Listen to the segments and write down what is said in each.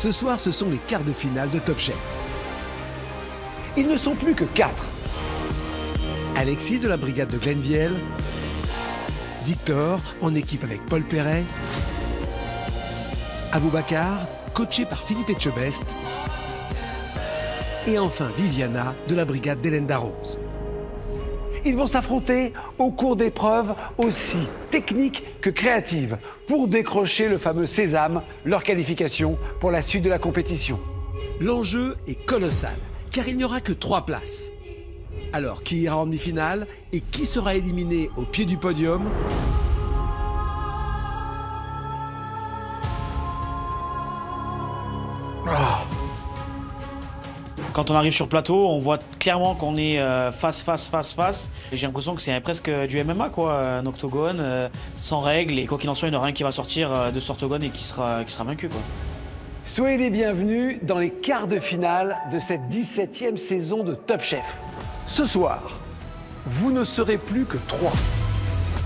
Ce soir, ce sont les quarts de finale de Top Chef. Ils ne sont plus que 4. Alexis de la brigade de Glenviel, Victor en équipe avec Paul Perret, Aboubacar, coaché par Philippe Etchebest, et enfin Viviana de la brigade d'Hélène Darroze. Ils vont s'affronter au cours d'épreuves aussi techniques que créatives pour décrocher le fameux sésame, leur qualification pour la suite de la compétition. L'enjeu est colossal, car il n'y aura que 3 places. Alors, qui ira en demi-finale et qui sera éliminé au pied du podium? Quand on arrive sur plateau, on voit clairement qu'on est face. Et j'ai l'impression que c'est presque du MMA, quoi. Un octogone, sans règles. Et quoi qu'il en soit, il y en aura un qui va sortir de cet octogone et qui sera vaincu, quoi. Soyez les bienvenus dans les quarts de finale de cette 17e saison de Top Chef. Ce soir, vous ne serez plus que 3.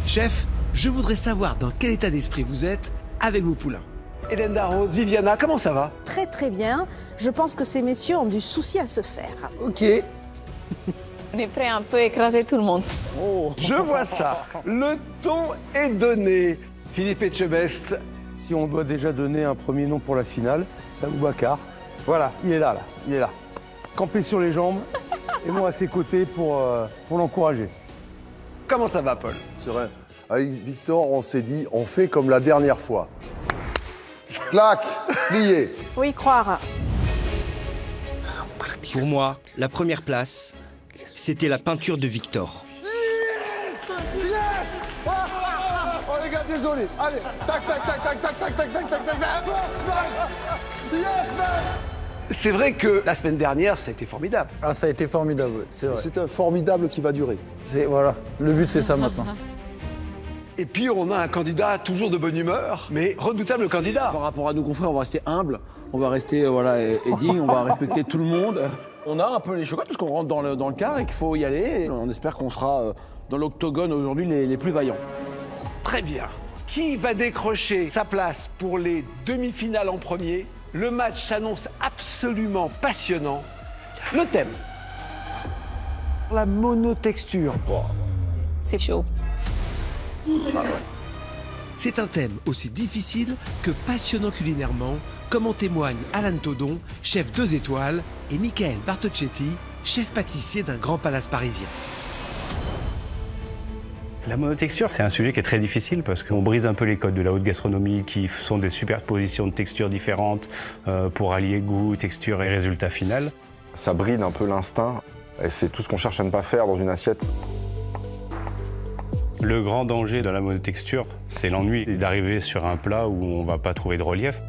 Chef, je voudrais savoir dans quel état d'esprit vous êtes avec vos poulains. Hélène Darroze, Viviana, comment ça va? Très très bien. Je pense que ces messieurs ont du souci à se faire. Ok. On est prêt à un peu écraser tout le monde. Oh. Je vois ça. Le ton est donné. Philippe Etchebest. Si on doit déjà donner un premier nom pour la finale, c'est Aboubacar. Voilà, il est là, il est là. Campé sur les jambes et moi à ses côtés pour l'encourager. Comment ça va, Paul? Serein. Avec Victor, on s'est dit, on fait comme la dernière fois. Clac, plié. Faut y croire. Pour moi, la première place, c'était la peinture de Victor. Yes! Yes! Oh les gars, désolé. Allez, tac, tac, tac, tac, tac, tac, tac, tac, tac, tac, tac. Yes, man! C'est vrai que la semaine dernière, ça a été formidable. Ah, ça a été formidable, oui, c'est vrai. C'est un formidable qui va durer. Voilà, le but c'est ça maintenant. Et puis, on a un candidat toujours de bonne humeur, mais redoutable candidat. Par rapport à nos confrères, on va rester humble, on va rester digne, on va respecter tout le monde. On a un peu les chocottes parce qu'on rentre dans le quart et qu'il faut y aller. On espère qu'on sera dans l'octogone aujourd'hui les plus vaillants. Très bien. Qui va décrocher sa place pour les demi-finales en premier? Le match s'annonce absolument passionnant. Le thème, la monotexture. C'est chaud. C'est un thème aussi difficile que passionnant culinairement, comme en témoignent Alan Todon, chef 2 étoiles, et Michael Bartocchetti, chef pâtissier d'un grand palace parisien. La monotexture, c'est un sujet qui est très difficile parce qu'on brise un peu les codes de la haute gastronomie qui sont des superpositions de textures différentes pour allier goût, texture et résultat final. Ça bride un peu l'instinct et c'est tout ce qu'on cherche à ne pas faire dans une assiette. Le grand danger de la monotexture, c'est l'ennui d'arriver sur un plat où on ne va pas trouver de relief.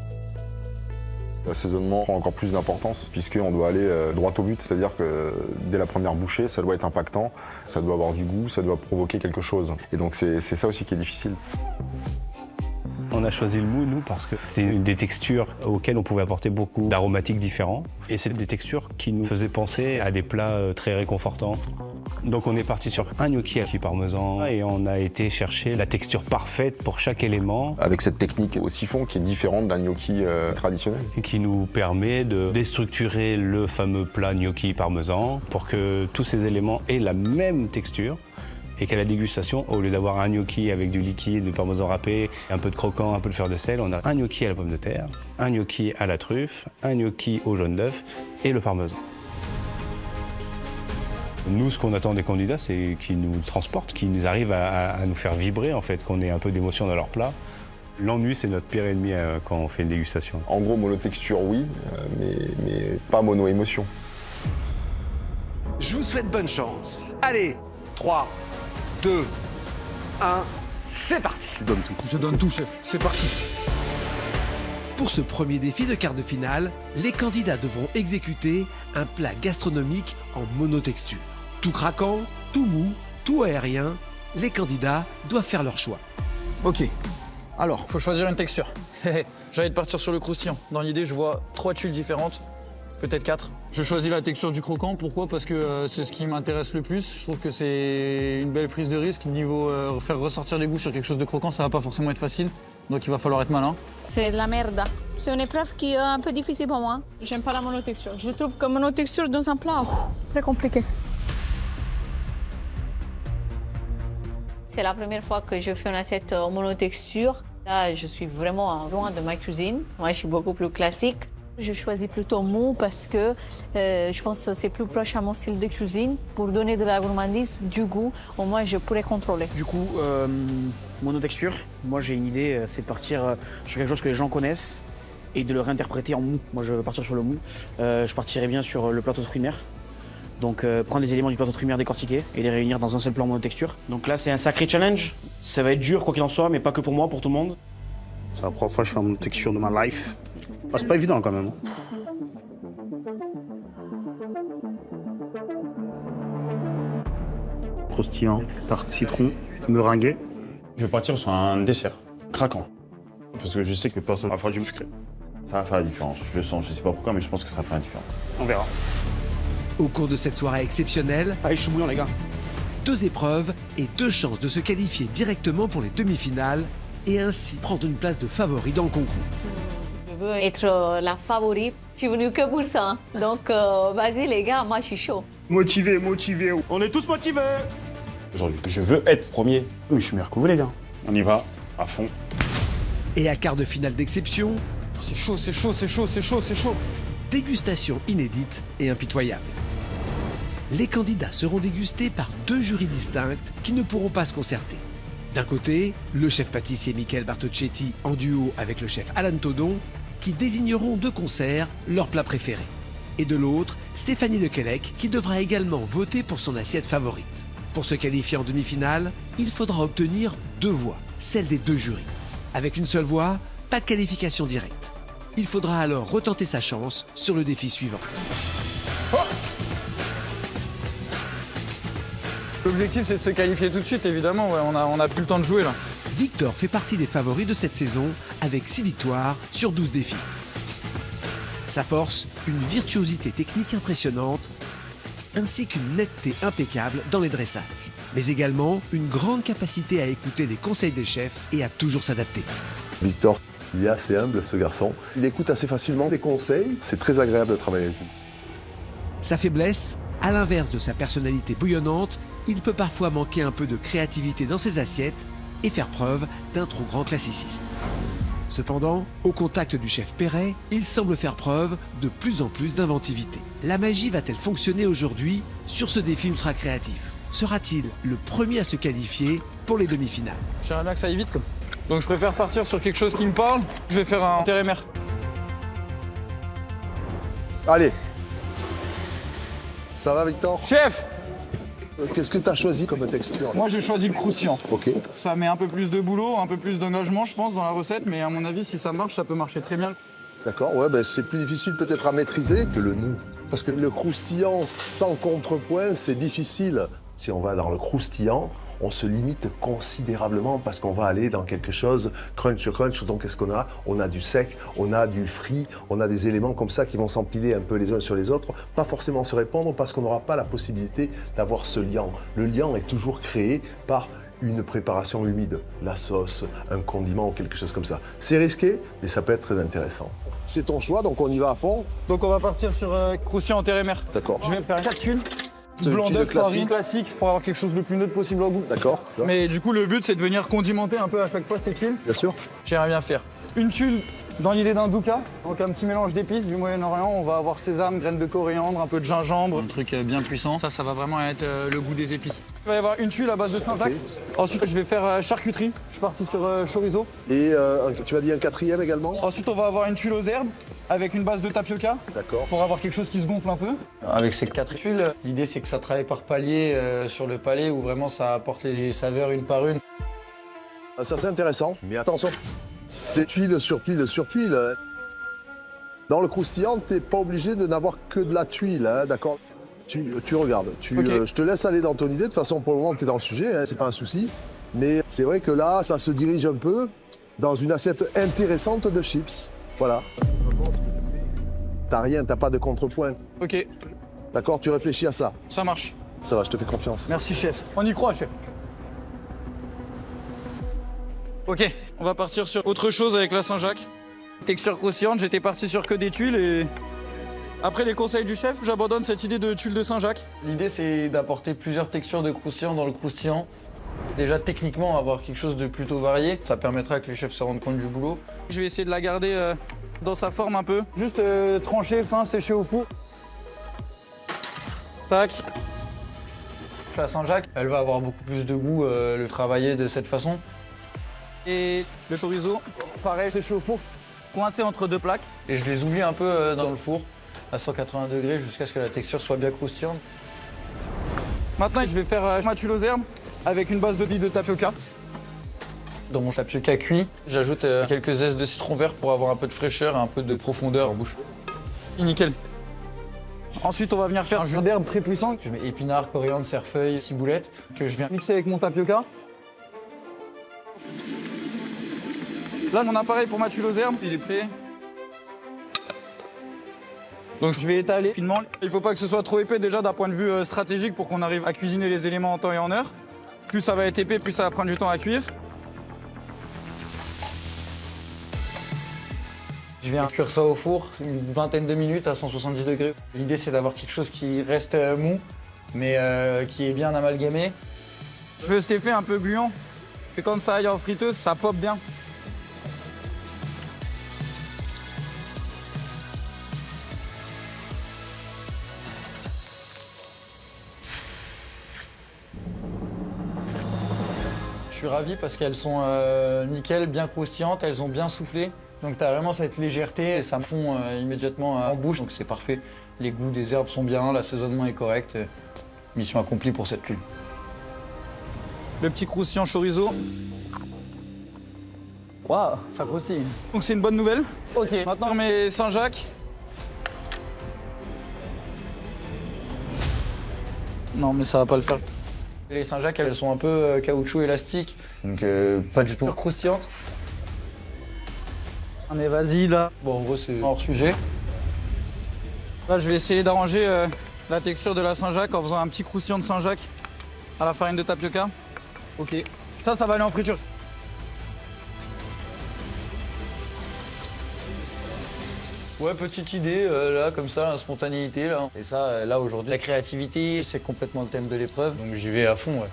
L'assaisonnement prend encore plus d'importance puisqu'on doit aller droit au but, c'est-à-dire que dès la première bouchée, ça doit être impactant, ça doit avoir du goût, ça doit provoquer quelque chose. Et donc c'est ça aussi qui est difficile. On a choisi le mou, nous, parce que c'est une des textures auxquelles on pouvait apporter beaucoup d'aromatiques différents. Et c'est des textures qui nous faisaient penser à des plats très réconfortants. Donc on est parti sur un gnocchi parmesan et on a été chercher la texture parfaite pour chaque élément. Avec cette technique au siphon qui est différente d'un gnocchi traditionnel. Et qui nous permet de déstructurer le fameux plat gnocchi parmesan pour que tous ces éléments aient la même texture. Et qu'à la dégustation, au lieu d'avoir un gnocchi avec du liquide, du parmesan râpé, un peu de croquant, un peu de fleur de sel, on a un gnocchi à la pomme de terre, un gnocchi à la truffe, un gnocchi au jaune d'œuf et le parmesan. Nous, ce qu'on attend des candidats, c'est qu'ils nous transportent, qu'ils arrivent à nous faire vibrer, en fait, qu'on ait un peu d'émotion dans leur plat. L'ennui, c'est notre pire ennemi quand on fait une dégustation. En gros, monotexture, oui, mais pas mono-émotion. Je vous souhaite bonne chance. Allez, 3, 2, 1, c'est parti. Tu donnes tout. Je donne tout, chef, c'est parti. Pour ce premier défi de quart de finale, les candidats devront exécuter un plat gastronomique en monotexture. Tout craquant, tout mou, tout aérien, les candidats doivent faire leur choix. Ok, alors, faut choisir une texture. J'ai envie de partir sur le croustillant. Dans l'idée, je vois 3 tuiles différentes. Peut-être 4. Je choisis la texture du croquant, pourquoi? Parce que c'est ce qui m'intéresse le plus. Je trouve que c'est une belle prise de risque. Niveau faire ressortir les goûts sur quelque chose de croquant, ça va pas forcément être facile. Donc il va falloir être malin. C'est de la merde. C'est une épreuve qui est un peu difficile pour moi. J'aime pas la monotexture. Je trouve que monotexture dans un plat, très compliqué. C'est la première fois que je fais une assiette monotexture. Là, je suis vraiment loin de ma cuisine. Moi, je suis beaucoup plus classique. Je choisis plutôt mou parce que je pense que c'est plus proche à mon style de cuisine. Pour donner de la gourmandise, du goût, au moins je pourrais contrôler. Du coup, monotexture, moi j'ai une idée, c'est de partir sur quelque chose que les gens connaissent et de le réinterpréter en mou. Moi je veux partir sur le mou. Je partirais bien sur le plateau de fruits de mer. Donc prendre les éléments du plateau de fruits de mer décortiqués et les réunir dans un seul plat monotexture. Donc là c'est un sacré challenge. Ça va être dur quoi qu'il en soit, mais pas que pour moi, pour tout le monde. C'est la première fois que je fais une monotexture de ma life. Ah, c'est pas évident quand même. Croustillant, tarte citron, meringuée. Je vais partir sur un dessert craquant. Parce que je sais que personne va faire du sucré. Ça va faire la différence. Je le sens, je sais pas pourquoi, mais je pense que ça va faire la différence. On verra. Au cours de cette soirée exceptionnelle, allez, je suis bouillant les gars. 2 épreuves et 2 chances de se qualifier directement pour les demi-finales et ainsi prendre une place de favori dans le concours. Je veux être la favorite. Je suis venue que pour ça. Donc, vas-y les gars, moi je suis chaud. Motivé, motivé. On est tous motivés. Aujourd'hui, je veux être premier. Oui, je suis meilleur que vous les gars. On y va, à fond. Et à quart de finale d'exception, C'est chaud, c'est chaud, c'est chaud, c'est chaud, c'est chaud. dégustation inédite et impitoyable. Les candidats seront dégustés par 2 jurys distincts qui ne pourront pas se concerter. D'un côté, le chef pâtissier Michael Bartocchetti en duo avec le chef Alan Todon qui désigneront de concert leur plat préféré. Et de l'autre, Stéphanie Lequelec qui devra également voter pour son assiette favorite. Pour se qualifier en demi-finale, il faudra obtenir 2 voix, celles des 2 jurys. Avec une seule voix, pas de qualification directe. Il faudra alors retenter sa chance sur le défi suivant. L'objectif, c'est de se qualifier tout de suite, évidemment. Ouais, on a plus le temps de jouer, là. Victor fait partie des favoris de cette saison avec 6 victoires sur 12 défis. Sa force, une virtuosité technique impressionnante ainsi qu'une netteté impeccable dans les dressages. Mais également une grande capacité à écouter les conseils des chefs et à toujours s'adapter. Victor, il est assez humble, ce garçon. Il écoute assez facilement des conseils. C'est très agréable de travailler avec lui. Sa faiblesse, à l'inverse de sa personnalité bouillonnante, il peut parfois manquer un peu de créativité dans ses assiettes et faire preuve d'un trop grand classicisme. Cependant, au contact du chef Perret, il semble faire preuve de plus en plus d'inventivité. La magie va-t-elle fonctionner aujourd'hui sur ce défi ultra créatif? Sera-t-il le premier à se qualifier pour les demi-finales? J'aimerais bien que ça aille vite, quoi. Donc je préfère partir sur quelque chose qui me parle. Je vais faire un terre-et-mer. Allez. Ça va, Victor? Chef! Qu'est-ce que tu as choisi comme texture? Moi, j'ai choisi le croustillant. Ok. Ça met un peu plus de boulot, un peu plus d'engagement, je pense, dans la recette. Mais à mon avis, si ça marche, ça peut marcher très bien. D'accord, ouais, ben c'est plus difficile peut-être à maîtriser que le mou. Parce que le croustillant sans contrepoint, c'est difficile. Si on va dans le croustillant, on se limite considérablement parce qu'on va aller dans quelque chose crunch. Donc qu'est-ce qu'on a? On a du sec, on a du frit, on a des éléments comme ça qui vont s'empiler un peu les uns sur les autres, pas forcément se répondre parce qu'on n'aura pas la possibilité d'avoir ce liant. Le liant est toujours créé par une préparation humide, la sauce, un condiment ou quelque chose comme ça. C'est risqué, mais ça peut être très intéressant. C'est ton choix, donc on y va à fond. Donc on va partir sur croustillant en terre-et-mer. D'accord. Je vais faire 4 tuiles. Blanc d'œuf, farine classique pour avoir quelque chose de plus neutre possible au goût. D'accord. Mais du coup, le but, c'est de venir condimenter un peu à chaque fois ces tuiles. Bien sûr. J'aimerais bien faire une tuile dans l'idée d'un douka, donc un petit mélange d'épices du Moyen-Orient. On va avoir sésame, graines de coriandre, un peu de gingembre, un truc bien puissant. Ça va vraiment être le goût des épices. Il va y avoir une tuile à base de syntax. Okay. Ensuite, je vais faire charcuterie. Je suis parti sur chorizo. Et tu as dit un 4e également? Ensuite, on va avoir une tuile aux herbes avec une base de tapioca. D'accord. Pour avoir quelque chose qui se gonfle un peu. Avec ces 4 tuiles, l'idée c'est que ça travaille par palier sur le palais où vraiment ça apporte les saveurs une par une. Ça c'est intéressant, mais attention, c'est tuile sur tuile sur tuile. Dans le croustillant, t'es pas obligé de n'avoir que de la tuile, hein, d'accord? Tu regardes, okay. Je te laisse aller dans ton idée, de toute façon pour le moment t'es dans le sujet, hein, c'est pas un souci. Mais c'est vrai que là, ça se dirige un peu dans une assiette intéressante de chips. Voilà. T'as rien, t'as pas de contrepoint. Ok, D'accord, tu réfléchis à ça. ça marche. Ça va, je te fais confiance. Merci, chef. On y croit, chef. Ok, on va partir sur autre chose avec la Saint-Jacques. Texture croustillante, j'étais parti sur que des tuiles et... Après les conseils du chef, j'abandonne cette idée de tuile de Saint-Jacques. L'idée, c'est d'apporter plusieurs textures de croustillant dans le croustillant. Déjà, techniquement, avoir quelque chose de plutôt varié. Ça permettra que les chefs se rendent compte du boulot. Je vais essayer de la garder dans sa forme un peu. Juste trancher, fin, sécher au four. Tac. La Saint-Jacques, elle va avoir beaucoup plus de goût le travailler de cette façon. Et le chorizo, pareil, séché au four, coincé entre deux plaques. Et je les oublie un peu dans le four à 180 degrés jusqu'à ce que la texture soit bien croustillante. Maintenant, je vais faire ma tuile aux herbes avec une base de billes de tapioca. Dans mon tapioca cuit, j'ajoute quelques zestes de citron vert pour avoir un peu de fraîcheur et un peu de profondeur en bouche. Nickel. Ensuite, on va venir faire un jus d'herbe très puissant. Je mets épinards, coriandre, cerfeuil, ciboulette, que je viens mixer avec mon tapioca. Là, mon appareil pour ma tuile aux herbes, il est prêt. Donc je vais étaler finement. Il ne faut pas que ce soit trop épais déjà d'un point de vue stratégique pour qu'on arrive à cuisiner les éléments en temps et en heure. Plus ça va être épais, plus ça va prendre du temps à cuire. Je viens cuire ça au four, une vingtaine de minutes à 170 degrés. L'idée, c'est d'avoir quelque chose qui reste mou, mais qui est bien amalgamé. Je veux cet effet un peu gluant. Et quand ça aille en friteuse, ça pop bien. Je suis ravi parce qu'elles sont nickel, bien croustillantes, elles ont bien soufflé. Donc tu as vraiment cette légèreté et ça fond immédiatement en bouche, donc c'est parfait. Les goûts des herbes sont bien, l'assaisonnement est correct. Mission accomplie pour cette tuile. Le petit croustillant chorizo. Waouh, ça croustille. Donc c'est une bonne nouvelle. Ok. Maintenant on met Saint-Jacques. Non mais ça va pas le faire. Les Saint-Jacques, elles sont un peu caoutchouc élastique, donc pas du tout croustillantes. Mais vas-y là. Bon, en gros, c'est hors sujet. Là, je vais essayer d'arranger la texture de la Saint-Jacques en faisant un petit croustillant de Saint-Jacques à la farine de tapioca. Ok. Ça va aller en friture. Ouais, petite idée, là, comme ça, la spontanéité, là. Et ça, là, aujourd'hui, la créativité, c'est complètement le thème de l'épreuve, donc j'y vais à fond, ouais.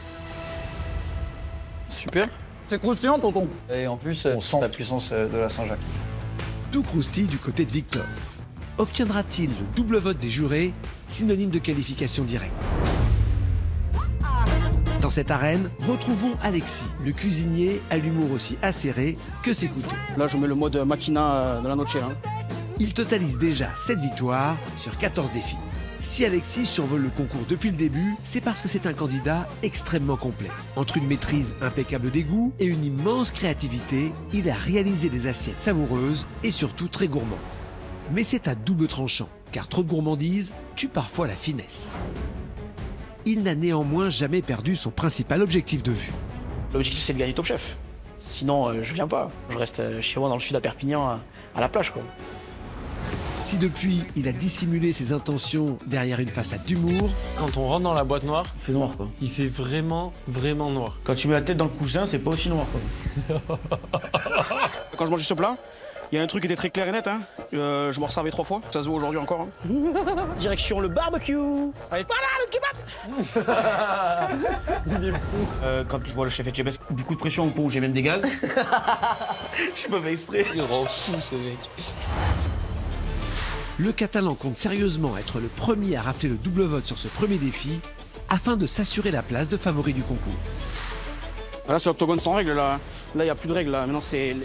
Super. C'est croustillant, tonton. Et en plus, on sent la puissance de la Saint-Jacques. Tout croustille du côté de Victor. Obtiendra-t-il le double vote des jurés, synonyme de qualification directe? Dans cette arène, retrouvons Alexis, le cuisinier à l'humour aussi acéré que ses couteaux. Là, je mets le mode Machina de la Noche. Il totalise déjà 7 victoires sur 14 défis. Si Alexis survole le concours depuis le début, c'est parce que c'est un candidat extrêmement complet. Entre une maîtrise impeccable des goûts et une immense créativité, il a réalisé des assiettes savoureuses et surtout très gourmandes. Mais c'est à double tranchant, car trop de gourmandise tue parfois la finesse. Il n'a néanmoins jamais perdu son principal objectif de vue. L'objectif, c'est de gagner Top Chef. Sinon, je viens pas. Je reste chez moi dans le sud à Perpignan, à la plage, quoi. Si depuis, il a dissimulé ses intentions derrière une façade d'humour... Quand on rentre dans la boîte noire, il fait noir, quoi. Il fait vraiment, vraiment noir. Quand tu mets la tête dans le coussin, c'est pas aussi noir, quoi. Quand je mangeais ce plat, il y a un truc qui était très clair et net. Hein. Je m'en resservais 3 fois. Ça se voit aujourd'hui encore. Hein. Direction le barbecue. Allez, voilà le kebab. Il est fou. Quand je vois le chef Etchebest, beaucoup de pression au pont, j'ai même des gaz. Je suis pas fait exprès. Il rend fou, ce mec. Le Catalan compte sérieusement être le premier à rafler le double vote sur ce premier défi afin de s'assurer la place de favori du concours. Là, c'est l'octogone sans règle. Là, il n'y a plus de règle. Là. Maintenant,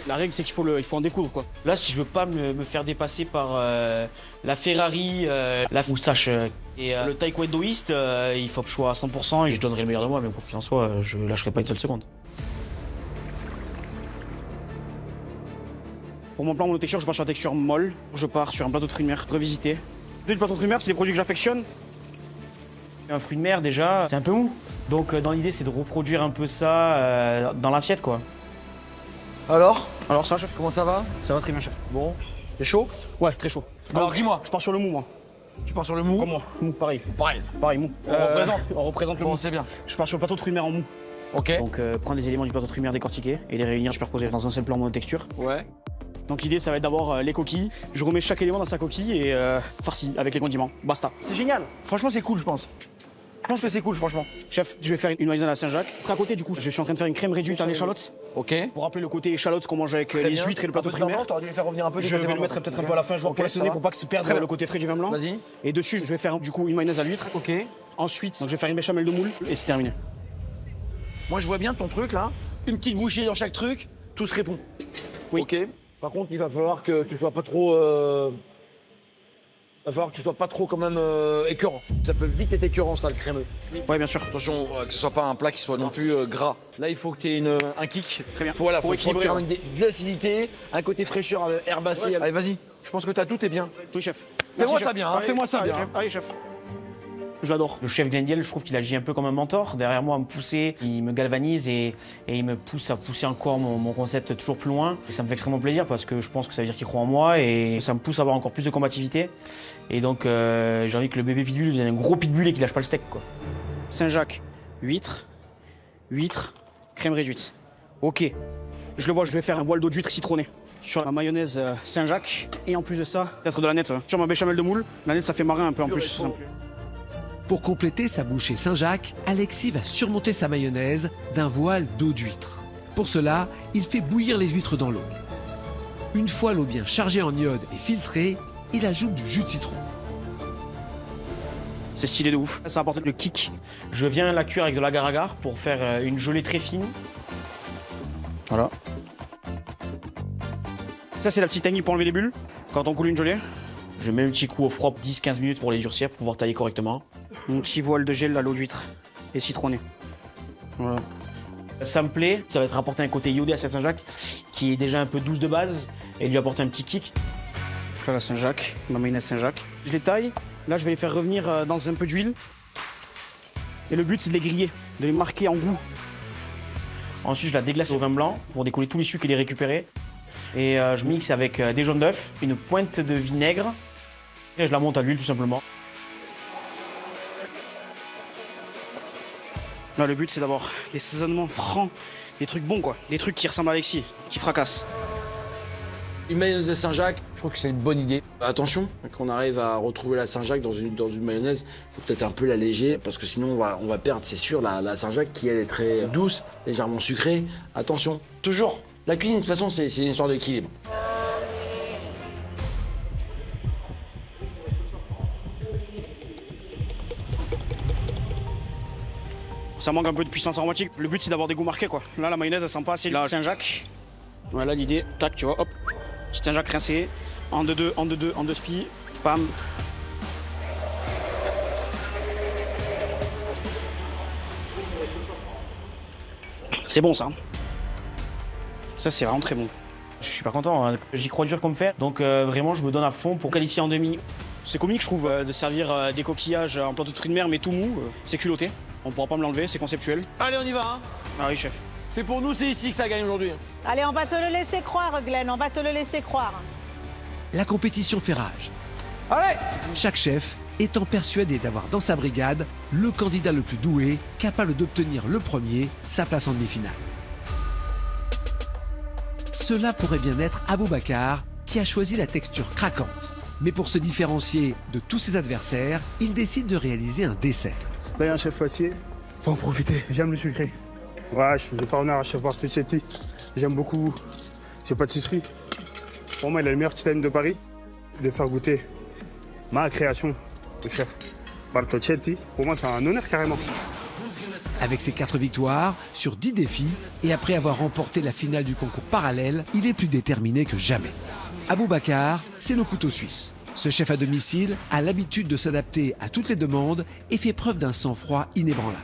la règle, c'est qu'il faut en découdre. Quoi. Là, si je veux pas me faire dépasser par la Ferrari, la moustache et le taekwondoïste, il faut que je sois à 100% et je donnerai le meilleur de moi. Mais quoi qu'il en soit, je lâcherai pas une seule seconde. Pour mon plan monotexture, je pars sur la texture molle. Je pars sur un plateau de fruits de mer revisité. Le plateau de fruits de mer, c'est les produits que j'affectionne. Un fruit de mer, déjà, c'est un peu mou. Donc, dans l'idée, c'est de reproduire un peu ça dans l'assiette, quoi. Alors, ça, chef, comment ça va? Ça va très bien, chef. Bon, T'es chaud? Ouais, très chaud. Alors dis-moi. Je pars sur le mou, moi. Tu pars sur le mou? Comme moi. Mou, pareil. Pareil, mou. On représente le mou. C'est bien. Je pars sur le plateau de fruits de mer en mou. Ok. Donc prendre les éléments du plateau de fruits de mer décortiqués et les réunir superposés dans un seul plan monotexture. Ouais. Donc l'idée ça va être d'abord les coquilles. Je remets chaque élément dans sa coquille et farci avec les condiments. Basta. C'est génial. Franchement c'est cool je pense. Je pense que c'est cool franchement. Chef, je vais faire une maïzena à Saint-Jacques. À côté du coup, je suis en train de faire une crème réduite en échalote. Ok. Pour rappeler le côté échalote qu'on mange avec les huîtres et le plateau de fruits de mer. T'aurais dû les faire revenir un peu. Je vais le mettre peut-être un peu à la fin, je vais pour l'assaisonner pour pas que se perde le côté frais du vin blanc. Vas-y. Et dessus, je vais faire du coup une mayonnaise à l'huître. Ok. Ensuite, donc, je vais faire une béchamel de moule et c'est terminé. Moi je vois bien ton truc là. Une petite bouchée dans chaque truc, tout se répond. Oui. Ok. Par contre, il va falloir que tu sois pas trop. Il va falloir que tu sois pas trop quand même écœurant. Ça peut vite être écœurant ça le crémeux. Ouais bien sûr. Attention que ce soit pas un plat qui soit non plus gras. Là il faut que tu aies un kick. Très bien. Voilà, faut équilibrer de l'acidité, un côté fraîcheur herbacée. Allez vas-y. Je pense que t'as tout est bien. Oui chef. Fais-moi ça bien, hein. Fais-moi ça bien. Allez chef. Je l'adore. Le chef Glendiel, je trouve qu'il agit un peu comme un mentor. Derrière moi, à me pousser, il me galvanise et il me pousse à pousser encore mon concept toujours plus loin. Et ça me fait extrêmement plaisir parce que je pense que ça veut dire qu'il croit en moi et ça me pousse à avoir encore plus de combativité. Et donc, j'ai envie que le bébé pitbull devienne un gros pitbull et qu'il lâche pas le steak, quoi. Saint-Jacques, huître, crème réduite. Ok. Je le vois, je vais faire un voile d'eau d'huître citronnée sur la mayonnaise Saint-Jacques. Et en plus de ça, peut-être de la nette. Sur ma béchamel de moule, la nette, ça fait marin un peu en plus. Pour compléter sa bouchée Saint-Jacques, Alexis va surmonter sa mayonnaise d'un voile d'eau d'huître. Pour cela, il fait bouillir les huîtres dans l'eau. Une fois l'eau bien chargée en iode et filtrée, il ajoute du jus de citron. C'est stylé de ouf. Ça apporte le kick. Je viens la cuire avec de l'agar-agar pour faire une gelée très fine. Voilà. Ça, c'est la petite technique pour enlever les bulles. Quand on coule une gelée, je mets un petit coup au froid 10-15 minutes pour les durcir, pour pouvoir tailler correctement. Mon petit voile de gel à l'eau d'huître et citronné. Voilà. Ça me plaît, ça va être apporter un côté iodé à cette Saint-Jacques qui est déjà un peu douce de base et lui apporter un petit kick. Là, la Saint-Jacques, ma mayonnaise Saint-Jacques. Je les taille, là je vais les faire revenir dans un peu d'huile. Et le but c'est de les griller, de les marquer en goût. Ensuite je la déglace au vin blanc pour décoller tous les sucres et les récupérer. Et je mixe avec des jaunes d'œufs, une pointe de vinaigre et je la monte à l'huile tout simplement. Là, le but c'est d'avoir des assaisonnements francs, des trucs bons quoi, des trucs qui ressemblent à Alexis, qui fracassent. Une mayonnaise de Saint-Jacques, je trouve que c'est une bonne idée. Attention, qu'on arrive à retrouver la Saint-Jacques dans une mayonnaise, il faut peut-être un peu l'alléger parce que sinon on va perdre, c'est sûr, la Saint-Jacques qui elle est très douce, légèrement sucrée. Attention, toujours, la cuisine de toute façon c'est une histoire d'équilibre. Ça manque un peu de puissance aromatique. Le but c'est d'avoir des goûts marqués quoi. Là la mayonnaise elle sent pas assez la Saint-Jacques. Voilà l'idée, tac tu vois, hop. Petit Saint-Jacques rincé, en deux spies, pam. C'est bon ça. Ça c'est vraiment très bon. Je suis pas content, hein. J'y crois dur comme fer. Donc vraiment je me donne à fond pour qualifier en demi. C'est comique je trouve de servir des coquillages en plateau de fruits de mer mais tout mou. C'est culotté. On pourra pas me l'enlever, c'est conceptuel. Allez, on y va, hein. Ah oui, chef. C'est pour nous, c'est ici que ça gagne aujourd'hui. Allez, on va te le laisser croire, Glenn, on va te le laisser croire. La compétition fait rage. Allez! Chaque chef étant persuadé d'avoir dans sa brigade le candidat le plus doué, capable d'obtenir le premier sa place en demi-finale. Cela pourrait bien être Aboubacar qui a choisi la texture craquante. Mais pour se différencier de tous ses adversaires, il décide de réaliser un dessert. Là, il y a un chef pâtissier, faut en profiter, j'aime le sucré. Ouais, je vais faire honneur à chef Bartocchetti. J'aime beaucoup ses pâtisseries. Pour moi, il a le meilleur petit-time de Paris. De faire goûter ma création au chef Bartocchetti, pour moi, c'est un honneur carrément. Avec ses 4 victoires sur 10 défis et après avoir remporté la finale du concours parallèle, il est plus déterminé que jamais. Aboubacar, c'est le couteau suisse. Ce chef à domicile a l'habitude de s'adapter à toutes les demandes et fait preuve d'un sang-froid inébranlable.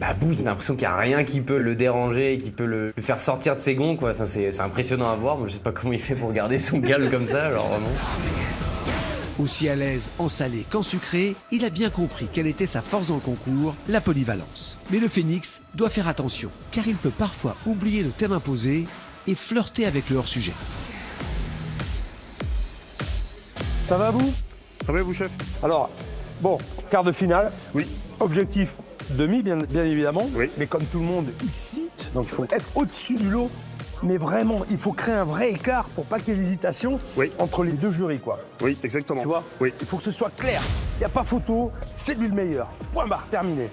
Abou, j'ai l'impression qu'il n'y a rien qui peut le déranger, qui peut le faire sortir de ses gonds, quoi. Enfin, c'est impressionnant à voir. Moi, je sais pas comment il fait pour garder son calme comme ça, alors vraiment. Aussi à l'aise en salé qu'en sucré, il a bien compris quelle était sa force dans le concours, la polyvalence. Mais le Phénix doit faire attention, car il peut parfois oublier le thème imposé et flirter avec le hors-sujet. Ça va vous? Ça va vous, chef? Alors, bon, quart de finale. Oui. Objectif demi, bien évidemment. Oui. Mais comme tout le monde ici, donc il faut être au-dessus du lot. Mais vraiment, il faut créer un vrai écart pour pas qu'il y ait d'hésitation entre les deux jurys, quoi. Oui, exactement. Tu vois? Oui. Il faut que ce soit clair. Il n'y a pas photo, c'est lui le meilleur. Point barre, terminé.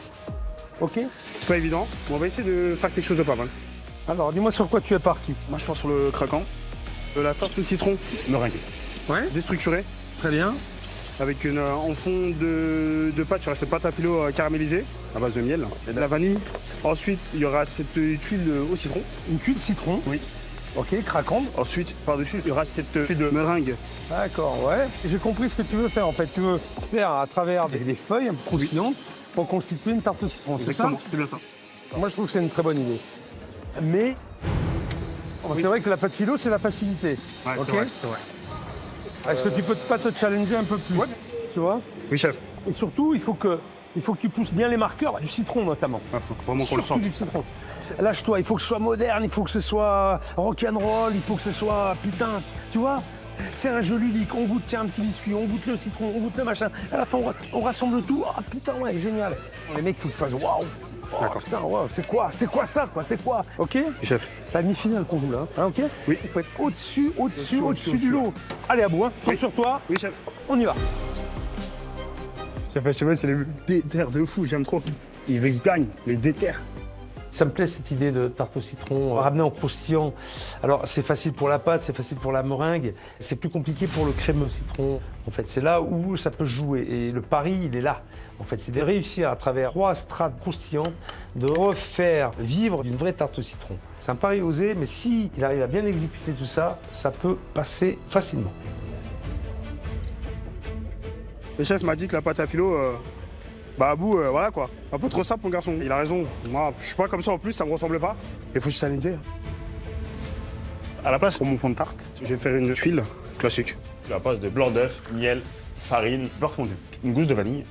Ok? C'est pas évident, mais on va essayer de faire quelque chose de pas mal. Alors, dis-moi sur quoi tu es parti. Moi, je pars sur le craquant. La tarte de citron meringuée. Ouais. Déstructurée. Très bien. Avec en fond de pâte, il y aura cette pâte à filo caramélisée à base de miel et de la vanille. Ensuite, il y aura cette tuile au citron. Une tuile de citron? Oui. Ok, craquante. Ensuite, par-dessus, il y aura cette tuile de meringue. D'accord, ouais. J'ai compris ce que tu veux faire en fait. Tu veux faire à travers des feuilles un peu croustillantes pour constituer une tarte au citron, c'est ça? C'est bien ça. Moi, je trouve que c'est une très bonne idée. Mais c'est vrai que la pâte philo, c'est la facilité. Ouais, ok. c'est vrai, c'est vrai. Est-ce que tu peux pas te challenger un peu plus? Tu vois? Oui, chef. Et surtout, il faut que tu pousses bien les marqueurs, du citron notamment. Il faut vraiment qu'on le Surtout sente. du citron. Lâche-toi, il faut que ce soit moderne, il faut que ce soit rock'n'roll, il faut que ce soit putain, tu vois? C'est un jeu ludique, on goûte tiens, un petit biscuit, on goûte le citron, on goûte le machin. À la fin, on rassemble tout. Ah putain, ouais, génial. Les mecs, il faut qu'ils fassent waouh. D'accord. Putain, wow, c'est quoi ça, quoi? C'est quoi? Ok? Oui, chef. C'est la demi-finale qu'on joue là, hein, ok? Oui. Il faut être au-dessus du lot. Allez, à bout, hein. Je compte sur toi. Oui, chef. On y va. Chef, je sais pas, c'est les déterres de fou, j'aime trop. Il veut que je gagne, les déterres. Ça me plaît cette idée de tarte au citron, ramenée en croustillant. Alors c'est facile pour la pâte, c'est facile pour la meringue, c'est plus compliqué pour le crémeux au citron. En fait, c'est là où ça peut jouer et le pari, il est là. En fait, c'est de réussir à travers 3 strates croustillantes de refaire vivre une vraie tarte au citron. C'est un pari osé, mais s'il arrive à bien exécuter tout ça, ça peut passer facilement. Le chef m'a dit que la pâte à filo, à bout, voilà quoi. Un peu trop simple, mon garçon. Il a raison. Moi, je suis pas comme ça en plus, ça me ressemble pas. Il faut que je challenger. À la place, pour mon fond de tarte, je vais faire une tuile classique. Je la passe de blanc d'œuf, miel, farine, beurre fondu, une gousse de vanille.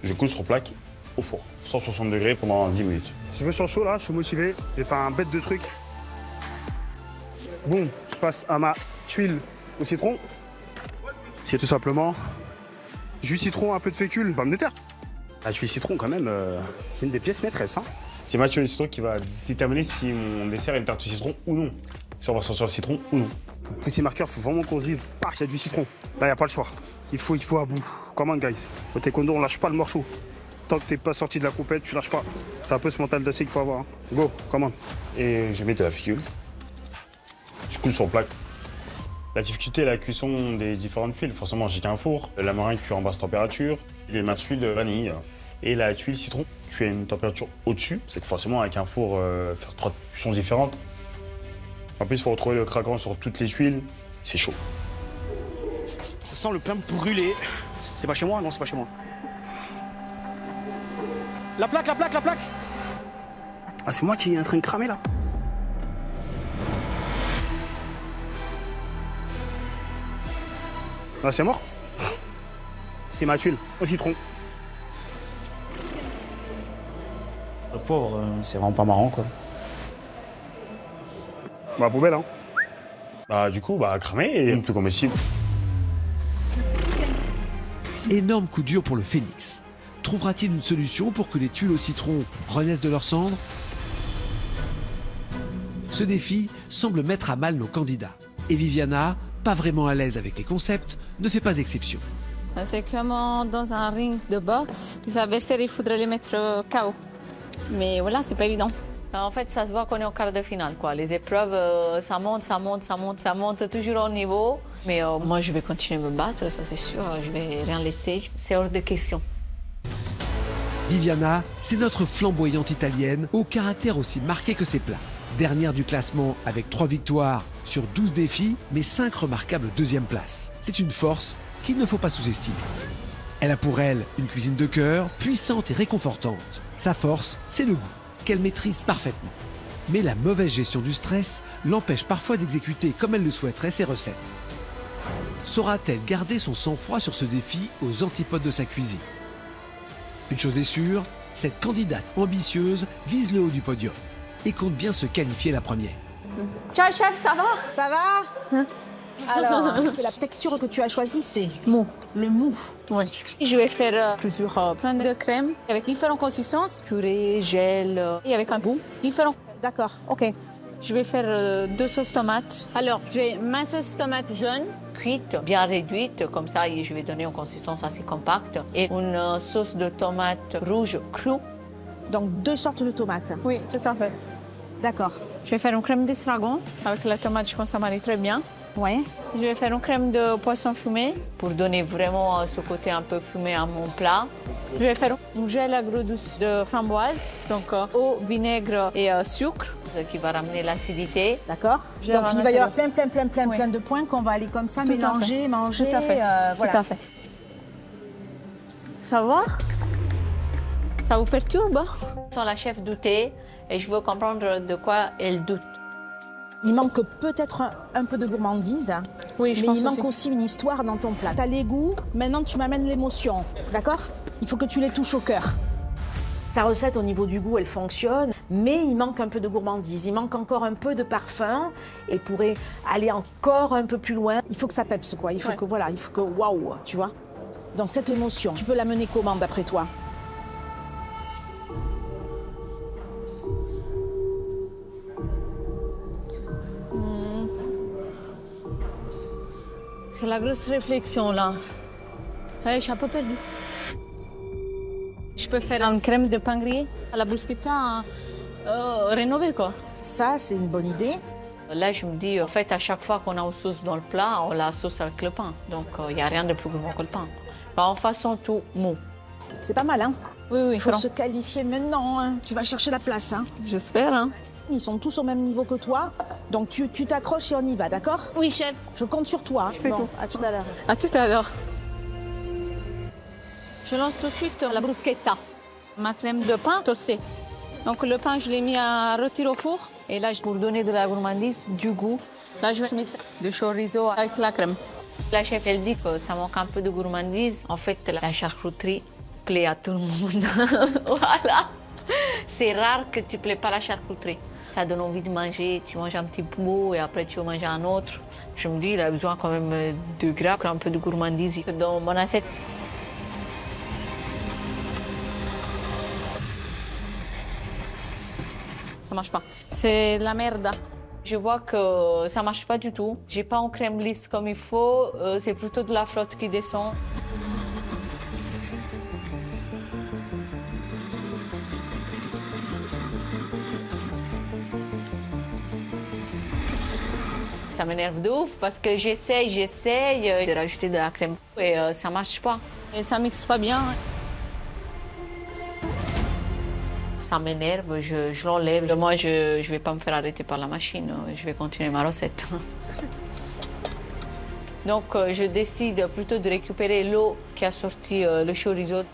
Je coule sur plaque au four, 160 degrés pendant 10 minutes. Je me sens chaud là, je suis motivé. J'ai fait un bête de truc. Boum, je passe à ma tuile au citron. C'est tout simplement jus de citron, un peu de fécule, pomme de terre. La tuile citron, quand même, c'est une des pièces maîtresses. Hein. C'est ma tuile de citron qui va déterminer si mon dessert est une tarte au citron ou non. Si on va sortir le citron ou non. Pour pousser marqueur, il faut vraiment qu'on se dise, il y a du citron. Là, il n'y a pas le choix. Il faut à bout. Come on, guys. Au taekwondo, on lâche pas le morceau. Tant que t'es pas sorti de la compète, tu lâches pas. C'est un peu ce mental d'acier qu'il faut avoir. Hein. Go, come on. Et je mets de la fécule. Je coule sur plaque. La difficulté est la cuisson des différentes tuiles. Forcément, j'ai qu'un four. La meringue cuit en basse température. Et ma tuile de vanille. Et la tuile citron cuit à une température au-dessus. C'est que forcément, avec un four, faire 3 cuissons différentes. En plus, il faut retrouver le craquant sur toutes les tuiles. C'est chaud. Ça sent le plein brûlé. C'est pas chez moi? Non, c'est pas chez moi. La plaque! Ah, c'est moi qui est en train de cramer là. Ah, c'est mort. C'est ma tuile au citron. Le pauvre, c'est vraiment pas marrant quoi. Bah, poubelle, hein. Du coup, cramer et plus comestible. Énorme coup dur pour le Phénix. Trouvera-t-il une solution pour que les tuiles au citron renaissent de leurs cendres? Ce défi semble mettre à mal nos candidats. Et Viviana, pas vraiment à l'aise avec les concepts, ne fait pas exception. C'est comme dans un ring de boxe. Les adversaires, il faudrait les mettre KO. Mais voilà, c'est pas évident. En fait, ça se voit qu'on est au quart de finale, quoi. Les épreuves, ça monte toujours au niveau. Mais moi, je vais continuer à me battre, ça c'est sûr. Je vais rien laisser. C'est hors de question. Viviana, c'est notre flamboyante italienne, au caractère aussi marqué que ses plats. Dernière du classement avec 3 victoires sur 12 défis, mais 5 remarquables deuxième places. C'est une force qu'il ne faut pas sous-estimer. Elle a pour elle une cuisine de cœur, puissante et réconfortante. Sa force, c'est le goût, qu'elle maîtrise parfaitement. Mais la mauvaise gestion du stress l'empêche parfois d'exécuter comme elle le souhaiterait ses recettes. Saura-t-elle garder son sang-froid sur ce défi aux antipodes de sa cuisine? Une chose est sûre, cette candidate ambitieuse vise le haut du podium et compte bien se qualifier la première. Ciao chef, ça va? Ça va? Alors, la texture que tu as choisie, c'est mou. Le mou. Oui. Je vais faire plusieurs plein de crèmes avec différentes consistances, purée, gel et avec un goût différent. D'accord, ok. Je vais faire 2 sauces tomates. Alors, j'ai ma sauce tomate jaune, cuite, bien réduite, comme ça je vais donner une consistance assez compacte. Et une sauce de tomate rouge crue. Donc 2 sortes de tomates. Oui, tout à fait. D'accord. Je vais faire une crème d'estragon. Avec la tomate, je pense que ça marie très bien. Ouais. Je vais faire une crème de poisson fumé pour donner vraiment ce côté un peu fumé à mon plat. Je vais faire un gel agro-douce de framboise, donc eau, vinaigre et sucre, qui va ramener l'acidité. D'accord. Donc il va y avoir plein de points qu'on va aller comme ça mélanger, manger. Tout à fait. Voilà. Tout à fait. Ça va? Ça vous perturbe? Sans la chef douter et je veux comprendre de quoi elle doute. Il manque peut-être un peu de gourmandise, oui, je mais pense il manque aussi une histoire dans ton plat. Tu as les goûts, maintenant tu m'amènes l'émotion, d'accord? Il faut que tu les touches au cœur. Sa recette au niveau du goût, elle fonctionne, mais il manque un peu de gourmandise, il manque encore un peu de parfum. Elle pourrait aller encore un peu plus loin. Il faut que ça pepse, quoi. Il faut que, voilà, il faut que waouh, tu vois? Donc cette émotion, tu peux la mener comment d'après toi? C'est la grosse réflexion là. Je suis un peu perdue. Je peux faire une crème de pain grillé à la bruschetta rénovée quoi. Ça, c'est une bonne idée. Là, je me dis, en fait, à chaque fois qu'on a une sauce dans le plat, on la sauce avec le pain. Donc, il n'y a rien de plus gourmand que le pain. En façon tout mou. C'est pas mal, hein? Oui, oui. Il faut se qualifier maintenant, hein. Tu vas chercher la place, hein? J'espère, hein. Ils sont tous au même niveau que toi, donc tu t'accroches et on y va, d'accord? Oui, chef. Je compte sur toi. Je fais tout. À tout à l'heure. À tout à l'heure. Je lance tout de suite la bruschetta, ma crème de pain toastée. Donc le pain, je l'ai mis à rôtir au four. Et là, pour donner de la gourmandise, du goût, là, je vais mixer du chorizo avec la crème. La chef, elle dit que ça manque un peu de gourmandise. En fait, la charcuterie plaît à tout le monde. Voilà. C'est rare que tu ne plais pas la charcuterie. Ça donne envie de manger. Tu manges un petit bout et après, tu veux manger un autre. Je me dis, il a besoin quand même de gras, un peu de gourmandise dans mon assiette. Ça marche pas. C'est de la merde. Je vois que ça marche pas du tout. J'ai pas une crème lisse comme il faut. C'est plutôt de la flotte qui descend. Ça m'énerve de ouf parce que j'essaye de rajouter de la crème et ça marche pas. Et ça mixe pas bien. Ça m'énerve, je l'enlève. Moi, je vais pas me faire arrêter par la machine. Je vais continuer ma recette. Donc, je décide plutôt de récupérer l'eau qui a sorti le chorizo.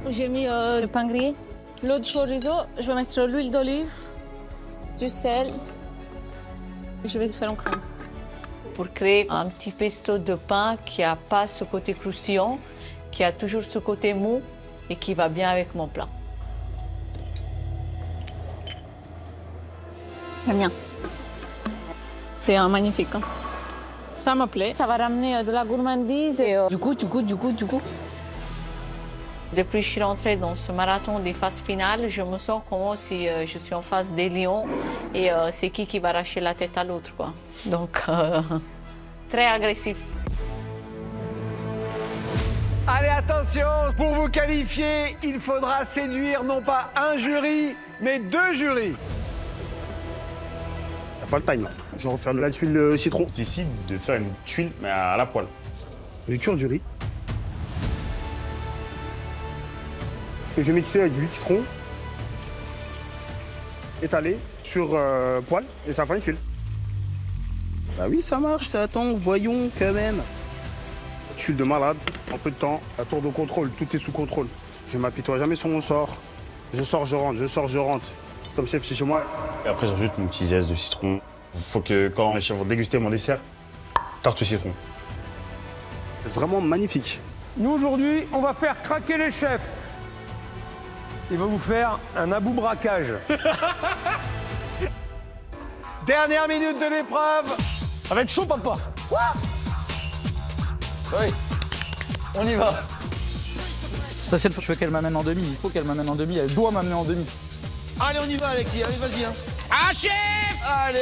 J'ai mis le pain grillé, l'eau de chorizo. Je vais mettre l'huile d'olive, du sel. Je vais faire un crème. Pour créer un petit pesto de pain qui n'a pas ce côté croustillant, qui a toujours ce côté mou et qui va bien avec mon plat. J'aime bien. C'est magnifique. Hein. Ça me plaît. Ça va ramener de la gourmandise et du goût. Depuis que je suis rentrée dans ce marathon des phases finales, je me sens comme si je suis en face des lions et c'est qui va arracher la tête à l'autre, quoi. Donc, très agressif. Allez, attention, pour vous qualifier, il faudra séduire non pas un jury, mais 2 jurys. Y'a pas le time. Je vais refaire de la tuile citron. Décide de faire une tuile, mais à la poêle. Je cure du riz. Et je vais mixer avec du jus de citron. Étalé sur poêle et ça fait une tuile. Bah oui, ça marche, ça attend, voyons quand même. Tuile de malade, en peu de temps, la tour de contrôle, tout est sous contrôle. Je m'apitoie jamais sur mon sort. Je sors, je rentre, je sors, je rentre. Comme chef chez moi. Et après, j'ajoute une petite zeste de citron. Faut que quand les chefs vont déguster mon dessert, tarte au citron. C'est vraiment magnifique. Nous, aujourd'hui, on va faire craquer les chefs. Il va vous faire un abou-braquage. Dernière minute de l'épreuve. Ça va être chaud, papa. Oui. On y va. Cette assiette, je veux qu'elle m'amène en demi. Il faut qu'elle m'amène en demi. Elle doit m'amener en demi. Allez, on y va, Alexis. Allez, vas-y. Hein. Ah, chef! Allez.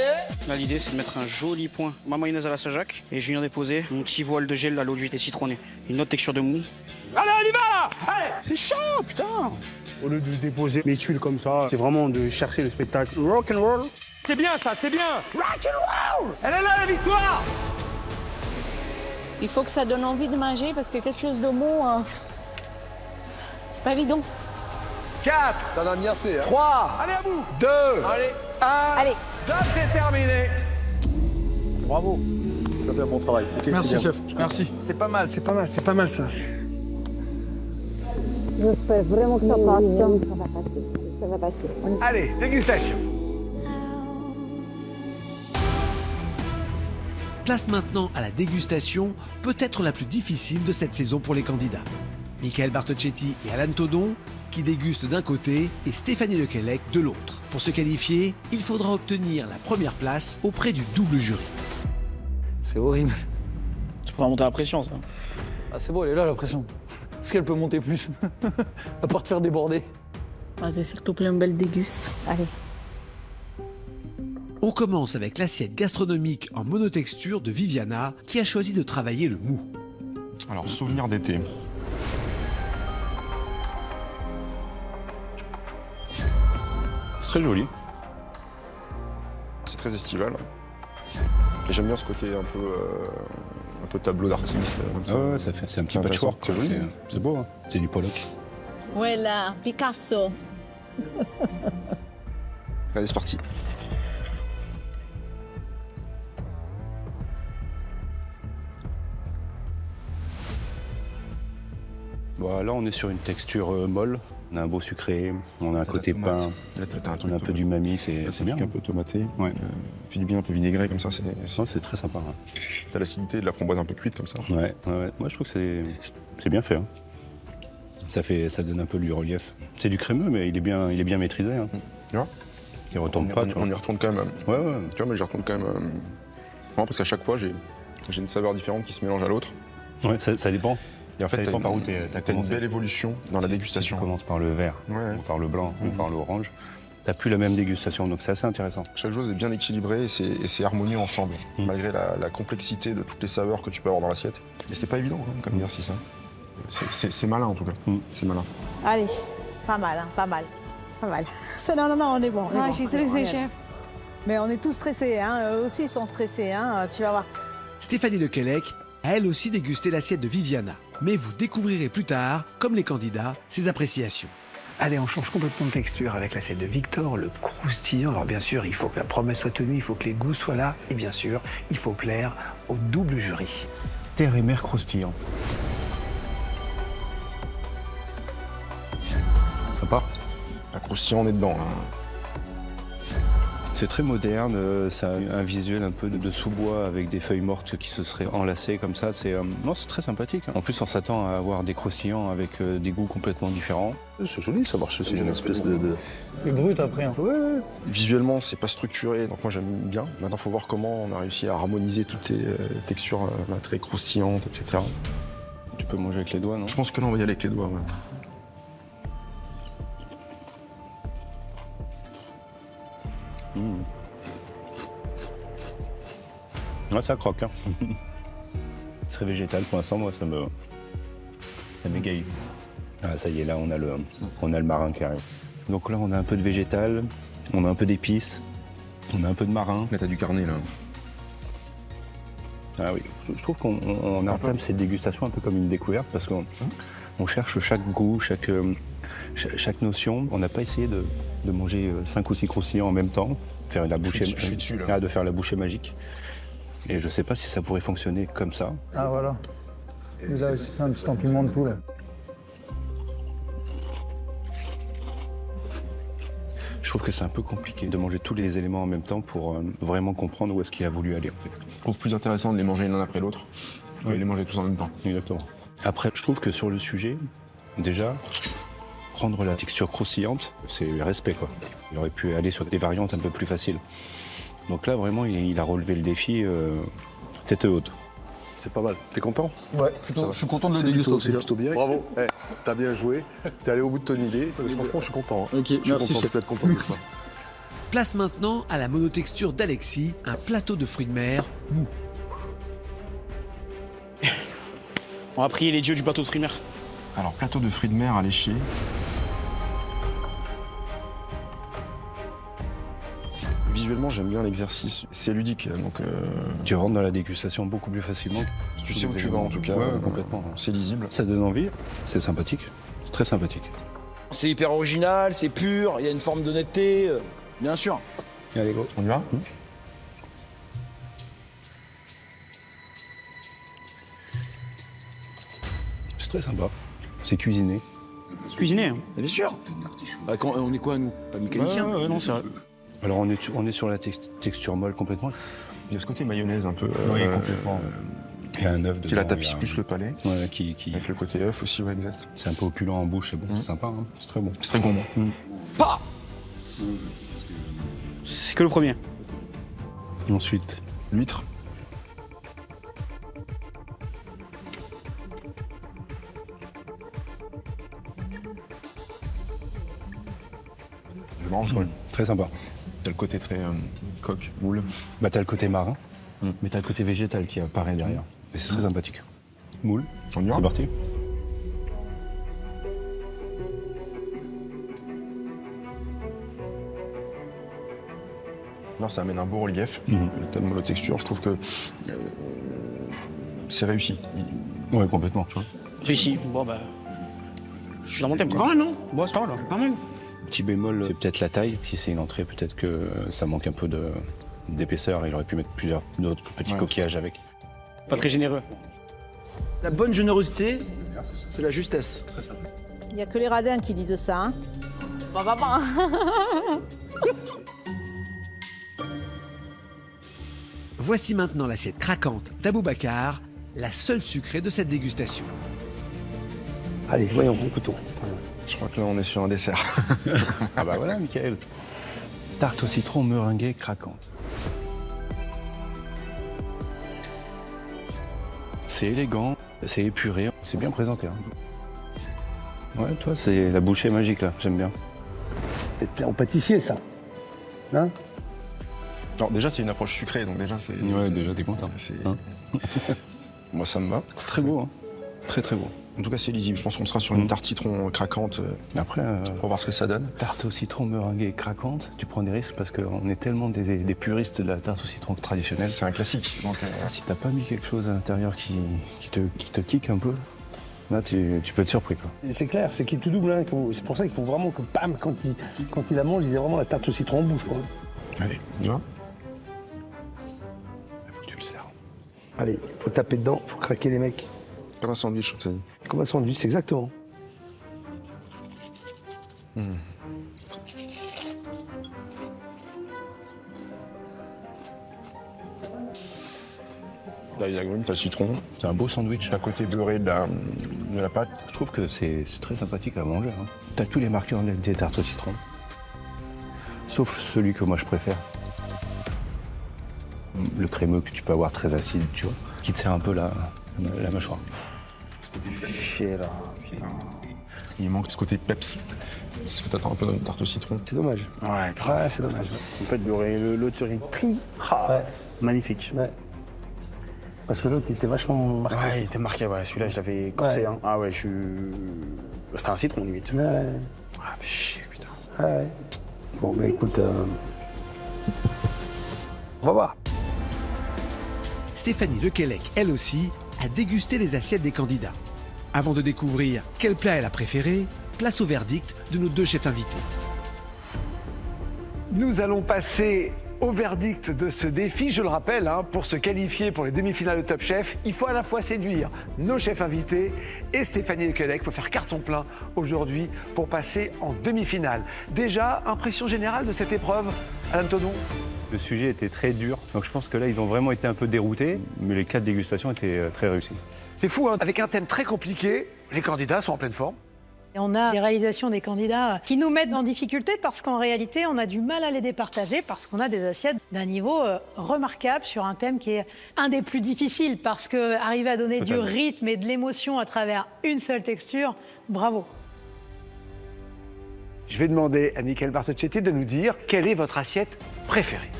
Là, l'idée, c'est de mettre un joli point. Ma mayonnaise à la Saint-Jacques. Et je viens déposer mon petit voile de gel à l'eau d'huile et citronnée. Une autre texture de mou. Allez, on y va là. Allez. C'est chaud, putain. Au lieu de déposer mes tuiles comme ça, c'est vraiment de chercher le spectacle. Rock and roll. C'est bien ça, c'est bien. Rock and roll. Elle est là la victoire. Il faut que ça donne envie de manger parce que quelque chose de mou, c'est pas évident. 4. T'en as mis assez, hein. 3. Allez à bout. 2. Allez. 1. Allez. Top, c'est terminé. Bravo. T'as fait un bon travail. Okay, Merci, chef. Merci. C'est pas mal, c'est pas mal, c'est pas mal ça. J'espère vraiment que ça passe. Ça va passer. Ça va passer. Allez, dégustation. Place maintenant à la dégustation, peut-être la plus difficile de cette saison pour les candidats. Michael Bartocchetti et Alan Todon qui dégustent d'un côté et Stéphanie Lequelec de l'autre. Pour se qualifier, il faudra obtenir la première place auprès du double jury. C'est horrible. Ça pourrait monter la pression, ça. Ah, c'est bon, elle est là, la pression. Est-ce qu'elle peut monter plus? À part te faire déborder. Vas-y, s'il te plaît, une belle déguste. Allez. On commence avec l'assiette gastronomique en monotexture de Viviana qui a choisi de travailler le mou. Alors, souvenir d'été. C'est très joli. C'est très estival. Et j'aime bien ce côté un peu tableau d'artiste. Ouais, ça fait, c'est un petit patchwork. C'est joli. C'est beau, hein. C'est du Pollock. Ouais, là, Picasso. Allez, c'est parti. Voilà, là, on est sur une texture molle. On a un beau sucré, on a un côté pain, on a un peu d'umami, c'est bien. Un peu tomaté, ouais. Fait du bien, un peu vinaigré comme ça. C'est très sympa. Hein. T'as l'acidité de la framboise un peu cuite comme ça. Ouais. Moi, je trouve que c'est bien fait. Hein. Ça donne un peu du relief. C'est du crémeux, mais il est bien maîtrisé. Hein. Ouais. Il retombe pas. On y retourne quand même. Ouais. Tu vois, mais j'y retourne quand même. Vraiment, parce qu'à chaque fois, j'ai une saveur différente qui se mélange à l'autre. Ouais, ça dépend. Et en fait, par où t'as une belle évolution dans la dégustation. Tu commences par le vert, ou par le blanc, ou par l'orange. T'as plus la même dégustation, donc c'est assez intéressant. Chaque chose est bien équilibrée et c'est harmonieux ensemble, malgré la complexité de toutes les saveurs que tu peux avoir dans l'assiette. Et c'est pas évident comme exercice. Hein. C'est malin en tout cas. C'est malin. Allez, pas mal, hein, pas mal. Pas mal. Non, on est bon. Je suis stressée, chef. Mais on est tous stressés, hein. Eux aussi sont stressés, hein. Tu vas voir. Stéphanie Lequelec a elle aussi dégusté l'assiette de Viviana. Mais vous découvrirez plus tard, comme les candidats, ses appréciations. Allez, on change complètement de texture avec l'assiette de Victor, le croustillant. Alors bien sûr, il faut que la promesse soit tenue, il faut que les goûts soient là. Et bien sûr, il faut plaire au double jury. Terre et mer croustillant. Sympa. Un croustillant, on est dedans. Là. C'est très moderne, ça a un visuel un peu de sous-bois avec des feuilles mortes qui se seraient enlacées comme ça. C'est très sympathique. En plus, on s'attend à avoir des croustillants avec des goûts complètement différents. C'est joli, ça marche aussi, j'ai une espèce de... C'est brut après. Hein. Ouais. Visuellement, c'est pas structuré, donc moi j'aime bien. Maintenant, il faut voir comment on a réussi à harmoniser toutes ces textures très croustillantes, etc. Tu peux manger avec les doigts, non? Je pense que là, on va y aller avec les doigts, ouais. Ouais, ça croque. Hein. Ce serait végétal pour l'instant, moi, ça m'égaye. Ah, ça y est, là, on a le marin qui arrive. Donc là, on a un peu de végétal, on a un peu d'épices, on a un peu de marin. Là, t'as du carnet, là. Ah oui, je trouve qu'on entame cette dégustation un peu comme une découverte parce qu'on cherche chaque goût, chaque notion. On n'a pas essayé de manger 5 ou 6 croustillants en même temps, faire la bouchée, de faire la bouchée magique. Et je ne sais pas si ça pourrait fonctionner comme ça. Ah voilà. Et là, c'est un petit empilement de poule. Je trouve que c'est un peu compliqué de manger tous les éléments en même temps pour vraiment comprendre où est-ce qu'il a voulu aller en fait. Je trouve plus intéressant de les manger l'un après l'autre et les manger tous en même temps. Exactement. Après, je trouve que sur le sujet, déjà, prendre la texture croustillante, c'est respect quoi. Il aurait pu aller sur des variantes un peu plus faciles. Donc là, vraiment, il a relevé le défi tête haute. C'est pas mal. T'es content? Ouais, plutôt, je suis content de le déguster aussi. C'est plutôt bien. Bravo. T'as bien joué. T'es allé au bout de ton idée. Franchement, je suis content. Ok, je suis merci, content. chef. Tu peux être content de ça. Place maintenant à la monotexture d'Alexis, un plateau de fruits de mer mou. On va prier les dieux du plateau de fruits de mer. Alors, plateau de fruits de mer à lécher. Visuellement, j'aime bien l'exercice. C'est ludique, donc... Tu rentres dans la dégustation beaucoup plus facilement. Tu sais où tu vas, en tout cas. Ouais, complètement. C'est lisible. Ça donne envie, c'est sympathique, c'est très sympathique. C'est hyper original, c'est pur, il y a une forme d'honnêteté, bien sûr. Allez, go. On y va C'est très sympa. C'est cuisiné. Cuisiné, hein. Bien sûr. Bah, on est quoi, nous? Pas mécaniciens? Ouais, non, c'est vrai. Alors on est sur la texture molle complètement. Il y a ce côté mayonnaise un peu. Oui, complètement. Il y a un œuf dedans. Qui la tapisse plus le palais. Ouais, Avec le côté œuf aussi, ouais, exact. C'est un peu opulent en bouche, c'est bon, c'est sympa, hein. C'est très bon. C'est très gourmand. Pas. C'est que le premier. Ensuite, l'huître. C'est marrant, ça. Très sympa. T'as le côté très coque, moule. Bah t'as le côté marin, mais t'as le côté végétal qui apparaît derrière. Et c'est très sympathique. Moule, on y va. C'est parti. Non, ça amène un beau relief. Le thème de la texture, je trouve que c'est réussi. Ouais, complètement. Tu vois. Réussi. Bon, bah. Je suis dans mon thème. C'est pas mal, non? Bon, c'est pas mal. Pas mal. Petit bémol, c'est peut-être la taille. Si c'est une entrée, peut-être que ça manque un peu d'épaisseur. Il aurait pu mettre plusieurs d'autres petits coquillages avec. Pas très généreux. La bonne générosité, c'est la justesse. Il n'y a que les radins qui disent ça. Hein. Bah, papa. Voici maintenant l'assiette craquante d'Aboubacar, la seule sucrée de cette dégustation. Allez, voyons, écoutons. Je crois que là, on est sur un dessert. Ah bah voilà, Michael. Tarte au citron meringuée craquante. C'est élégant, c'est épuré, c'est bien présenté. Hein. Ouais, toi, c'est la bouchée magique, là, j'aime bien. C'est en pâtissier, ça. Hein? Alors, déjà, c'est une approche sucrée, donc déjà, c'est... Ouais, déjà, t'es content. Hein. Moi, ça me va. C'est très beau, hein. Très, très beau. En tout cas, c'est lisible. Je pense qu'on sera sur une tarte citron craquante. Après, pour voir ce que ça donne. Tarte au citron meringuée craquante, tu prends des risques parce qu'on est tellement des puristes de la tarte au citron traditionnelle. C'est un classique. Donc, si t'as pas mis quelque chose à l'intérieur qui te kick un peu, là, tu peux être surpris, quoi. C'est clair, c'est qu'il est tout double. Hein. C'est pour ça qu'il faut vraiment que, bam, quand il la mange, il ait vraiment la tarte au citron en bouche, quoi. Allez, on y va. Faut que tu le sers. Allez, faut taper dedans, faut craquer les mecs. Comme un sandwich, ça dit. Comme un sandwich, exactement. T'as les agrumes, t'as le citron. C'est un beau sandwich. T'as le côté beurré de la pâte. Je trouve que c'est très sympathique à manger. Hein. T'as tous les marqueurs des tartes au citron. Sauf celui que moi je préfère. Le crémeux que tu peux avoir très acide, tu vois, qui te serre un peu la mâchoire. Chier là, putain. Il manque ce côté peps. C'est ce que t'attends un peu dans une tarte au citron. C'est dommage. Ouais, c'est dommage. En fait, l'autre sur une tri. Magnifique. Ouais. Parce que l'autre, il était vachement marqué. Ouais, il était marqué, ouais. Celui-là, je l'avais corsé. Ouais. Hein. Ah ouais, c'était un citron, limite. Ouais. Ah, fait chier, putain. Ouais. Bon, bah écoute, on va voir. Stéphanie Lequelec, elle aussi, a dégusté les assiettes des candidats. Avant de découvrir quel plat elle a préféré, place au verdict de nos deux chefs invités. Nous allons passer au verdict de ce défi. Je le rappelle, hein, pour se qualifier pour les demi-finales de Top Chef, il faut à la fois séduire nos chefs invités et Stéphanie Lequelec. Il faut faire carton plein aujourd'hui pour passer en demi-finale. Déjà, impression générale de cette épreuve, Alain Tonon? Le sujet était très dur, donc je pense que là, ils ont vraiment été un peu déroutés, mais les 4 dégustations étaient très réussies. C'est fou, hein, avec un thème très compliqué, les candidats sont en pleine forme. Et on a des réalisations des candidats qui nous mettent en difficulté parce qu'en réalité, on a du mal à les départager parce qu'on a des assiettes d'un niveau remarquable sur un thème qui est un des plus difficiles parce que arriver à donner du rythme et de l'émotion à travers une seule texture, bravo. Je vais demander à Michael Bartocchetti de nous dire quelle est votre assiette préférée.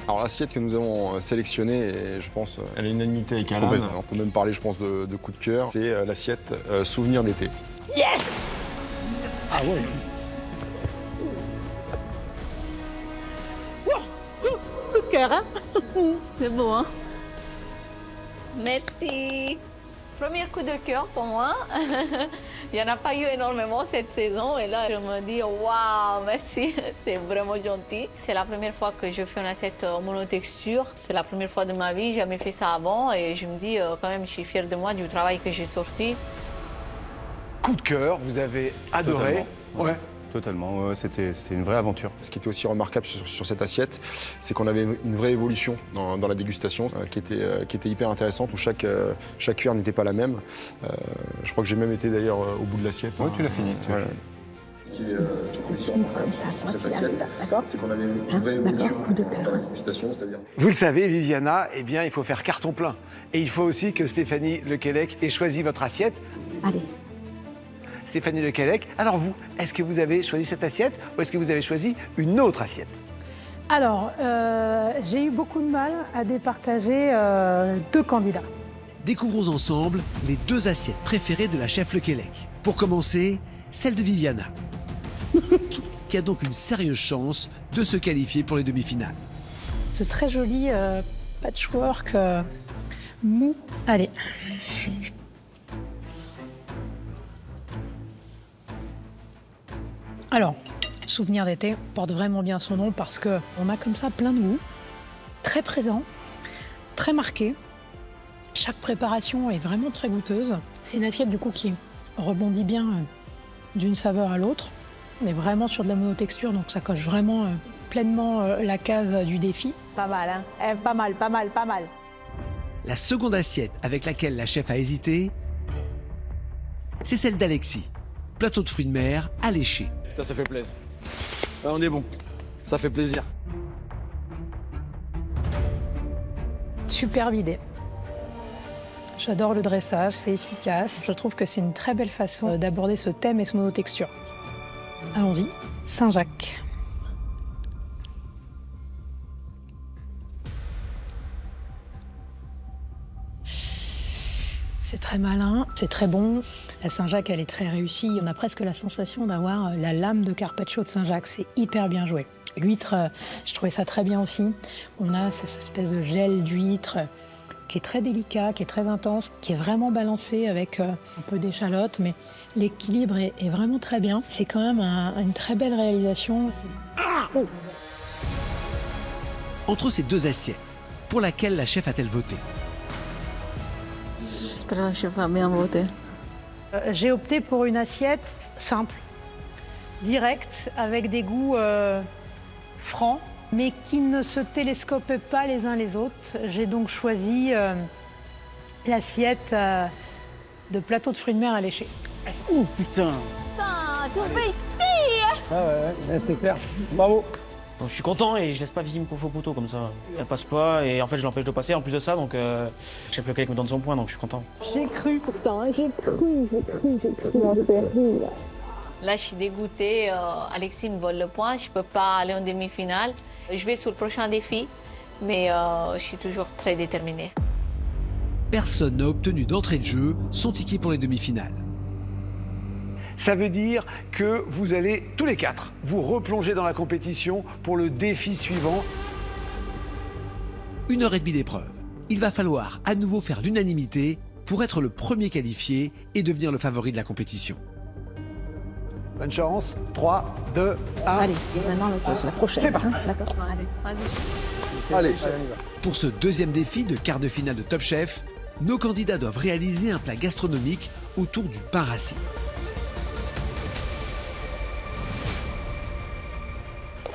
Alors l'assiette que nous avons sélectionnée, et je pense, elle a une unanimité avec Alan, on peut même parler, je pense, de coup de cœur, c'est l'assiette souvenir d'été. Yes! Ah ouais. Coup de cœur, hein? C'est beau, hein? Merci. Premier coup de cœur pour moi. Il n'y en a pas eu énormément cette saison et là je me dis waouh, merci, c'est vraiment gentil. C'est la première fois que je fais une assiette monotexture. C'est la première fois de ma vie, j'ai jamais fait ça avant et je me dis quand même je suis fière de moi du travail que j'ai sorti. Coup de cœur, vous avez adoré. Totalement. Ouais. Totalement, c'était une vraie aventure. Ce qui était aussi remarquable sur cette assiette, c'est qu'on avait une vraie évolution dans la dégustation qui était hyper intéressante, où chaque cuillère n'était pas la même. Je crois que j'ai même été d'ailleurs au bout de l'assiette. Oui, tu l'as fini. Ce qui était aussi remarquable sur cette assiette, c'est qu'on avait une vraie évolution dans la dégustation, c'est-à-dire... Vous le savez, Viviana, eh bien, il faut faire carton plein. Et il faut aussi que Stéphanie Lequelec ait choisi votre assiette. Allez. Stéphanie Lequelec, alors vous, est-ce que vous avez choisi cette assiette ou est-ce que vous avez choisi une autre assiette? Alors, j'ai eu beaucoup de mal à départager deux candidats. Découvrons ensemble les deux assiettes préférées de la chef Lequelec. Pour commencer, celle de Viviana, qui a donc une sérieuse chance de se qualifier pour les demi-finales. Ce très joli patchwork mou. Allez. Alors, souvenir d'été porte vraiment bien son nom parce qu'on a comme ça plein de goûts, très présents, très marqués. Chaque préparation est vraiment très goûteuse. C'est une assiette du coup qui rebondit bien d'une saveur à l'autre. On est vraiment sur de la monotexture, donc ça coche vraiment pleinement la case du défi. Pas mal, hein? Pas mal, pas mal, pas mal. La seconde assiette avec laquelle la chef a hésité, c'est celle d'Alexis. Plateau de fruits de mer alléché. Ça fait plaisir. On est bon. Ça fait plaisir. Superbe idée. J'adore le dressage, c'est efficace. Je trouve que c'est une très belle façon d'aborder ce thème et ce monotexture. Allons-y, Saint-Jacques. C'est très malin, c'est très bon. La Saint-Jacques, elle est très réussie. On a presque la sensation d'avoir la lame de carpaccio de Saint-Jacques. C'est hyper bien joué. L'huître, je trouvais ça très bien aussi. On a cette espèce de gel d'huître qui est très délicat, qui est très intense, qui est vraiment balancé avec un peu d'échalote, mais l'équilibre est vraiment très bien. C'est quand même une très belle réalisation. Entre ces deux assiettes, pour laquelle la chef a-t-elle voté? J'espère que la chef va bien voter. J'ai opté pour une assiette simple, directe, avec des goûts francs, mais qui ne se télescopaient pas les uns les autres. J'ai donc choisi l'assiette de plateau de fruits de mer alléché. Oh putain! Tout petit! Ah ouais, c'est clair. Bravo. Donc, je suis content et je laisse pas Vivi me couvrir au couteau comme ça. Elle passe pas et en fait je l'empêche de passer en plus de ça, donc chef Lequelec me donne son point, donc je suis content. J'ai cru pourtant, hein, j'ai cru. Là je suis dégoûtée, Alexis me vole le point, je peux pas aller en demi-finale. Je vais sur le prochain défi, mais je suis toujours très déterminée. Personne n'a obtenu d'entrée de jeu son ticket pour les demi-finales. Ça veut dire que vous allez tous les quatre vous replonger dans la compétition pour le défi suivant. 1h30 d'épreuve. Il va falloir à nouveau faire l'unanimité pour être le premier qualifié et devenir le favori de la compétition. Bonne chance. 3, 2, 1. Allez, maintenant c'est la prochaine. C'est parti. Hein, d'accord. Allez. Pour ce deuxième défi de quart de finale de Top Chef, nos candidats doivent réaliser un plat gastronomique autour du pain rassis.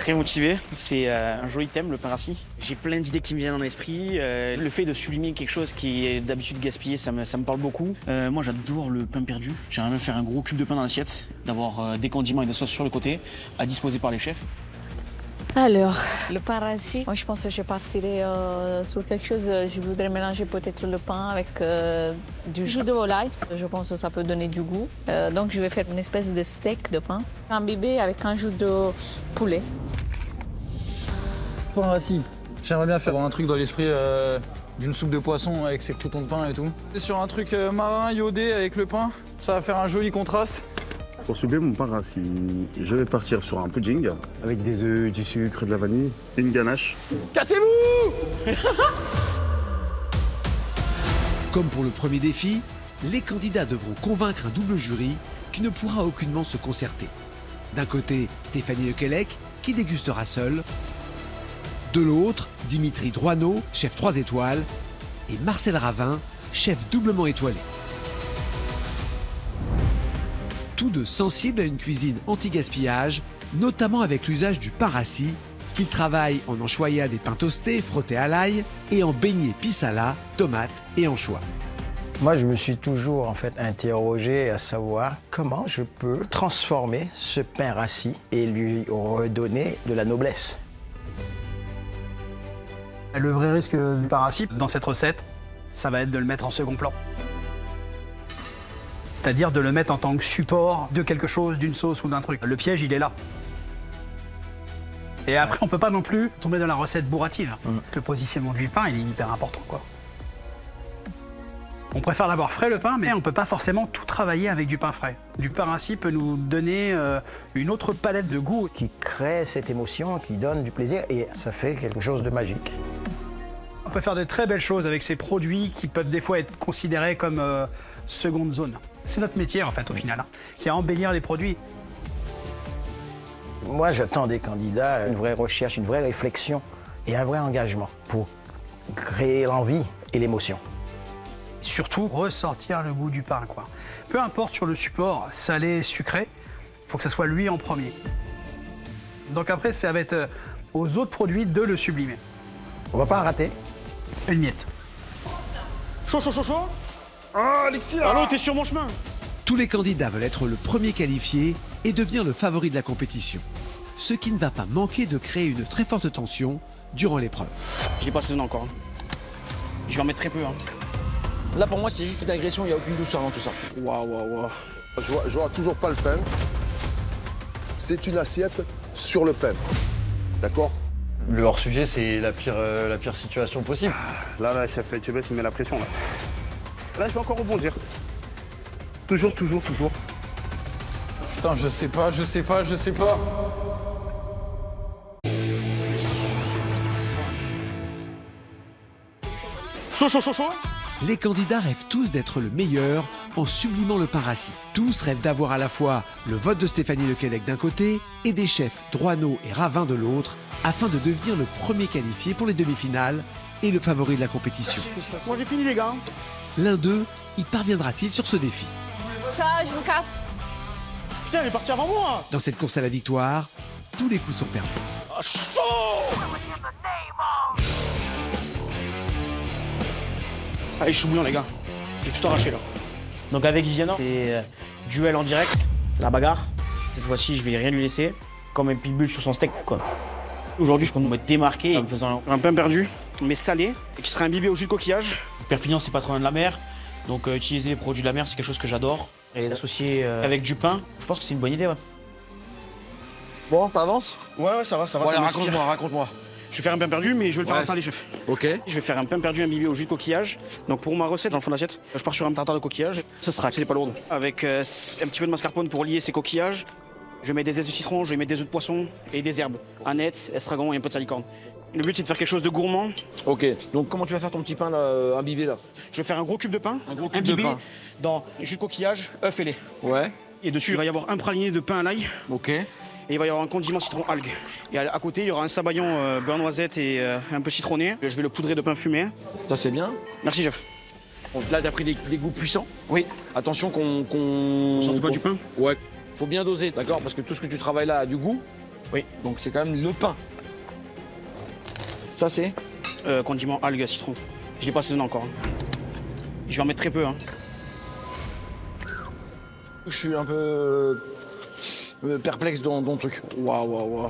Très motivé, c'est un joli thème, le pain rassis. J'ai plein d'idées qui me viennent dans l'esprit. Le fait de sublimer quelque chose qui est d'habitude gaspillé, ça me parle beaucoup. Moi, j'adore le pain perdu. J'aimerais bien faire un gros cube de pain dans l'assiette, d'avoir des condiments et des sauces sur le côté, à disposer par les chefs. Alors, le pain rassis, moi je pense que je partirais sur quelque chose, je voudrais mélanger peut-être le pain avec du jus de volaille. Je pense que ça peut donner du goût. Donc je vais faire une espèce de steak de pain, imbibé avec un jus de poulet. Pain rassis. J'aimerais bien faire un truc dans l'esprit d'une soupe de poisson avec ses croûtons de pain et tout. Sur un truc marin iodé avec le pain, ça va faire un joli contraste. Pour subir mon pain rassis, je vais partir sur un pudding avec des œufs, du sucre, de la vanille et une ganache. Cassez-vous! Comme pour le premier défi, les candidats devront convaincre un double jury qui ne pourra aucunement se concerter. D'un côté, Stéphanie Lequelec, qui dégustera seule. De l'autre, Dimitri Droineau, chef 3 étoiles, et Marcel Ravin, chef doublement étoilé. Tous deux sensibles à une cuisine anti-gaspillage, notamment avec l'usage du pain rassis, qu'ils travaillent en enchoyade des pains toastés frottés à l'ail et en beignets pisala, tomates et anchois. Moi, je me suis toujours en fait interrogé à savoir comment je peux transformer ce pain rassis et lui redonner de la noblesse. Le vrai risque du pain rassis dans cette recette, ça va être de le mettre en second plan. C'est-à-dire de le mettre en tant que support de quelque chose, d'une sauce ou d'un truc. Le piège, il est là. Et après, on peut pas non plus tomber dans la recette bourrative. Le positionnement du pain, il est hyper important, quoi. On préfère l'avoir frais, le pain, mais on peut pas forcément tout travailler avec du pain frais. Du pain rassis peut nous donner une autre palette de goût. Qui crée cette émotion, qui donne du plaisir, et ça fait quelque chose de magique. On peut faire de très belles choses avec ces produits qui peuvent des fois être considérés comme seconde zone. C'est notre métier en fait au final, c'est embellir les produits. Moi j'attends des candidats une vraie recherche, une vraie réflexion et un vrai engagement pour créer l'envie et l'émotion. Surtout ressortir le goût du pain, quoi. Peu importe sur le support, salé, sucré, il faut que ça soit lui en premier. Donc après ça va être aux autres produits de le sublimer. On va pas en rater. Une miette. Chaud, chaud, chaud, chaud. Ah, Alexis là. Allô, t'es sur mon chemin. Tous les candidats veulent être le premier qualifié et devenir le favori de la compétition. Ce qui ne va pas manquer de créer une très forte tension durant l'épreuve. J'ai pas assaisonné encore. Je vais en mettre très peu. Là, pour moi, c'est juste une agression, il n'y a aucune douceur dans tout ça. Waouh, waouh, waouh. Je vois toujours pas le pain. C'est une assiette sur le pain. D'accord? Le hors-sujet, c'est la pire situation possible. Là, chef Etchebest, il met la pression, là. Là, je vais encore rebondir. Toujours. Putain, je sais pas. Chaud. Les candidats rêvent tous d'être le meilleur en sublimant le pain rassis. Tous rêvent d'avoir à la fois le vote de Stéphanie Lequelec d'un côté et des chefs Droineau et Ravin de l'autre, afin de devenir le premier qualifié pour les demi-finales et le favori de la compétition. Moi j'ai fini les gars. L'un d'eux y parviendra-t-il sur ce défi? Ciao, je me casse. Putain, elle est partie avant moi. Dans cette course à la victoire, tous les coups sont perdus. Ah, chaud. Allez, je suis bouillant les gars. J'ai tout arraché là. Donc avec Viviana, c'est duel en direct, c'est la bagarre. Cette fois-ci, je vais rien lui laisser. Comme un pitbull sur son steak, quoi. Aujourd'hui, je compte me démarquer en faisant un pain perdu, mais salé, et qui sera imbibé au jus de coquillage. Perpignan, c'est pas trop loin de la mer, donc utiliser les produits de la mer, c'est quelque chose que j'adore. Et les associer avec du pain, je pense que c'est une bonne idée, ouais. Bon, ça avance? Ouais, ça va. Ouais, raconte-moi. Je vais faire un pain perdu, mais je vais le faire en salé, chef. Ok. Je vais faire un pain perdu imbibé au jus de coquillage. Donc pour ma recette, dans le fond d'assiette, je pars sur un tartare de coquillage. Ça sera c'est pas lourd. Avec un petit peu de mascarpone pour lier ces coquillages. Je mets des zestes de citron, je mets des œufs de poisson et des herbes. Aneth, estragon et un peu de salicorne. Le but c'est de faire quelque chose de gourmand. Ok. Donc comment tu vas faire ton petit pain là, imbibé là? Je vais faire un gros cube de pain, imbibé dans jus de coquillage, œufs et lait. Ouais. Et dessus il va y avoir un praliné de pain à l'ail. Ok. Et il va y avoir un condiment citron algue. Et à côté, il y aura un sabayon beurre noisette et un peu citronné. Je vais le poudrer de pain fumé. Ça, c'est bien. Merci, chef. Donc là, t'as pris des goûts puissants. Oui. Attention qu'on... Surtout pas du pain. Ouais. Faut bien doser, d'accord? Parce que tout ce que tu travailles là a du goût. Oui. Donc c'est quand même le pain. Ça c'est condiment algue citron. Je l'ai pas assaisonné encore. Hein. Je vais en mettre très peu. Hein. Je suis un peu perplexe dans ton truc. Waouh.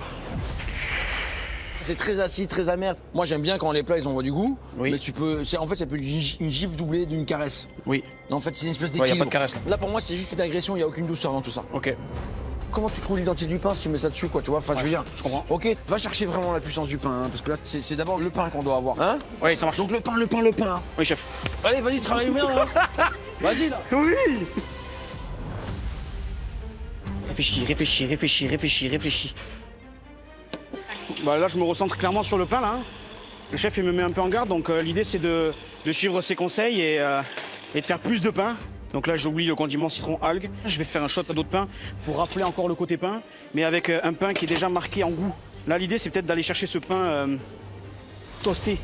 C'est très acide, très amer. Moi j'aime bien quand les plats ils envoient du goût. Oui. Mais tu peux. En fait, ça peut être une gifle doublée d'une caresse. Oui. En fait, c'est une espèce Ouais, y a d'équilibre. pas de caresse, là. Là pour moi c'est juste une agression, il n'y a aucune douceur dans tout ça. Ok. Comment tu trouves l'identité du pain si tu mets ça dessus, quoi, tu vois? Enfin, je veux dire. Je comprends. Ok, va chercher vraiment la puissance du pain, hein, parce que là, c'est d'abord le pain qu'on doit avoir. Hein? Oui, ça marche. Donc le pain. Oui, chef. Allez, vas-y, travaille bien, là. Vas-y, là. Oui. Réfléchis. Bah là, je me recentre clairement sur le pain, là. Le chef, il me met un peu en garde, donc l'idée, c'est de suivre ses conseils et de faire plus de pain. Donc là, j'oublie le condiment citron algue. Je vais faire un shot d'eau de pain pour rappeler encore le côté pain, mais avec un pain qui est déjà marqué en goût. Là, l'idée, c'est peut-être d'aller chercher ce pain toasté.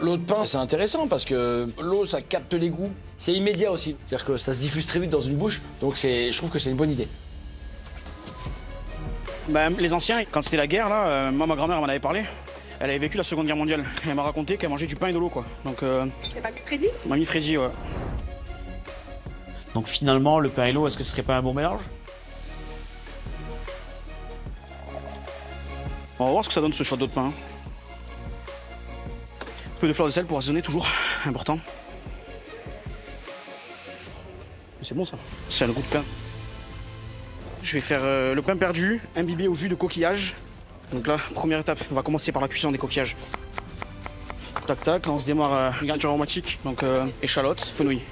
L'eau de pain, c'est intéressant parce que l'eau, ça capte les goûts. C'est immédiat aussi. C'est-à-dire que ça se diffuse très vite dans une bouche, donc je trouve que c'est une bonne idée. Bah, les anciens, quand c'était la guerre, là, moi, ma grand-mère m'en avait parlé. Elle avait vécu la Seconde Guerre mondiale. Elle m'a raconté qu'elle mangeait du pain et de l'eau, quoi. Donc. C'est pas Freddy? Mamie Freddy, ouais. Donc finalement, le pain et l'eau, est-ce que ce serait pas un bon mélange? On va voir ce que ça donne ce shot d'eau de pain. Un peu de fleur de sel pour assaisonner, toujours important. C'est bon ça. C'est le goût de pain. Je vais faire le pain perdu, imbibé au jus de coquillage. Donc là, première étape, on va commencer par la cuisson des coquillages. Tac tac, on se démarre une garniture aromatique, donc échalote, fenouil,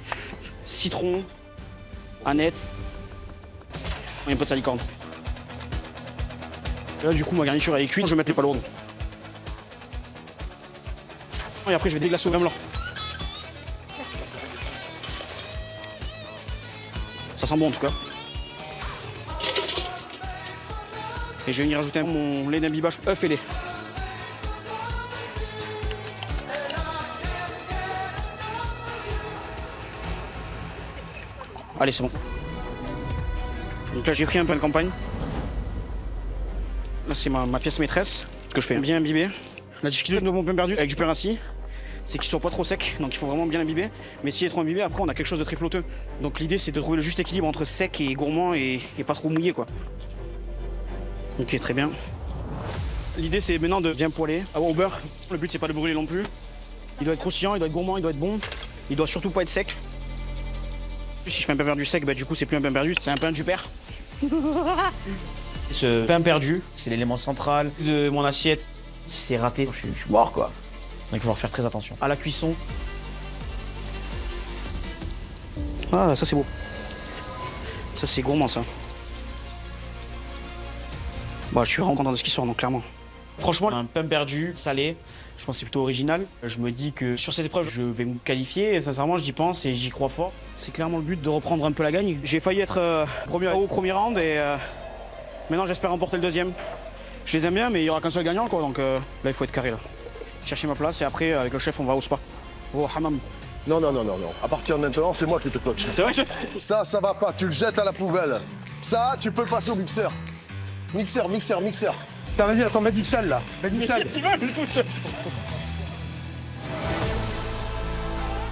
citron, aneth et un peu de salicorne. Et là du coup ma garniture elle est cuite, je vais mettre les palourdes. Et après je vais déglacer au vermouth. Ça sent bon en tout cas. Et je vais venir rajouter mon lait d'imbibage œuf et lait. Allez, c'est bon. Donc là, j'ai pris un pain de campagne. Là, c'est ma pièce maîtresse. Ce que je fais bien imbiber. La difficulté de mon pain perdu avec du pain rassis, c'est qu'il soit pas trop sec. Donc il faut vraiment bien imbiber. Mais s'il est trop imbibé, après, on a quelque chose de très flotteux. Donc l'idée, c'est de trouver le juste équilibre entre sec et gourmand et pas trop mouillé, quoi. Ok, très bien. L'idée, c'est maintenant de bien poêler au beurre. Le but, c'est pas de brûler non plus. Il doit être croustillant, il doit être gourmand, il doit être bon. Il doit surtout pas être sec. Si je fais un pain perdu sec, bah, du coup, c'est plus un pain perdu, c'est un pain du père. Ce pain perdu, c'est l'élément central de mon assiette. Si c'est raté, je suis mort, quoi. Donc il va falloir faire très attention. À la cuisson. Ah, ça, c'est beau. Ça, c'est gourmand, ça. Bah, je suis vraiment content de ce qui sort, donc clairement. Franchement, un pain perdu, salé, je pense que c'est plutôt original. Je me dis que sur cette épreuve, je vais me qualifier. Et sincèrement, j'y pense et j'y crois fort. C'est clairement le but de reprendre un peu la gagne. J'ai failli être premier au premier round et maintenant, j'espère remporter le deuxième. Je les aime bien, mais il n'y aura qu'un seul gagnant, quoi. Donc là, il faut être carré, là. Chercher ma place et après, avec le chef, on va au spa. Au hammam. Non. À partir de maintenant, c'est moi qui te coach. C'est vrai, chef? Ça va pas. Tu le jettes à la poubelle. Ça, tu peux le passer au mixeur. Mixeur. Putain, vas-y, attends, mets du sel là. Qu'est-ce qu'il veut, le tout seul?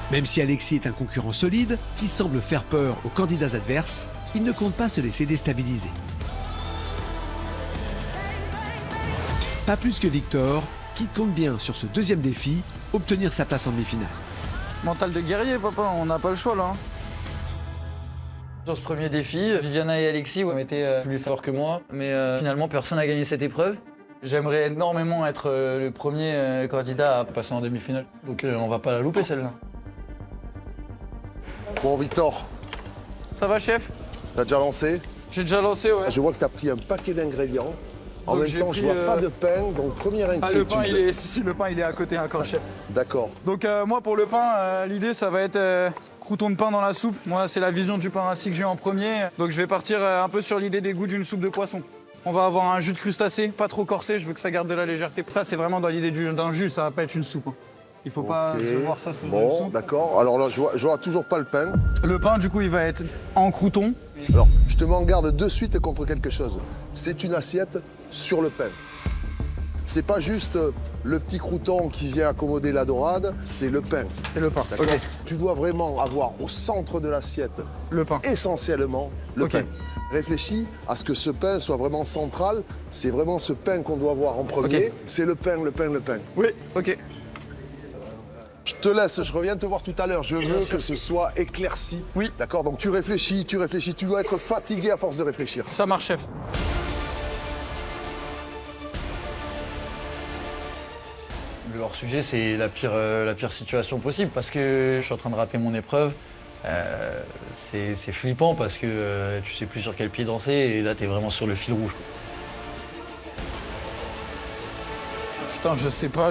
Même si Alexis est un concurrent solide, qui semble faire peur aux candidats adverses, il ne compte pas se laisser déstabiliser. Pas plus que Victor, qui compte bien sur ce deuxième défi, obtenir sa place en demi-finale. Mental de guerrier, papa, on n'a pas le choix là. Sur ce premier défi, Viviana et Alexis ont été plus forts que moi, mais finalement personne n'a gagné cette épreuve. J'aimerais énormément être le premier candidat à passer en demi-finale, donc on va pas la louper celle-là. Bon, Victor. Ça va, chef? T'as déjà lancé? J'ai déjà lancé, ouais. Je vois que t'as pris un paquet d'ingrédients. En Donc, même temps, je vois pas de pain, donc première inquiétude. Le pain, le pain, il est à côté encore, chef. D'accord. Donc moi, pour le pain, l'idée, ça va être crouton de pain dans la soupe. Moi, c'est la vision du pain rassis que j'ai en premier. Donc je vais partir un peu sur l'idée des goûts d'une soupe de poisson. On va avoir un jus de crustacé, pas trop corsé, je veux que ça garde de la légèreté. Ça, c'est vraiment dans l'idée d'un jus, ça va pas être une soupe. Hein. Il faut pas voir ça sous le Bon, soupe. d'accord. Alors là, je vois toujours pas le pain. Le pain, du coup, il va être en crouton. Alors, je te mets en garde de suite contre quelque chose. C'est une assiette sur le pain. C'est pas juste le petit crouton qui vient accommoder la dorade, c'est le pain. C'est le pain, d'accord. ok. Tu dois vraiment avoir au centre de l'assiette, le pain. Essentiellement, le pain. Réfléchis à ce que ce pain soit vraiment central. C'est vraiment ce pain qu'on doit voir en premier. C'est le pain, le pain, le pain. Oui, ok. Je te laisse, je reviens te voir tout à l'heure. Je veux que ce soit éclairci. Oui. D'accord, donc tu réfléchis. Tu dois être fatigué à force de réfléchir. Ça marche, chef. Le hors-sujet, c'est la pire situation possible parce que je suis en train de rater mon épreuve. C'est flippant parce que tu sais plus sur quel pied danser et là, tu es vraiment sur le fil rouge. Putain, je sais pas.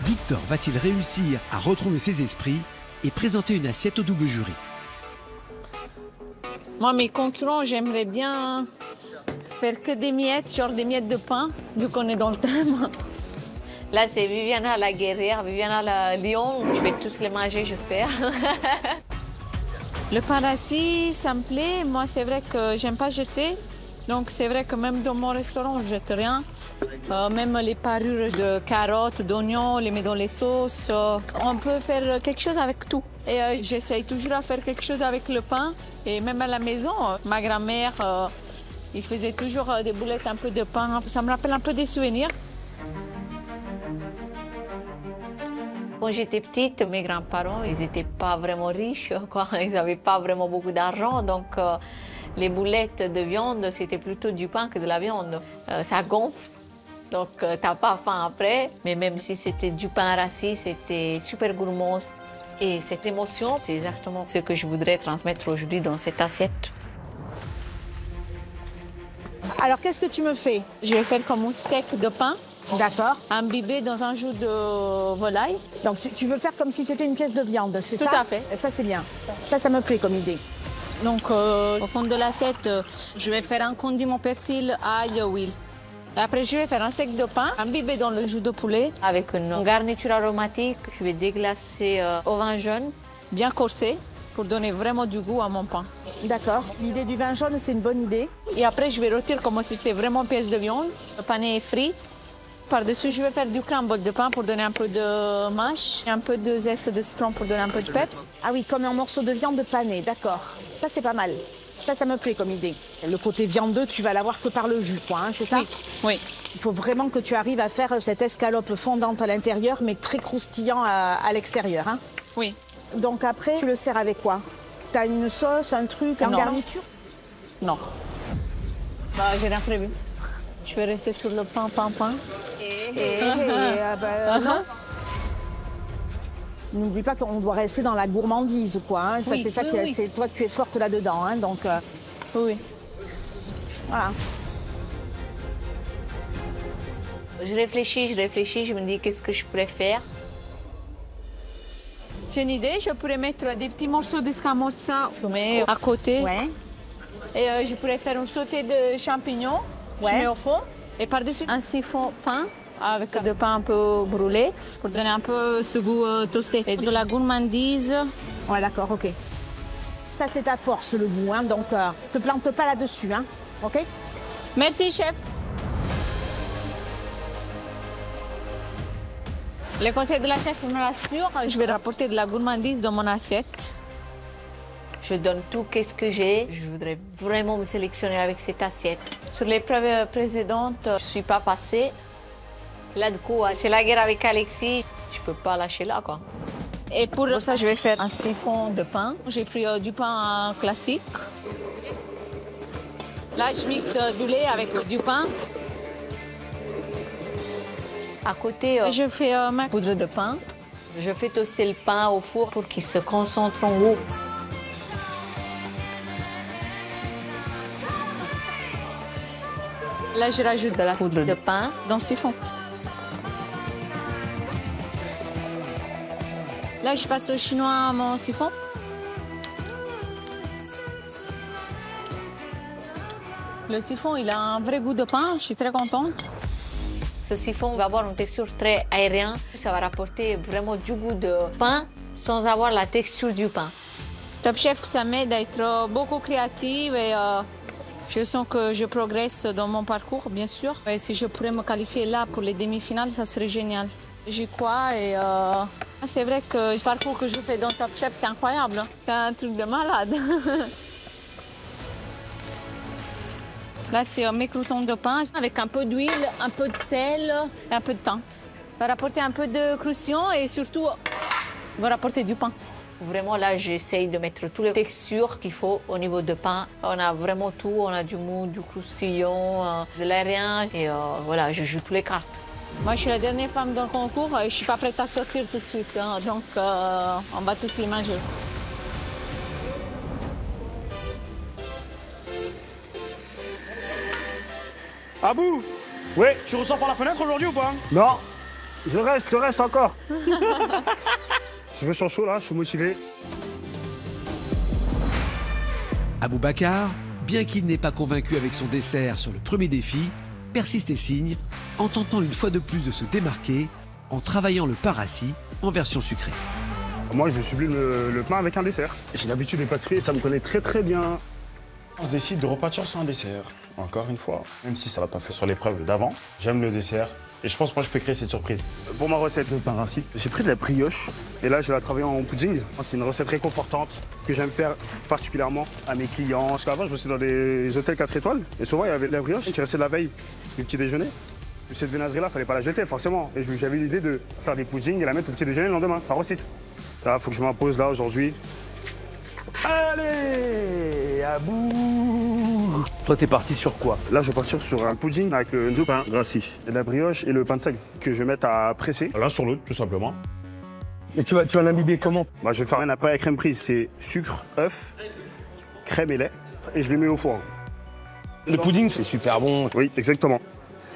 Victor va-t-il réussir à retrouver ses esprits et présenter une assiette au double jury? Moi, mes concurrents, j'aimerais bien faire que des miettes, genre des miettes de pain, vu qu'on est dans le thème. Là, c'est Viviana la guerrière, Viviana la lion. Je vais tous les manger, j'espère. Le pain rassis, ça me plaît. Moi, c'est vrai que j'aime pas jeter. Donc, c'est vrai que même dans mon restaurant, je jette rien. Même les parures de carottes, d'oignons, on les met dans les sauces. On peut faire quelque chose avec tout. Et j'essaye toujours à faire quelque chose avec le pain. Et même à la maison, ma grand-mère, il faisait toujours des boulettes, un peu de pain. Ça me rappelle un peu des souvenirs. Quand j'étais petite, mes grands-parents, ils n'étaient pas vraiment riches, quoi. Ils n'avaient pas vraiment beaucoup d'argent. Donc, les boulettes de viande, c'était plutôt du pain que de la viande. Ça gonfle. Donc, t'as pas faim après. Mais même si c'était du pain rassis, c'était super gourmand. Et cette émotion, c'est exactement ce que je voudrais transmettre aujourd'hui dans cette assiette. Alors, qu'est-ce que tu me fais? Je vais faire comme un steak de pain. D'accord. Imbibé dans un jus de volaille. Donc, tu veux faire comme si c'était une pièce de viande, c'est ça? Tout à fait. Ça, c'est bien. Ça me plaît comme idée. Donc, au fond de l'assiette, je vais faire un condiment persil, ail, huile. Après, je vais faire un steak de pain imbibé dans le jus de poulet avec une garniture aromatique. Je vais déglacer au vin jaune, bien corsé, pour donner vraiment du goût à mon pain. D'accord. L'idée du vin jaune, c'est une bonne idée. Et après, je vais rôtir comme si c'était vraiment une pièce de viande. Le pané est frit. Par-dessus, je vais faire du crumble de pain pour donner un peu de mâche, un peu de zeste de citron pour donner un peu de peps. Ah oui, comme un morceau de viande panée, d'accord. Ça, c'est pas mal. Ça me plaît comme idée. Le côté viandeux, tu vas l'avoir que par le jus, quoi, hein, c'est ça? Oui. Il faut vraiment que tu arrives à faire cette escalope fondante à l'intérieur, mais très croustillant à l'extérieur. Hein? Oui. Donc après, tu le sers avec quoi? T'as une sauce, un truc, en garniture? Non. Bah, j'ai rien prévu. Je vais rester sur le pain. Non. N'oublie pas qu'on doit rester dans la gourmandise, quoi. Hein. Ça, Oui, c'est ça oui, qui, oui. c'est toi, tu es forte là-dedans, hein, donc. Oui. Voilà. Je réfléchis, je me dis qu'est-ce que je pourrais faire. J'ai une idée, je pourrais mettre des petits morceaux d'escamorza fumés à côté. Ouais. Et je pourrais faire un sauté de champignons. Ouais. Je mets au fond. Et par-dessus, un siphon pain avec du pain un peu brûlé pour donner un peu ce goût toasté. Et de la gourmandise. Ouais, d'accord, ok. Ça, c'est ta force, le goût, hein, donc te plante pas là-dessus, hein, ok? Merci, chef. Le conseil de la chef me rassure. Je vais rapporter de la gourmandise dans mon assiette. Je donne tout, qu'est-ce que j'ai. Je voudrais vraiment me sélectionner avec cette assiette. Sur l'épreuve précédente, je ne suis pas passée. Là, du coup, c'est la guerre avec Alexis. Je ne peux pas lâcher là, quoi. Et pour ça, je vais faire un siphon de pain. J'ai pris du pain classique. Là, je mixe du lait avec du pain. À côté, je fais ma poudre de pain. Je fais toaster le pain au four pour qu'il se concentre en goût. Là, je rajoute de la poudre de pain dans le siphon. Là, je passe au chinois mon siphon. Le siphon, il a un vrai goût de pain. Je suis très contente. Ce siphon va avoir une texture très aérienne. Ça va rapporter vraiment du goût de pain sans avoir la texture du pain. Top Chef, ça m'aide à être beaucoup créative et je sens que je progresse dans mon parcours, bien sûr. Et si je pourrais me qualifier là pour les demi-finales, ça serait génial. J'y crois et c'est vrai que le parcours que je fais dans Top Chef, c'est incroyable. C'est un truc de malade. Là, c'est mes croûtons de pain avec un peu d'huile, un peu de sel et un peu de thym. Ça va rapporter un peu de croustillant et surtout, va rapporter du pain. Vraiment, là, j'essaye de mettre toutes les textures qu'il faut au niveau de pain. On a vraiment tout. On a du mou, du croustillant, de l'aérien. Et voilà, je joue toutes les cartes. Moi, je suis la dernière femme dans le concours et je ne suis pas prête à sortir tout de suite. Hein, donc, on va tous les manger. Abou! Ouais, tu ressors par la fenêtre aujourd'hui ou pas? Non, je reste encore. Je me sens chaud là, je suis motivé. Aboubacar, bien qu'il n'ait pas convaincu avec son dessert sur le premier défi, persiste et signe en tentant une fois de plus de se démarquer en travaillant le pain rassis en version sucrée. Moi, je sublime le pain avec un dessert. J'ai l'habitude des pâtisseries et ça me connaît très très bien. On se décide de repartir sur un dessert, encore une fois. Même si ça l'a pas fait sur l'épreuve d'avant, j'aime le dessert. Et je pense que moi, je peux créer cette surprise. Pour ma recette de pain rassis, j'ai pris de la brioche. Et là, je vais la travailler en pudding. C'est une recette réconfortante que j'aime faire particulièrement à mes clients. Parce qu'avant, je bossais dans des hôtels 4 étoiles. Et souvent, il y avait de la brioche qui restait de la veille du petit déjeuner. Cette viennoiserie-là, il fallait pas la jeter, forcément. Et j'avais l'idée de faire des puddings et la mettre au petit déjeuner le lendemain. Ça recite. Là, il faut que je m'impose là aujourd'hui. Allez, à bout. Toi, t'es parti sur quoi? Là, je vais partir sur un pudding avec deux pains rassis, de la brioche et le pain de seigle que je vais mettre à presser. L'un sur l'autre, tout simplement. Et tu vas l'imbiber comment? Bah, je vais faire un appareil à crème prise. C'est sucre, œuf, crème et lait. Et je les mets au four. Le pudding, c'est super bon. Oui, exactement.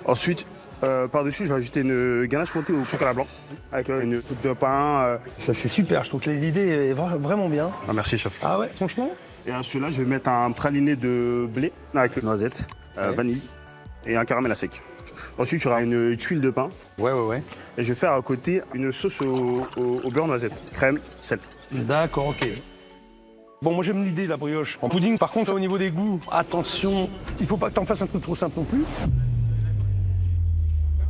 Ensuite, par-dessus, je vais ajouter une ganache montée au chocolat blanc avec une coupe de pain. Ça, c'est super. Je trouve que l'idée est vraiment bien. Ah, merci, chef. Ah ouais, franchement? Et à celui-là, je vais mettre un praliné de blé avec noisette, vanille et un caramel à sec. Ensuite, il y aura une tuile de pain. Ouais. Et je vais faire à côté une sauce au beurre noisette. Crème, sel. D'accord, ok. Bon, moi j'aime l'idée, la brioche. En pudding, par contre, au niveau des goûts, attention, il faut pas que tu en fasses un truc trop simple non plus.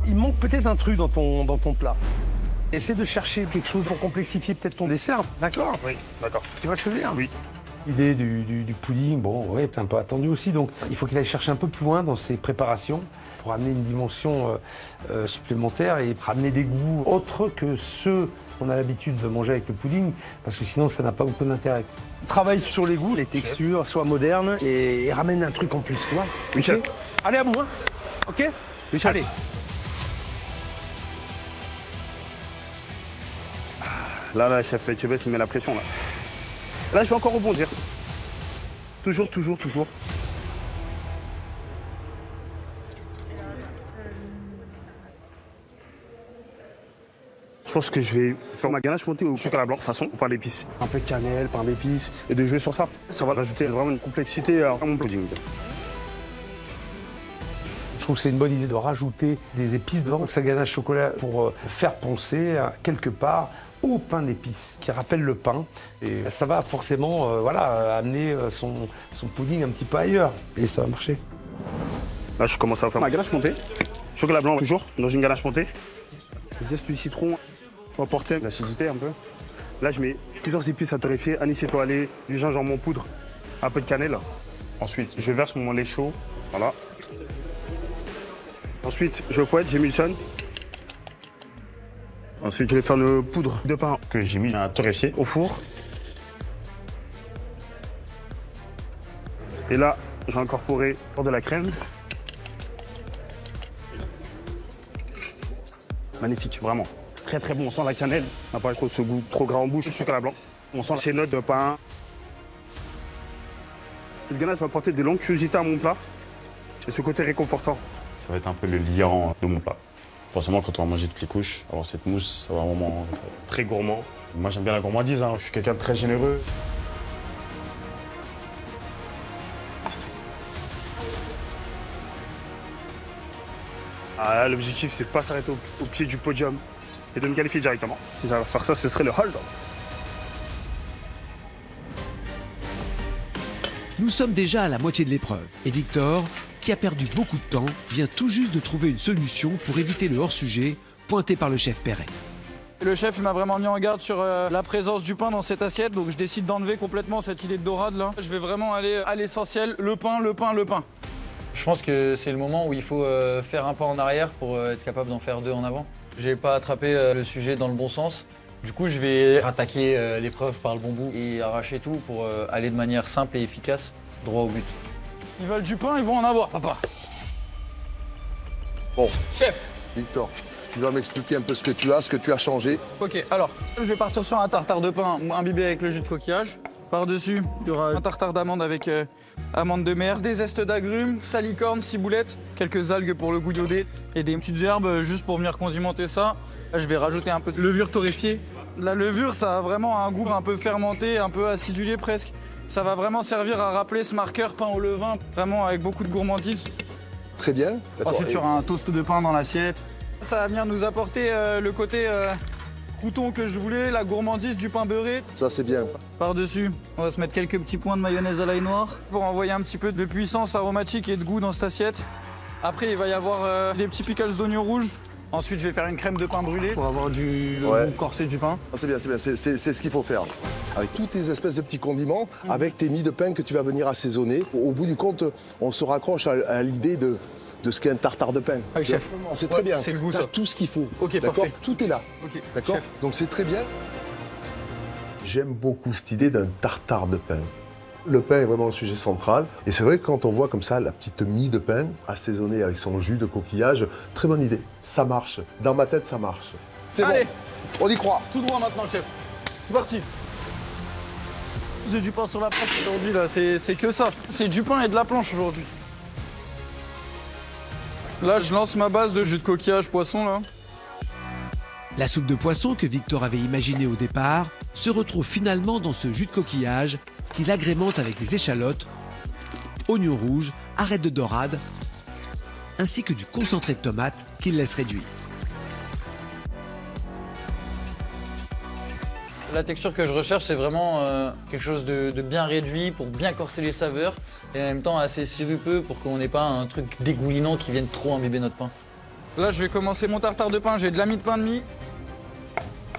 Il manque peut-être un truc dans ton plat. Essaie de chercher quelque chose pour complexifier peut-être ton dessert, d'accord? Oui, d'accord. Tu vois ce que je veux dire? Oui. L'idée du pudding, bon, ouais, c'est un peu attendu aussi, donc il faut qu'il aille chercher un peu plus loin dans ses préparations pour amener une dimension supplémentaire et ramener des goûts autres que ceux qu'on a l'habitude de manger avec le pudding, parce que sinon ça n'a pas beaucoup d'intérêt. Travaille sur les goûts, les textures, sois moderne et ramène un truc en plus, tu vois? Oui, chef. Allez à bout, hein? Ok? Oui, chef. Allez. Là, chef Etchebest, il met la pression, là. Là, je vais encore rebondir. Toujours. Je pense que je vais faire ma ganache montée au chocolat blanc, façon pain d'épices. Un peu de cannelle, pain d'épices, et de jouer sur ça. Ça va rajouter vraiment une complexité à mon pudding. Je trouve que c'est une bonne idée de rajouter des épices devant sa ganache chocolat pour faire penser quelque part au pain d'épices qui rappelle le pain. Et ça va forcément amener son pudding un petit peu ailleurs. Et ça va marcher. Là, je commence à faire ma ganache montée. Chocolat blanc toujours, dans une ganache montée. Zeste du citron, emporter l'acidité un peu. Là, je mets plusieurs épices à torréfier, anis étoilé, du gingembre en poudre, un peu de cannelle. Ensuite, je verse mon lait chaud. Voilà. Ensuite, je fouette, j'émulsionne. Ensuite, je vais faire une poudre de pain que j'ai mis à torréfier au four. Et là, j'ai incorporé de la crème. Magnifique, vraiment. Très très bon, on sent la cannelle. On n'a pas trop ce goût trop gras en bouche, le chocolat blanc. On sent ces notes de pain. Cette ganache va apporter de l'onctuosité à mon plat et ce côté réconfortant. Ça va être un peu le liant de mon plat. Forcément, quand on va manger toutes les couches, avoir cette mousse, ça va vraiment être très gourmand. Moi, j'aime bien la gourmandise, hein. Je suis quelqu'un de très généreux. Ah, l'objectif, c'est de pas s'arrêter au pied du podium et de me qualifier directement. Si j'arrive à faire ça, ce serait le hold. Nous sommes déjà à la moitié de l'épreuve et Victor, qui a perdu beaucoup de temps, vient tout juste de trouver une solution pour éviter le hors-sujet pointé par le chef Perret. Le chef m'a vraiment mis en garde sur la présence du pain dans cette assiette, donc je décide d'enlever complètement cette idée de dorade là. Je vais vraiment aller à l'essentiel, le pain, le pain, le pain. Je pense que c'est le moment où il faut faire un pas en arrière pour être capable d'en faire 2 en avant. J'ai pas attrapé le sujet dans le bon sens. Du coup, je vais attaquer l'épreuve par le bon bout et arracher tout pour aller de manière simple et efficace, droit au but. Ils veulent du pain, ils vont en avoir, papa. Bon. Chef. Victor, tu vas m'expliquer un peu ce que tu as changé. Ok, alors, je vais partir sur un tartare de pain imbibé avec le jus de coquillage. Par-dessus, il y aura un tartare d'amande avec amandes de mer, des zestes d'agrumes, salicorne, ciboulette, quelques algues pour le goût iodé et des petites herbes juste pour venir condimenter ça. Là, je vais rajouter un peu de levure torréfiée. La levure, ça a vraiment un goût un peu fermenté, un peu acidulé presque. Ça va vraiment servir à rappeler ce marqueur pain au levain, vraiment avec beaucoup de gourmandise. Très bien. Ensuite, il y aura un toast de pain dans l'assiette. Ça va venir nous apporter le côté crouton que je voulais, la gourmandise du pain beurré. Ça, c'est bien. Par-dessus, on va se mettre quelques petits points de mayonnaise à l'ail noir pour envoyer un petit peu de puissance aromatique et de goût dans cette assiette. Après, il va y avoir des petits pickles d'oignons rouges. Ensuite, je vais faire une crème de pain brûlé pour avoir le goût corsé du pain. C'est bien, c'est bien. C'est ce qu'il faut faire. Avec toutes tes espèces de petits condiments, avec tes mie de pain que tu vas venir assaisonner. Au bout du compte, on se raccroche à l'idée de ce qu'est un tartare de pain. Oui, chef. C'est très bien. C'est le goût, ça. Tout ce qu'il faut. Ok, d'accord. parfait. Tout est là. Ok, d'accord. Donc c'est très bien. J'aime beaucoup cette idée d'un tartare de pain. Le pain est vraiment un sujet central. Et c'est vrai que quand on voit comme ça la petite mie de pain assaisonnée avec son jus de coquillage, très bonne idée. Ça marche. Dans ma tête, ça marche. C'est bon. On y croit. Tout droit maintenant, chef. C'est parti. J'ai du pain sur la planche aujourd'hui, là. C'est que ça. C'est du pain et de la planche aujourd'hui. Là, je lance ma base de jus de coquillage poisson, là. La soupe de poisson que Victor avait imaginée au départ se retrouve finalement dans ce jus de coquillage qu'il agrémente avec des échalotes, oignons rouges, arêtes de dorade, ainsi que du concentré de tomate qu'il laisse réduire. La texture que je recherche, c'est vraiment quelque chose de bien réduit pour bien corser les saveurs et en même temps assez sirupeux pour qu'on n'ait pas un truc dégoulinant qui vienne trop imbiber notre pain. Là, je vais commencer mon tartare de pain. J'ai de la mie de pain de mie,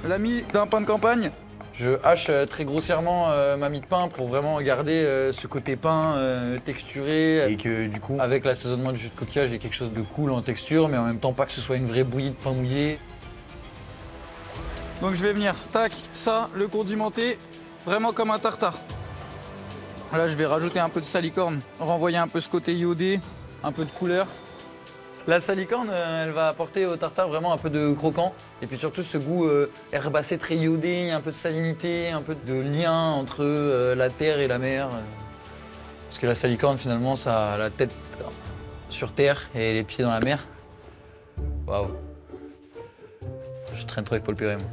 la mie d'un pain de campagne. Je hache très grossièrement ma mie de pain pour vraiment garder ce côté pain texturé et que du coup, avec l'assaisonnement du jus de coquillage, il y ait quelque chose de cool en texture, mais en même temps pas que ce soit une vraie bouillie de pain mouillé. Donc je vais venir, tac, ça, le condimenter, vraiment comme un tartare. Là, je vais rajouter un peu de salicorne, renvoyer un peu ce côté iodé, un peu de couleur. La salicorne, elle va apporter au tartare vraiment un peu de croquant et puis surtout ce goût herbacé très iodé, un peu de salinité, un peu de lien entre la terre et la mer. Parce que la salicorne, finalement, ça a la tête sur terre et les pieds dans la mer. Waouh. Je traîne trop avec Paul Perret, moi.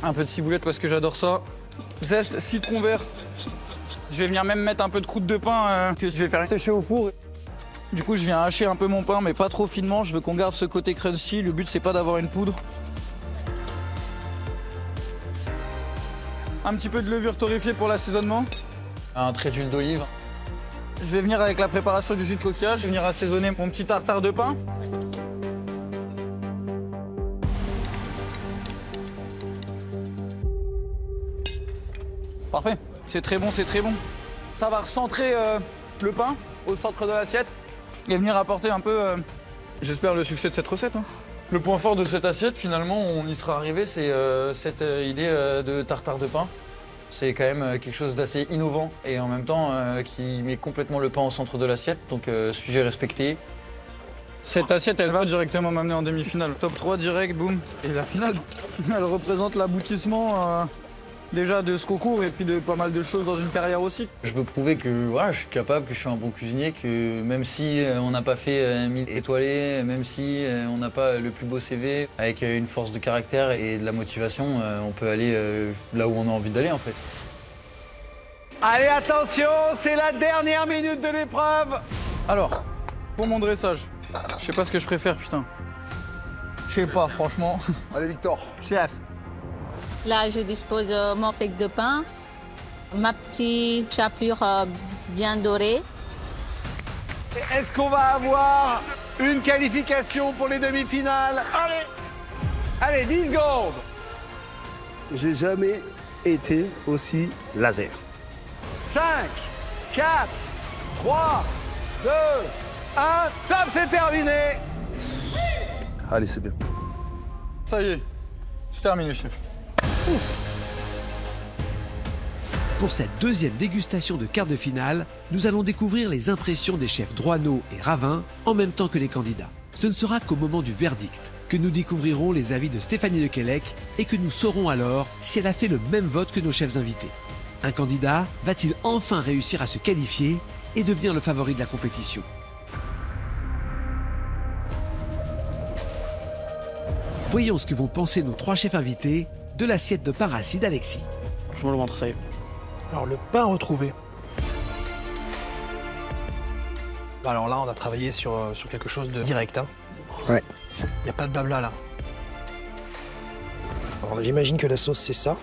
Un peu de ciboulette parce que j'adore ça. Zeste, citron vert. Je vais venir même mettre un peu de croûte de pain que je vais faire sécher au four. Du coup, je viens hacher un peu mon pain, mais pas trop finement. Je veux qu'on garde ce côté crunchy. Le but, c'est pas d'avoir une poudre. Un petit peu de levure torréfiée pour l'assaisonnement. Un trait d'huile d'olive. Je vais venir avec la préparation du jus de coquillage. Je vais venir assaisonner mon petit tartare de pain. Parfait. C'est très bon, c'est très bon. Ça va recentrer le pain au centre de l'assiette et venir apporter un peu, j'espère, le succès de cette recette. Le point fort de cette assiette, finalement, on y sera arrivé, c'est cette idée de tartare de pain. C'est quand même quelque chose d'assez innovant et en même temps qui met complètement le pain au centre de l'assiette, donc sujet respecté. Cette assiette, elle va directement m'amener en demi-finale. Top 3 direct, boum. Et la finale, elle représente l'aboutissement déjà de ce concours et puis de pas mal de choses dans une carrière aussi. Je veux prouver que voilà, je suis capable, que je suis un bon cuisinier, que même si on n'a pas fait 1000 étoilés, même si on n'a pas le plus beau CV, avec une force de caractère et de la motivation, on peut aller là où on a envie d'aller en fait. Allez, attention, c'est la dernière minute de l'épreuve. Alors, Pour mon dressage, je sais pas ce que je préfère, putain. Je sais pas, franchement. Allez, Victor. Chef. Là, je dispose mon steak de pain, ma petite chapelure bien dorée. Est-ce qu'on va avoir une qualification pour les demi-finales? Allez, 10 secondes. J'ai jamais été aussi laser. 5, 4, 3, 2, 1, top, c'est terminé. Allez, c'est bien. Ça y est, c'est terminé, chef. Pour cette deuxième dégustation de quart de finale, nous allons découvrir les impressions des chefs Droineau et Ravin en même temps que les candidats. Ce ne sera qu'au moment du verdict que nous découvrirons les avis de Stéphanie Lequelec et que nous saurons alors si elle a fait le même vote que nos chefs invités. Un candidat va-t-il enfin réussir à se qualifier et devenir le favori de la compétition? Voyons ce que vont penser nos 3 chefs invités de l'assiette de pain rassis d'Alexis. Je me le montre, ça y est. Alors, le pain retrouvé. Alors là, on a travaillé sur quelque chose de direct. Hein. Ouais. Il n'y a pas de blabla là. Alors, j'imagine que la sauce, c'est ça.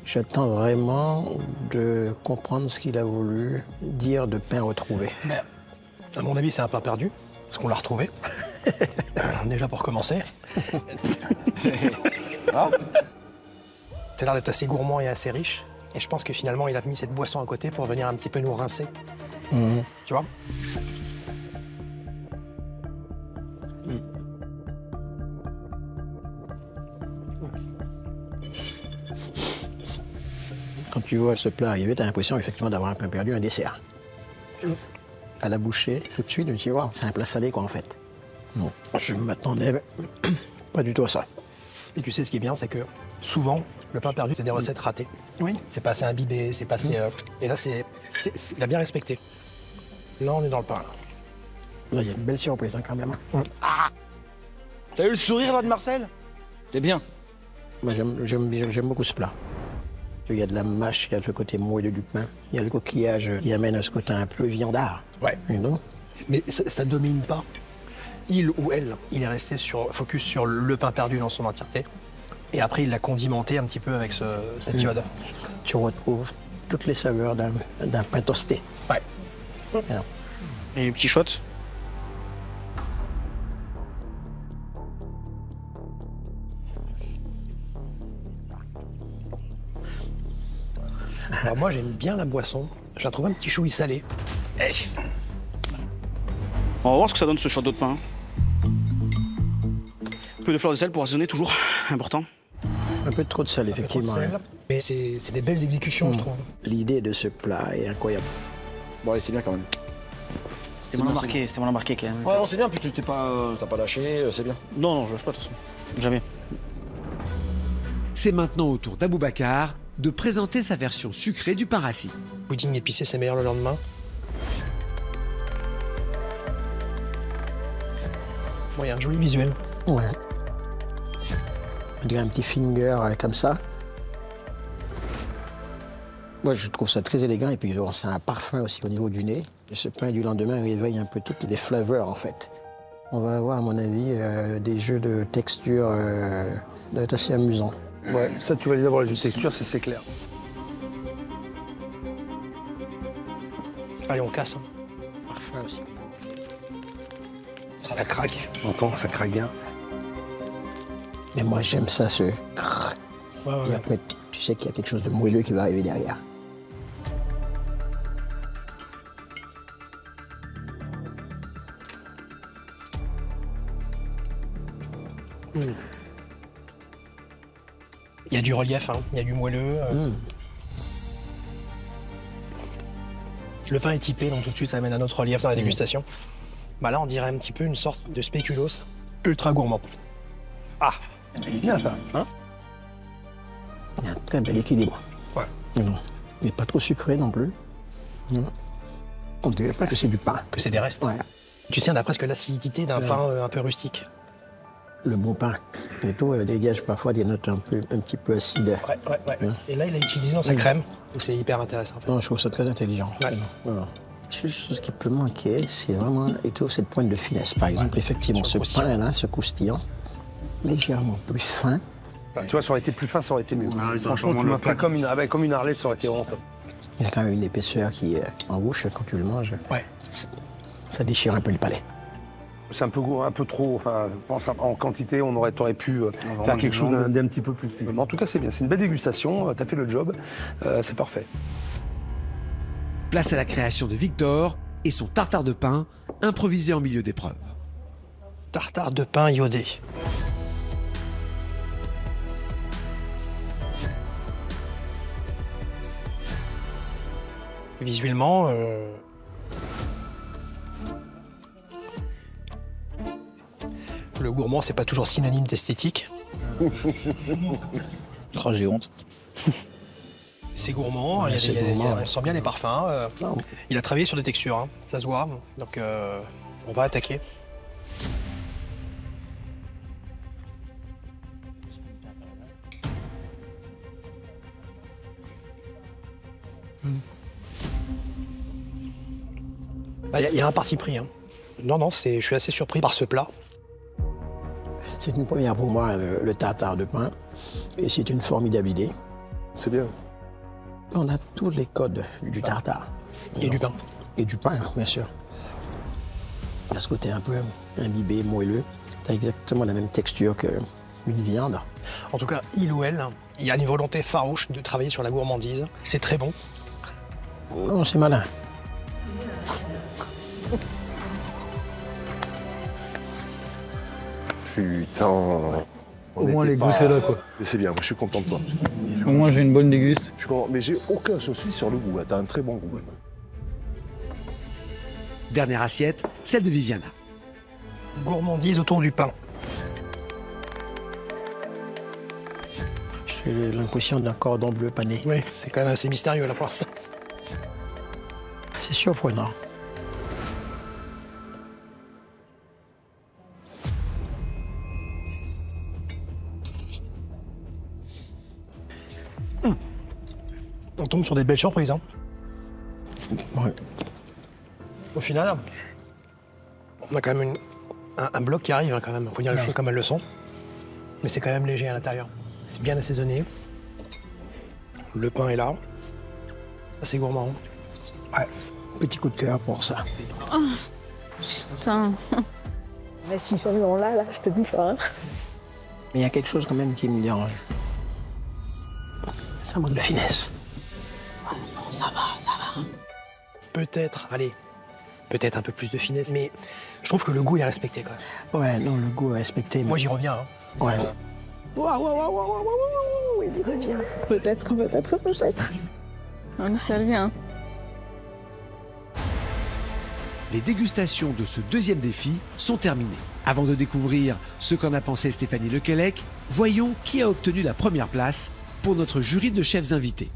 J'attends vraiment de comprendre ce qu'il a voulu dire de pain retrouvé. Mais, à mon avis, c'est un pain perdu, parce qu'on l'a retrouvé. Déjà pour commencer. Ça a l'air d'être assez gourmand et assez riche. Et je pense que finalement, il a mis cette boisson à côté pour venir un petit peu nous rincer. Tu vois? Quand tu vois ce plat arriver, tu as l'impression effectivement d'avoir un pain perdu, un dessert. À la bouchée, tout de suite, je me dis, wow, c'est un plat salé quoi en fait. Non, je m'attendais pas du tout à ça. Et tu sais, ce qui est bien, c'est que souvent, le pain perdu, c'est des recettes ratées. Oui. C'est pas assez imbibé, c'est pas assez... Et là, il a bien respecté. Là, on est dans le pain. Là, il y a une belle surprise hein, quand même. Ah, t'as eu le sourire là de Marcel? T'es bien. Moi, j'aime beaucoup ce plat. Il y a de la mâche, il y a le côté moelleux du pain, il y a le coquillage qui amène à ce côté un peu viandard. Ouais. Mais ça domine pas. Il ou elle, il est resté focus sur le pain perdu dans son entièreté. Et après, il l'a condimenté un petit peu avec cette iode. Tu retrouves toutes les saveurs d'un pain toasté. Ouais. Alors. Et les petits shots. Alors moi, j'aime bien la boisson. Je la trouve un petit chouï salé. On va voir ce que ça donne ce shot d'eau de pain. Un peu de fleur de sel pour assaisonner, toujours important. Un peu trop de sel, effectivement. Trop de sel. Mais c'est des belles exécutions, je trouve. L'idée de ce plat est incroyable. Bon, allez, c'est bien quand même. C'était mal embarqué quand même. Ouais, non, c'est bien, puis tu t'as pas lâché, c'est bien. Non, je lâche pas de toute façon. Jamais. C'est maintenant au tour d'Aboubacar de présenter sa version sucrée du pain rassis. Pudding épicé, c'est meilleur le lendemain. Bon, il y a un joli visuel. Ouais. On dirait un petit finger comme ça. Moi, je trouve ça très élégant et puis c'est un parfum aussi au niveau du nez. Et ce pain du lendemain réveille un peu toutes les flavors en fait. On va avoir, à mon avis, des jeux de texture doit être assez amusant. Ouais, ça tu vas aller voir les jeux de texture, c'est clair. Allez, on casse. Parfum aussi. Ça craque, on entend, ça craque bien. Mais moi j'aime ça, ce... Ouais. Et après, tu sais qu'il y a quelque chose de moelleux qui va arriver derrière. Il y a du relief, hein. Il y a du moelleux. Le pain est typé, donc tout de suite ça amène un autre relief dans la dégustation. Bah là, on dirait un petit peu une sorte de spéculoos ultra gourmand. Ah, c'est bien ça, hein? Il y a un très bel équilibre. Ouais. Mais pas trop sucré non plus. Non. On dirait pas que c'est du pain. Que c'est des restes. Ouais. Tu sais, on a presque l'acidité d'un pain un peu rustique. Le bon pain, plutôt, dégage parfois des notes un petit peu acides. Ouais. Et là, il a utilisé dans sa crème C'est hyper intéressant. En fait. Non, je trouve ça très intelligent. Ouais. Voilà. La seule chose qui peut manquer, c'est vraiment cette pointe de finesse. Par exemple, effectivement, ce pain-là, ce croustillant, légèrement plus fin. Tu vois, ça aurait été plus fin, ça aurait été mieux. Ah, Franchement, tu m'as fait comme une Harley, ça aurait été vraiment top. Il a quand même une épaisseur qui, en bouche, quand tu le manges, ça déchire un peu le palais. C'est un peu trop, enfin, je pense en quantité, t'aurais pu faire quelque chose d'un petit peu plus. Mais en tout cas, c'est bien, c'est une belle dégustation, t'as fait le job, c'est parfait. Place à la création de Victor et son tartare de pain, improvisé en milieu d'épreuve. Tartare de pain iodé. Visuellement, le gourmand, c'est pas toujours synonyme d'esthétique. Oh, j'ai honte. C'est gourmand, Ouais, on sent bien les parfums. Il a travaillé sur des textures, hein, ça se voit. Donc on va attaquer. Il y a un parti pris. Hein. Non, je suis assez surpris par ce plat. C'est une première pour moi, le tartare de pain. Et c'est une formidable idée. C'est bien. On a tous les codes du tartare. Et du pain. Et du pain, bien sûr. À ce côté un peu imbibé, moelleux, t'as exactement la même texture qu'une viande. En tout cas, il ou elle, il y a une volonté farouche de travailler sur la gourmandise. C'est très bon. Non, c'est malin. Putain. Au moins, les goûts, c'est là, quoi. Mais c'est bien, moi, je suis content de toi. Au moins, j'ai une bonne déguste. Je suis content, mais j'ai aucun souci sur le goût. T'as un très bon goût. Dernière assiette, celle de Viviana. Gourmandise autour du pain. J'ai l'impression d'un cordon bleu pané. Oui, c'est quand même assez mystérieux là pour l'instant. C'est surprenant. On tombe sur des belles surprises. Hein. Ouais. Au final, on a quand même un bloc qui arrive, hein, quand même. Il faut dire les choses comme elles le sont. Mais c'est quand même léger à l'intérieur. C'est bien assaisonné. Le pain est là. C'est gourmand. Ouais. Petit coup de cœur pour ça. Oh, putain. Mais si jamais on l'a, là, je te dis pas. Hein. Mais il y a quelque chose quand même qui me dérange. Ça manque de finesse. Non, ça va. Peut-être, peut-être un peu plus de finesse, mais je trouve que le goût est respecté quand même. Ouais, non, le goût est respecté. Moi, j'y reviens. Hein. Ouais. Il y revient. Peut-être. On ne sait rien. Les dégustations de ce deuxième défi sont terminées. Avant de découvrir ce qu'en a pensé Stéphanie Lequelec, voyons qui a obtenu la première place pour notre jury de chefs invités.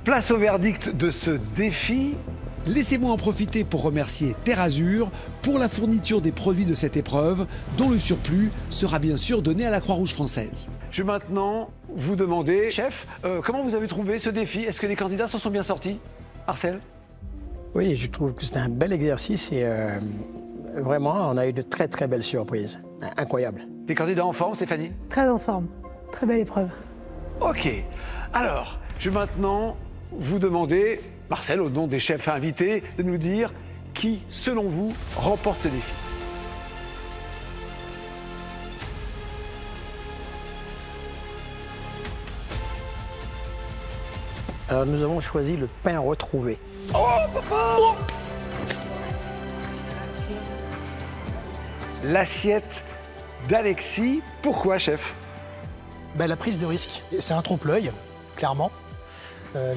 Place au verdict de ce défi. Laissez-moi en profiter pour remercier Terre Azur pour la fourniture des produits de cette épreuve, dont le surplus sera bien sûr donné à la Croix-Rouge française. Je vais maintenant vous demander, chef, comment vous avez trouvé ce défi? Est-ce que les candidats s'en sont bien sortis? Marcel? Oui, je trouve que c'était un bel exercice et vraiment, on a eu de très très belles surprises. Incroyable. Les candidats en forme, Stéphanie? Très en forme. Très belle épreuve. Ok. Alors, je vais maintenant vous demander, Marcel, au nom des chefs invités, de nous dire qui, selon vous, remporte ce défi. Alors, nous avons choisi le pain retrouvé. Oh, papa! L'assiette d'Alexis. Pourquoi, chef? La prise de risque, c'est un trompe-l'œil, clairement.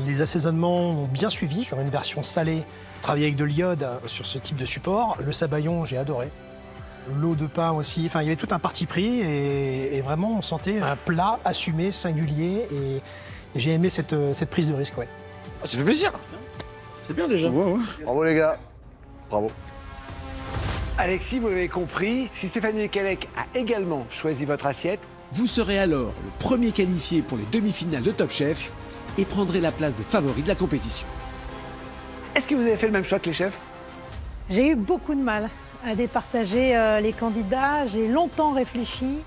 Les assaisonnements ont bien suivi sur une version salée. Travailler avec de l'iode sur ce type de support. Le sabayon, j'ai adoré. L'eau de pain aussi. Enfin, il y avait tout un parti pris et vraiment, on sentait un plat assumé, singulier. Et j'ai aimé cette prise de risque, ouais. Ça fait plaisir. C'est bien déjà. Bravo les gars. Bravo. Alexis, vous l'avez compris, si Stéphanie Lequelec a également choisi votre assiette, Vous serez alors le premier qualifié pour les demi-finales de Top Chef et prendrez la place de favori de la compétition. Est-ce que vous avez fait le même choix que les chefs? J'ai eu beaucoup de mal à départager les candidats. J'ai longtemps réfléchi.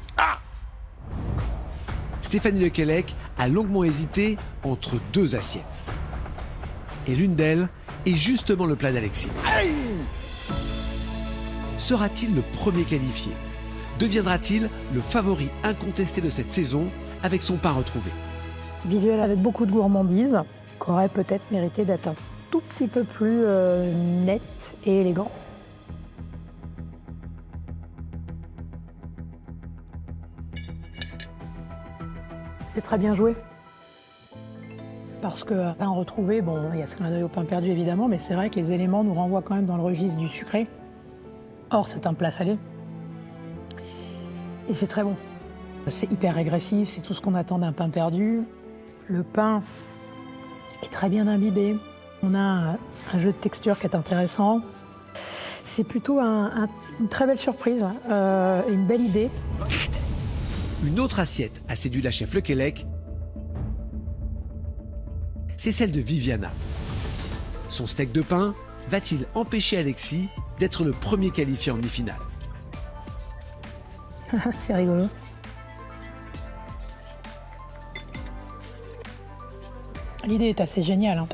Stéphanie Lequelec a longuement hésité entre deux assiettes. Et l'une d'elles est justement le plat d'Alexis. Sera-t-il le premier qualifié? Deviendra-t-il le favori incontesté de cette saison avec son pain retrouvé? Visuel avec beaucoup de gourmandise, qui aurait peut-être mérité d'être un tout petit peu plus net et élégant. C'est très bien joué. Parce que pain retrouvé, bon, il y a ce clin d'œil au pain perdu évidemment, mais c'est vrai que les éléments nous renvoient quand même dans le registre du sucré. Or, c'est un plat salé. Et c'est très bon. C'est hyper régressif, c'est tout ce qu'on attend d'un pain perdu. Le pain est très bien imbibé. On a un jeu de texture qui est intéressant. C'est plutôt une très belle surprise, une belle idée. Une autre assiette a séduit la chef Lequelec, c'est celle de Viviana. Son steak de pain va-t-il empêcher Alexis d'être le premier qualifié en demi-finale? C'est rigolo. L'idée est assez géniale. Hein.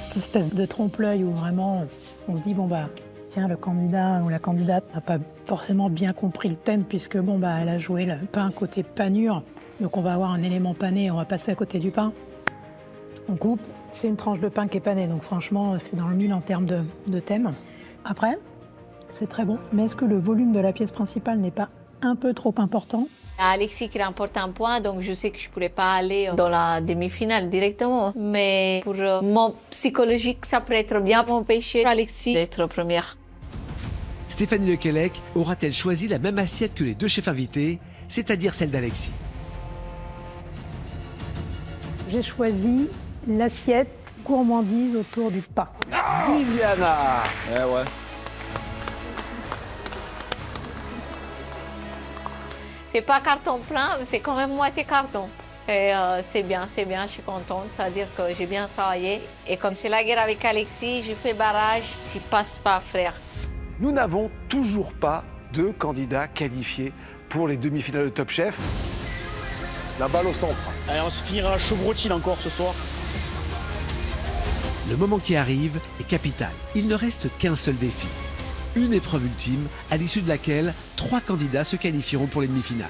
Cette espèce de trompe-l'œil où vraiment on se dit, bon bah, tiens, le candidat ou la candidate n'a pas forcément bien compris le thème puisque bon bah, elle a joué le pain côté panure. Donc on va avoir un élément pané et on va passer à côté du pain. On coupe, c'est une tranche de pain qui est panée, donc franchement, c'est dans le mille en termes de thème. Après, c'est très bon, mais est-ce que le volume de la pièce principale n'est pas un peu trop important? Alexis qui remporte un point, donc je sais que je ne pourrais pas aller dans la demi-finale directement. Mais pour mon psychologique, ça pourrait être bien m'empêcher Alexis d'être première. Stéphanie Lequelec aura-t-elle choisi la même assiette que les deux chefs invités, c'est-à-dire celle d'Alexis? J'ai choisi l'assiette gourmandise autour du pain. Viviana! Eh ouais. C'est pas carton plein, mais c'est quand même moitié carton. Et c'est bien, je suis contente. Ça veut dire que j'ai bien travaillé. Et comme c'est la guerre avec Alexis, je fais barrage, tu passes pas, frère. Nous n'avons toujours pas de candidats qualifiés pour les demi-finales de Top Chef. La balle au centre. Allez, on se finira Chevrotil encore ce soir. Le moment qui arrive est capital. Il ne reste qu'un seul défi. Une épreuve ultime, à l'issue de laquelle 3 candidats se qualifieront pour les demi-finales.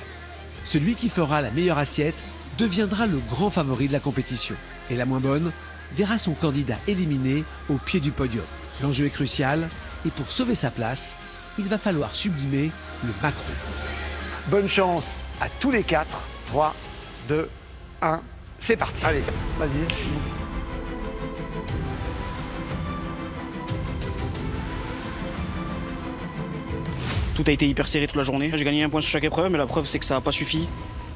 Celui qui fera la meilleure assiette deviendra le grand favori de la compétition. Et la moins bonne verra son candidat éliminé au pied du podium. L'enjeu est crucial, et pour sauver sa place, il va falloir sublimer le macro. Bonne chance à tous les 4. 3, 2, 1, c'est parti. Allez, vas-y. Tout a été hyper serré toute la journée. J'ai gagné un point sur chaque épreuve, mais la preuve c'est que ça n'a pas suffi.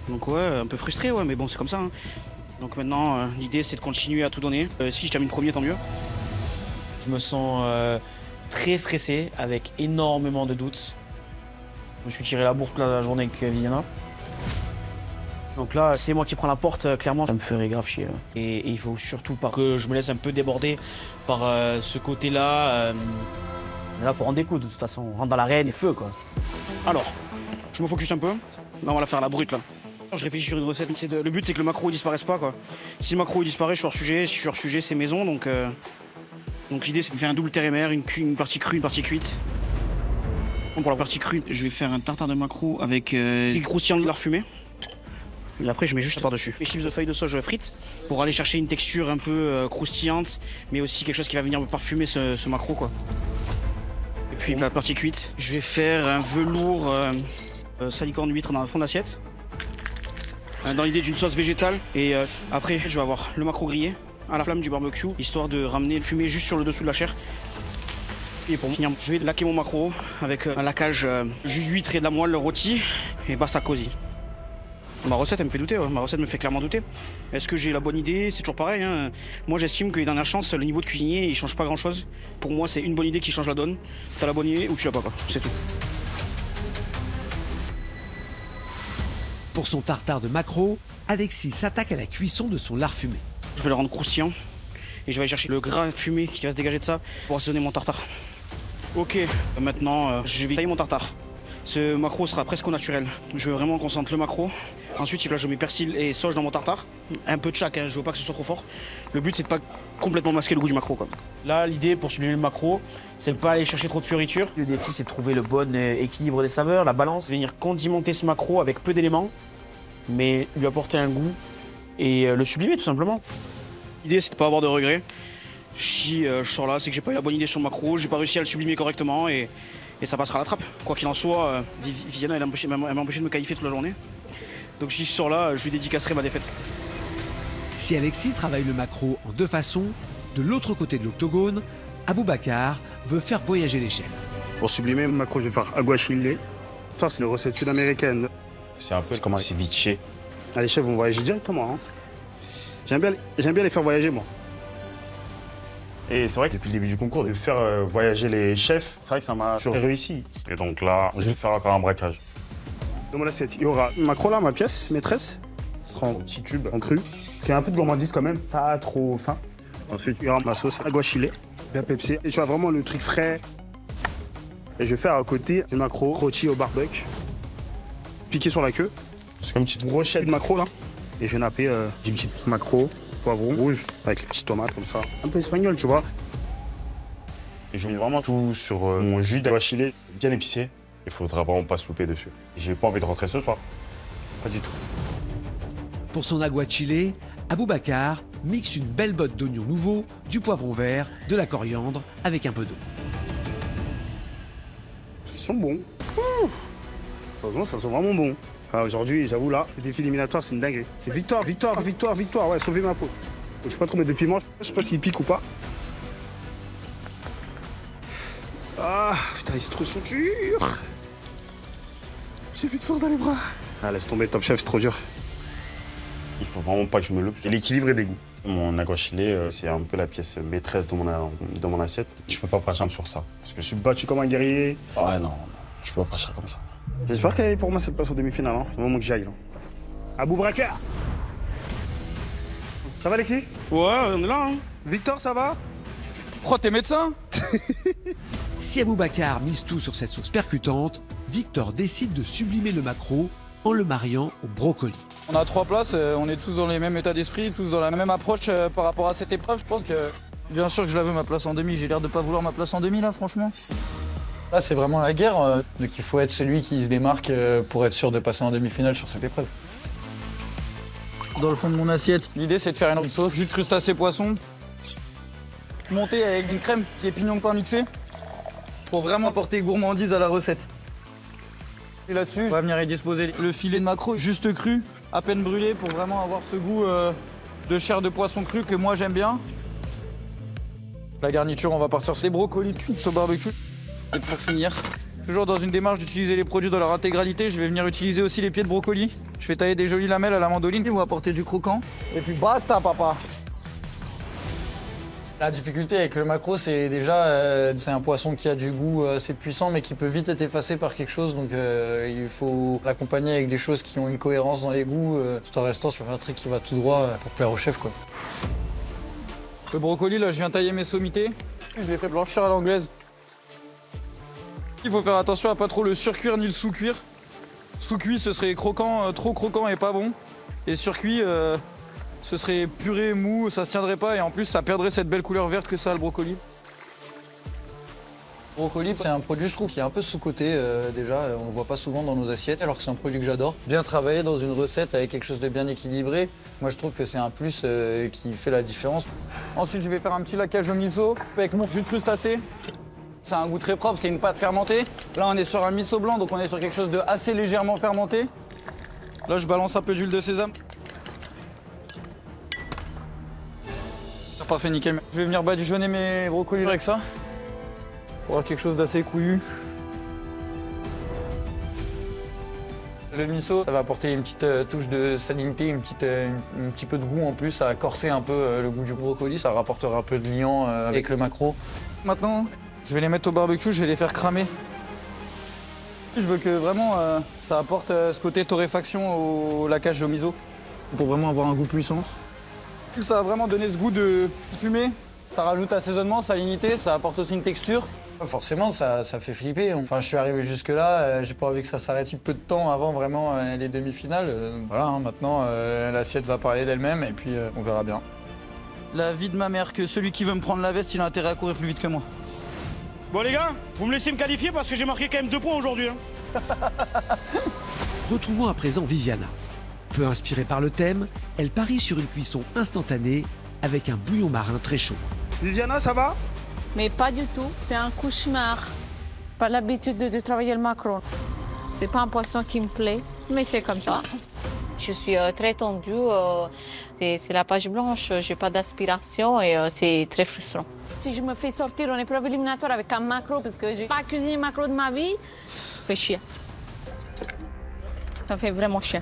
Donc ouais, un peu frustré, ouais, mais bon, c'est comme ça. Hein. Donc maintenant, l'idée c'est de continuer à tout donner. Si je termine premier, tant mieux. Je me sens très stressé, avec énormément de doutes. Je me suis tiré la bourre toute la journée avec Viviana. Donc là, c'est moi qui prends la porte, clairement, ça me ferait grave chier. Et il faut surtout pas que je me laisse un peu déborder par ce côté-là. Là, pour rendre des coups, de toute façon, on rentre dans l'arène et feu, quoi. Alors, je me focus un peu. Là, on va la faire la brute, là. Je réfléchis sur une recette. Le but, c'est que le macro ne disparaisse pas, quoi. Si le macro il disparaît, je suis hors sujet. Si je suis hors sujet, c'est maison. Donc l'idée, c'est de faire un double terre-et-mer, une partie crue, une partie cuite. Bon, pour la partie crue, je vais faire un tartare de macro avec des croustillants de lard fumé. Et après, je mets juste par-dessus. Les chips de feuilles de sauge frites pour aller chercher une texture un peu croustillante, mais aussi quelque chose qui va venir me parfumer ce macro, quoi. Et puis la partie cuite, je vais faire un velours salicorne huître dans le fond d'assiette. Dans l'idée d'une sauce végétale. Et après, je vais avoir le macro grillé à la flamme du barbecue, histoire de ramener le fumé juste sur le dessous de la chair. Et pour finir, je vais laquer mon macro avec un laquage jus d'huître et de la moelle rôti et basta cosy. Ma recette, elle me fait douter, ouais. Ma recette me fait clairement douter. Est-ce que j'ai la bonne idée? C'est toujours pareil. Hein. Moi, j'estime que les dernières chances, le niveau de cuisinier, il change pas grand-chose. Pour moi, c'est une bonne idée qui change la donne. T'as la bonne idée ou tu l'as pas, quoi. C'est tout. Pour son tartare de maquereau, Alexis s'attaque à la cuisson de son lard fumé. Je vais le rendre croustillant et je vais aller chercher le gras fumé qui va se dégager de ça pour assaisonner mon tartare. Ok, maintenant je vais tailler mon tartare. Ce maquereau sera presque au naturel. Je veux vraiment qu'on sente le maquereau. Ensuite, là, je mets persil et sauge dans mon tartare. Un peu de chaque, hein, je veux pas que ce soit trop fort. Le but, c'est de pas complètement masquer le goût du maquereau, quoi. Là, l'idée pour sublimer le maquereau, c'est de pas aller chercher trop de fioritures. Le défi, c'est de trouver le bon équilibre des saveurs, la balance. Venir condimenter ce maquereau avec peu d'éléments, mais lui apporter un goût et le sublimer, tout simplement. L'idée, c'est de pas avoir de regrets. Si je sors là, c'est que j'ai pas eu la bonne idée sur le maquereau, j'ai pas réussi à le sublimer correctement et ça passera à la trappe. Quoi qu'il en soit, Viviana, elle m'a empêché de me qualifier toute la journée. Donc si je sors là, je lui dédicacerai ma défaite. Si Alexis travaille le maquereau en deux façons, de l'autre côté de l'octogone, Aboubacar veut faire voyager les chefs. Pour sublimer le maquereau, je vais faire aguachile. Ça, c'est une recette sud-américaine. C'est un peu comme un ceviche. Ah, les chefs vont voyager directement. Hein. J'aime bien les faire voyager, moi. Et c'est vrai que depuis le début du concours, de faire voyager les chefs, c'est vrai que ça m'a réussi. Et donc là, je vais faire encore un braquage. Dans mon assiette, il y aura le maquereau là, ma pièce maîtresse. Ce sera en petits cubes, en cru. Qui a un peu de gourmandise quand même, pas trop fin. Ensuite, il y aura ma sauce aguachile, bien pepsée. Et tu as vraiment le truc frais. Et je vais faire à côté du maquereau rôti au barbecue. Piqué sur la queue. C'est comme une petite brochette de maquereau là. Et je vais napper du petit maquereau, poivron rouge, avec les petites tomates comme ça. Un peu espagnol, tu vois. Et je mets vraiment tout sur mon jus d'aguachile bien épicé. Il faudra vraiment pas se louper dessus. J'ai pas envie de rentrer ce soir. Pas du tout. Pour son aguachile, Aboubacar mixe une belle botte d'oignons nouveaux, du poivron vert, de la coriandre avec un peu d'eau. Ils sont bons. Ça sent vraiment bon. Ah, aujourd'hui, j'avoue là, le défi éliminatoire, c'est une dinguerie. C'est victoire, victoire, victoire, victoire. Ouais, sauver ma peau. Je sais pas trop mettre de piment. Je sais pas s'il pique ou pas. Ah, putain, ils sont trop durs. J'ai plus de force dans les bras. Ah, laisse tomber, Top Chef, c'est trop dur. Il faut vraiment pas que je me loupe. C'est l'équilibre des goûts. Mon aguachile, c'est un peu la pièce maîtresse de mon assiette. Je peux pas passer sur ça. Parce que je suis battu comme un guerrier. Ah non, je peux pas passer comme ça. J'espère qu'elle est pour moi cette place en demi-finale. Hein. C'est le moment que j'aille. Aboubacar. Ça va, Alexis? Ouais, on est là. Hein. Victor, ça va? Oh, t'es médecin? Si Aboubacar mise tout sur cette sauce percutante, Victor décide de sublimer le maquereau en le mariant au brocoli. On a 3 places, on est tous dans les mêmes états d'esprit, tous dans la même approche par rapport à cette épreuve. Je pense que, bien sûr que je la veux ma place en demi, j'ai l'air de pas vouloir ma place en demi là, franchement. Là, c'est vraiment la guerre, donc il faut être celui qui se démarque pour être sûr de passer en demi-finale sur cette épreuve. Dans le fond de mon assiette, l'idée c'est de faire une sauce, jus de crustacé poisson, montée avec une crème qui est pignon de pain mixé, pour vraiment apporter gourmandise à la recette. Et là-dessus, on va venir y disposer le filet de maquereau juste cru, à peine brûlé, pour vraiment avoir ce goût de chair de poisson cru que moi j'aime bien. La garniture, on va partir sur des brocolis cuits au barbecue. Et pour finir, toujours dans une démarche d'utiliser les produits dans leur intégralité, je vais venir utiliser aussi les pieds de brocoli. Je vais tailler des jolies lamelles à la mandoline qui vont apporter du croquant. Et puis basta, papa! La difficulté avec le maquereau, c'est déjà c'est un poisson qui a du goût assez puissant mais qui peut vite être effacé par quelque chose. Donc il faut l'accompagner avec des choses qui ont une cohérence dans les goûts tout en restant sur un truc qui va tout droit pour plaire au chef, quoi. Le brocoli, là, je viens tailler mes sommités. Je les fais blanchir à l'anglaise. Il faut faire attention à pas trop le surcuire ni le sous-cuire. Sous-cuit, ce serait croquant, trop croquant et pas bon. Et surcuit, ce serait puré, mou, ça se tiendrait pas et en plus ça perdrait cette belle couleur verte que ça a le brocoli. Le brocoli, c'est un produit, je trouve, qui est un peu sous-coté déjà. On le voit pas souvent dans nos assiettes alors que c'est un produit que j'adore. Bien travailler dans une recette avec quelque chose de bien équilibré, moi je trouve que c'est un plus qui fait la différence. Ensuite, je vais faire un petit laquage au miso avec mon jus de crustacé. C'est un goût très propre, c'est une pâte fermentée. Là, on est sur un miso blanc, donc on est sur quelque chose de assez légèrement fermenté. Là, je balance un peu d'huile de sésame. C'est parfait, nickel. Je vais venir badigeonner mes brocolis avec ça. Pour avoir quelque chose d'assez couillu. Le miso, ça va apporter une petite touche de salinité, un petit peu de goût en plus. Ça va corser un peu le goût du brocoli, ça rapportera un peu de liant avec le maquereau. Maintenant, je vais les mettre au barbecue, je vais les faire cramer. Je veux que vraiment ça apporte ce côté torréfaction au lacage au miso pour vraiment avoir un goût puissant. Ça va vraiment donner ce goût de fumée. Ça rajoute assaisonnement, salinité, ça apporte aussi une texture. Forcément, ça fait flipper. Enfin, je suis arrivé jusque-là, j'ai pas envie que ça s'arrête si peu de temps avant vraiment les demi-finales. Voilà, hein, maintenant, l'assiette va parler d'elle-même et puis on verra bien. La vie de ma mère, que celui qui veut me prendre la veste, il a intérêt à courir plus vite que moi. Bon les gars, vous me laissez me qualifier parce que j'ai marqué quand même 2 points aujourd'hui. Hein. Retrouvons à présent Viviana. Peu inspirée par le thème, elle parie sur une cuisson instantanée avec un bouillon marin très chaud. Viviana, ça va? Mais pas du tout, c'est un cauchemar. Pas l'habitude de travailler le maquereau. C'est pas un poisson qui me plaît, mais c'est comme ça. Je suis très tendue, c'est la page blanche, j'ai pas d'aspiration et c'est très frustrant. Si je me fais sortir en épreuve éliminatoire avec un maquereau parce que j'ai pas cuisiné maquereau de ma vie, ça fait chier. Ça fait vraiment chier.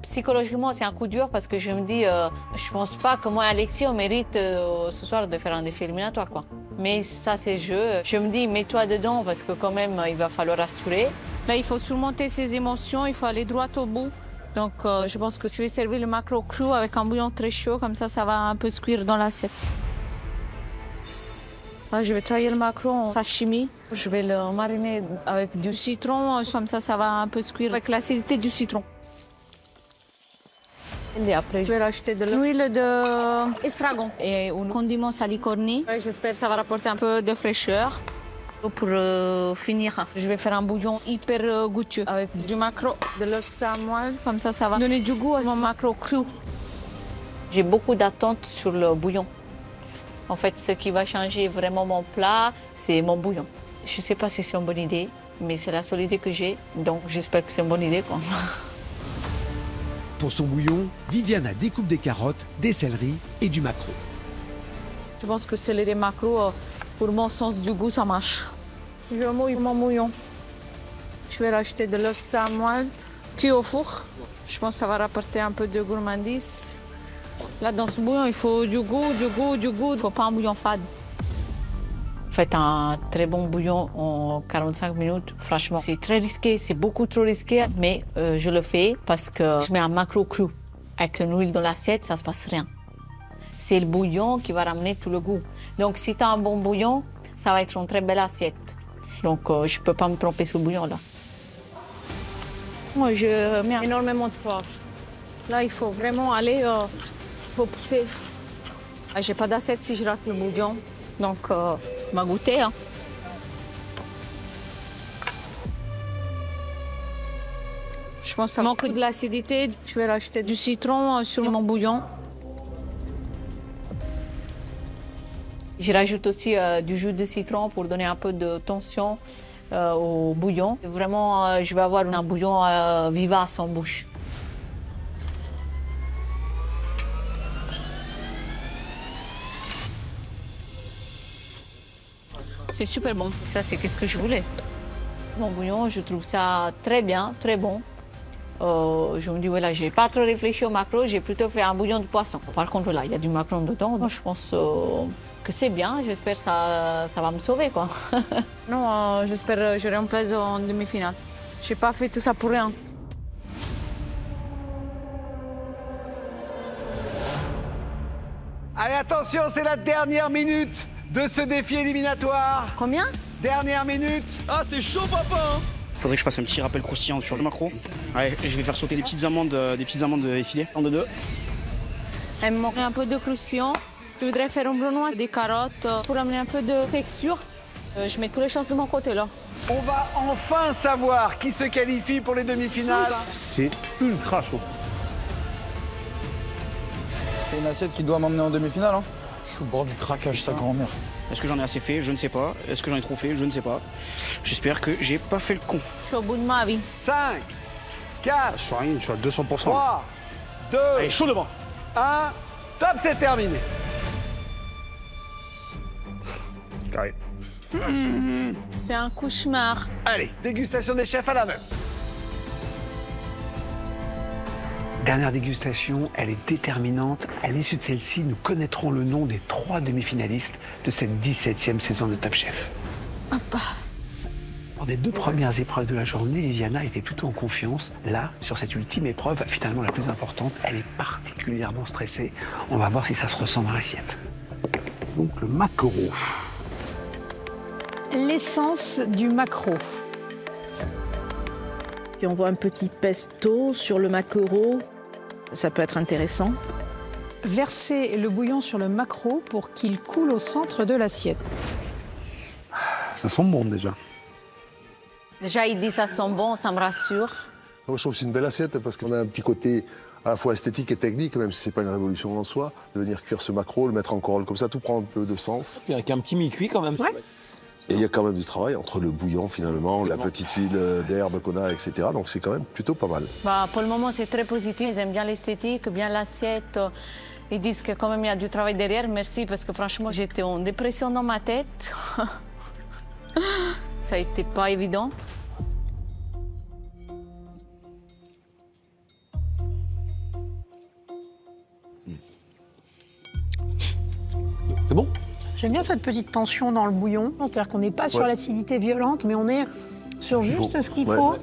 Psychologiquement, c'est un coup dur parce que je me dis, je pense pas que moi, Alexis, on mérite ce soir de faire un défi éliminatoire, quoi. Mais ça, c'est le jeu. Je me dis, mets-toi dedans parce que quand même, il va falloir assurer. Là, il faut surmonter ses émotions, il faut aller droit au bout. Donc, je pense que je vais servir le maquereau cru avec un bouillon très chaud, comme ça va un peu se cuire dans l'assiette. Là, je vais travailler le maquereau en sashimi. Je vais le mariner avec du citron, comme ça va un peu se cuire avec l'acidité du citron. Et après, je vais rajouter de l'huile d'estragon et un condiment salicorni. J'espère que ça va rapporter un peu de fraîcheur. Pour finir, je vais faire un bouillon hyper goûteux avec du maquereau, de l'eau de samoile. Comme ça va donner du goût à mon maquereau cru. J'ai beaucoup d'attentes sur le bouillon. En fait, ce qui va changer vraiment mon plat, c'est mon bouillon. Je ne sais pas si c'est une bonne idée, mais c'est la seule idée que j'ai. Donc, j'espère que c'est une bonne idée, quoi. Pour son bouillon, Viviana découpe des carottes, des céleris et du maquereau. Je pense que céleri et maquereau, pour mon sens du goût, ça marche. Je mouille mon bouillon. Je vais rajouter de l'eau de samoile cuit au four. Je pense que ça va rapporter un peu de gourmandise. Là, dans ce bouillon, il faut du goût, du goût, du goût. Il ne faut pas un bouillon fade. Faites un très bon bouillon en 45 minutes. Franchement, c'est très risqué, c'est beaucoup trop risqué, mais je le fais parce que je mets un maquereau cru. Avec une huile dans l'assiette, ça ne se passe rien. C'est le bouillon qui va ramener tout le goût. Donc, si tu as un bon bouillon, ça va être une très belle assiette. Donc, je ne peux pas me tromper sur le bouillon, là. Moi, je mets énormément de poivre. Là, il faut vraiment aller, il faut pousser. J'ai pas d'assiette si je rate le bouillon. Donc, on va goûter. Hein. Je pense que ça manque de l'acidité. Je vais rajouter du citron sur mon bouillon. Je rajoute aussi du jus de citron pour donner un peu de tension au bouillon. Vraiment, je vais avoir un bouillon vivace en bouche. C'est super bon. Ça, c'est ce que je voulais. Mon bouillon, je trouve ça très bien, très bon. Je me dis, voilà, je n'ai pas trop réfléchi au maquereau, j'ai plutôt fait un bouillon de poisson. Par contre, là, il y a du maquereau dedans. Moi, je pense que c'est bien. J'espère que ça va me sauver, quoi. Non, j'espère que j'aurai un plaisir en demi-finale. Je n'ai pas fait tout ça pour rien. Allez, attention, c'est la dernière minute de ce défi éliminatoire. Combien? Dernière minute. Ah, c'est chaud, papa. Faudrait que je fasse un petit rappel croustillant sur le maquereau. Ouais, je vais faire sauter des petites amandes effilées en deux. Elle me manquerait un peu de croustillant. Je voudrais faire un brunoise, des carottes pour amener un peu de texture. Je mets toutes les chances de mon côté, là. On va enfin savoir qui se qualifie pour les demi-finales. C'est ultra chaud. C'est une assiette qui doit m'emmener en demi-finale. Hein. Je suis au bord du craquage, sa grand-mère. Est-ce que j'en ai assez fait? Je ne sais pas. Est-ce que j'en ai trop fait? Je ne sais pas. J'espère que j'ai pas fait le con. Je suis au bout de ma vie. 5, 4, Je suis rien, je suis à 200%. 3, 2, Allez, chaud devant. 1, top, c'est terminé. Carré. C'est un cauchemar. Allez, dégustation des chefs à la main. Dernière dégustation, elle est déterminante. À l'issue de celle-ci, nous connaîtrons le nom des 3 demi-finalistes de cette 17e saison de Top Chef. Lors des 2 premières épreuves de la journée, Viviana était plutôt en confiance. Là, sur cette ultime épreuve, finalement la plus importante, elle est particulièrement stressée. On va voir si ça se ressent dans l'assiette. Donc le maquereau. L'essence du maquereau. Puis on voit un petit pesto sur le maquereau. Ça peut être intéressant. Versez le bouillon sur le maquereau pour qu'il coule au centre de l'assiette. Ça sent bon déjà. Déjà, il dit ça sent bon, ça me rassure. Moi, je trouve que c'est une belle assiette parce qu'on a un petit côté à la fois esthétique et technique, même si c'est pas une révolution en soi. De venir cuire ce maquereau, le mettre en corolle comme ça, tout prend un peu de sens. Avec un petit mi-cuit quand même. Ouais. Et il y a quand même du travail entre le bouillon finalement, la petite huile d'herbe qu'on a, etc. Donc c'est quand même plutôt pas mal. Bah, pour le moment, c'est très positif. Ils aiment bien l'esthétique, bien l'assiette. Ils disent que quand même il y a du travail derrière. Merci, parce que franchement, j'étais en dépression dans ma tête. Ça n'a été pas évident. C'est bon? J'aime bien cette petite tension dans le bouillon. C'est-à-dire qu'on n'est pas sur l'acidité violente, mais on est sur juste ce qu'il faut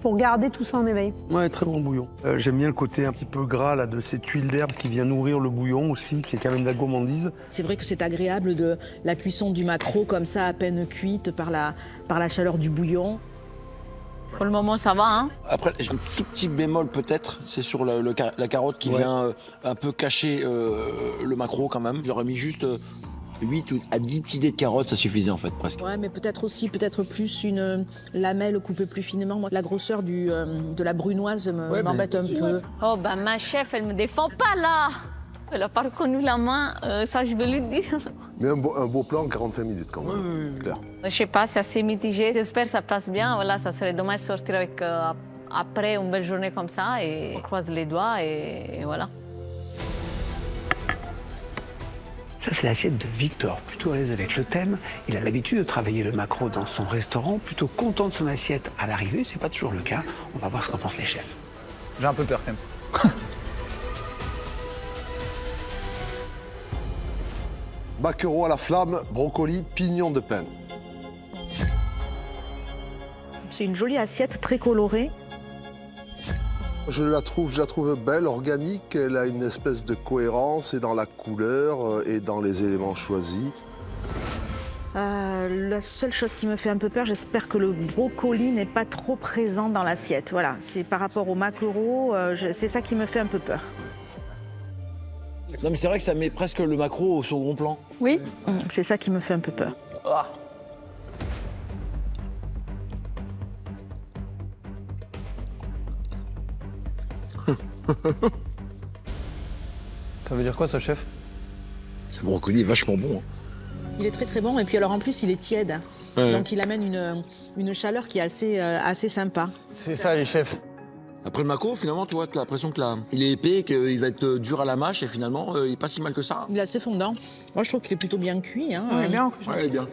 pour garder tout ça en éveil. Ouais, très bon bouillon. J'aime bien le côté un petit peu gras là, de cette huile d'herbe qui vient nourrir le bouillon aussi, qui est quand même de la gourmandise. C'est vrai que c'est agréable de la cuisson du maquereau comme ça, à peine cuite par la chaleur du bouillon. Pour le moment, ça va, hein. Après, j'ai un tout petit bémol peut-être, c'est sur la carotte qui vient un peu cacher le maquereau quand même. J'aurais mis juste 8 à 10 petits dés de carottes, ça suffisait en fait presque. Ouais, mais peut-être plus une lamelle coupée plus finement. Moi, la grosseur de la brunoise m'embête un peu. Oh, bah ma chef, elle me défend pas là. Elle n'a pas reconnu la main, ça je vais lui dire. Mais un beau plan en 45 minutes quand même, clair. Je sais pas, c'est assez mitigé. J'espère que ça passe bien. Voilà, ça serait dommage de sortir avec, après une belle journée comme ça et on croise les doigts et voilà. Ça, c'est l'assiette de Victor, plutôt à l'aise avec le thème. Il a l'habitude de travailler le maquereau dans son restaurant, plutôt content de son assiette à l'arrivée. C'est pas toujours le cas. On va voir ce qu'en pensent les chefs. J'ai un peu peur quand même. Maquereau à la flamme, brocoli, pignon de pain. C'est une jolie assiette, très colorée. Je la trouve belle, organique. Elle a une espèce de cohérence et dans la couleur et dans les éléments choisis. La seule chose qui me fait un peu peur, j'espère que le brocoli n'est pas trop présent dans l'assiette. Voilà, c'est par rapport au maquereau, c'est ça qui me fait un peu peur. Non mais c'est vrai que ça met presque le maquereau au second plan. Oui. C'est ça qui me fait un peu peur. Ah. Ça veut dire quoi ça, chef? Le brocoli est vachement bon. Hein. Il est très très bon et puis alors en plus il est tiède. Ouais. Donc il amène une chaleur qui est assez sympa. C'est ça les chefs. Après le maquereau, finalement, tu vois, tu as l'impression qu'il est épais, qu'il va être dur à la mâche et finalement, il est pas si mal que ça. Il est assez fondant. Moi je trouve qu'il est plutôt bien cuit. Hein. Ouais, bien. Ouais, bien.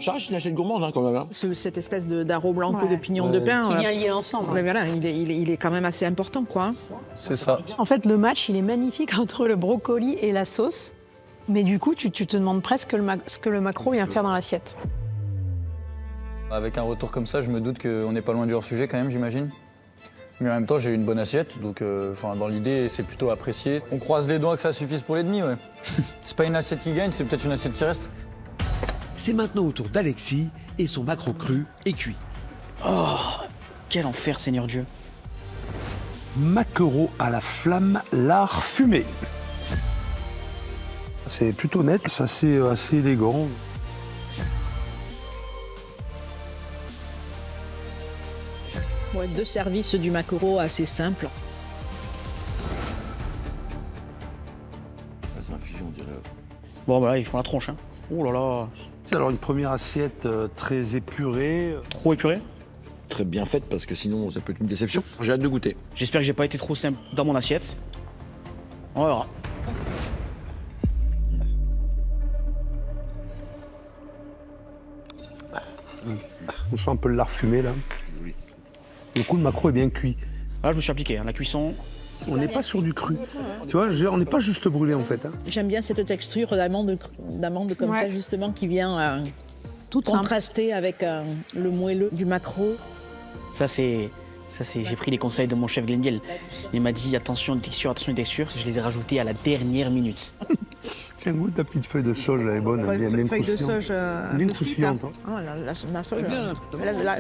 Ça reste une assiette gourmande hein, quand même. Hein. Cette espèce d'arôme blanco de pignon de pain. Qui vient lier ensemble. Mais voilà, il est quand même assez important quoi. C'est ça. En fait, le match, il est magnifique entre le brocoli et la sauce. Mais du coup, tu te demandes presque ce que le maquereau vient faire dans l'assiette. Avec un retour comme ça, je me doute qu'on n'est pas loin du hors-sujet quand même, j'imagine. Mais en même temps, j'ai une bonne assiette, donc dans l'idée, c'est plutôt apprécié. On croise les doigts que ça suffise pour les demi, ouais. C'est pas une assiette qui gagne, c'est peut-être une assiette qui reste. C'est maintenant au tour d'Alexis et son maquereau cru et cuit. Oh, quel enfer, Seigneur Dieu. Maquereau à la flamme, lard fumé. C'est plutôt net, c'est assez élégant. Ouais, 2 services du maquereau assez simples. C'est un fusion, on dirait. Bon, bah là, ils font la tronche. Hein. Oh là là. C'est alors une première assiette très épurée. Trop épurée? Très bien faite parce que sinon, ça peut être une déception. J'ai hâte de goûter. J'espère que j'ai pas été trop simple dans mon assiette. On verra. On sent un peu le lard fumé là. Oui. Du coup, le maquereau est bien cuit. Là, je me suis appliqué. Hein. La cuisson, On n'est pas sur du cru. Tu vois, on n'est pas juste brûlé en fait. Hein. J'aime bien cette texture d'amande comme ça justement qui vient contraster avec le moelleux du maquereau. Ça c'est j'ai pris les conseils de mon chef Glendiel. Il m'a dit attention les textures, attention les textures. Je les ai rajoutées à la dernière minute. Tiens, goûte ta petite feuille de sauge, elle est bonne, bien feuille de sauge bien croustillante.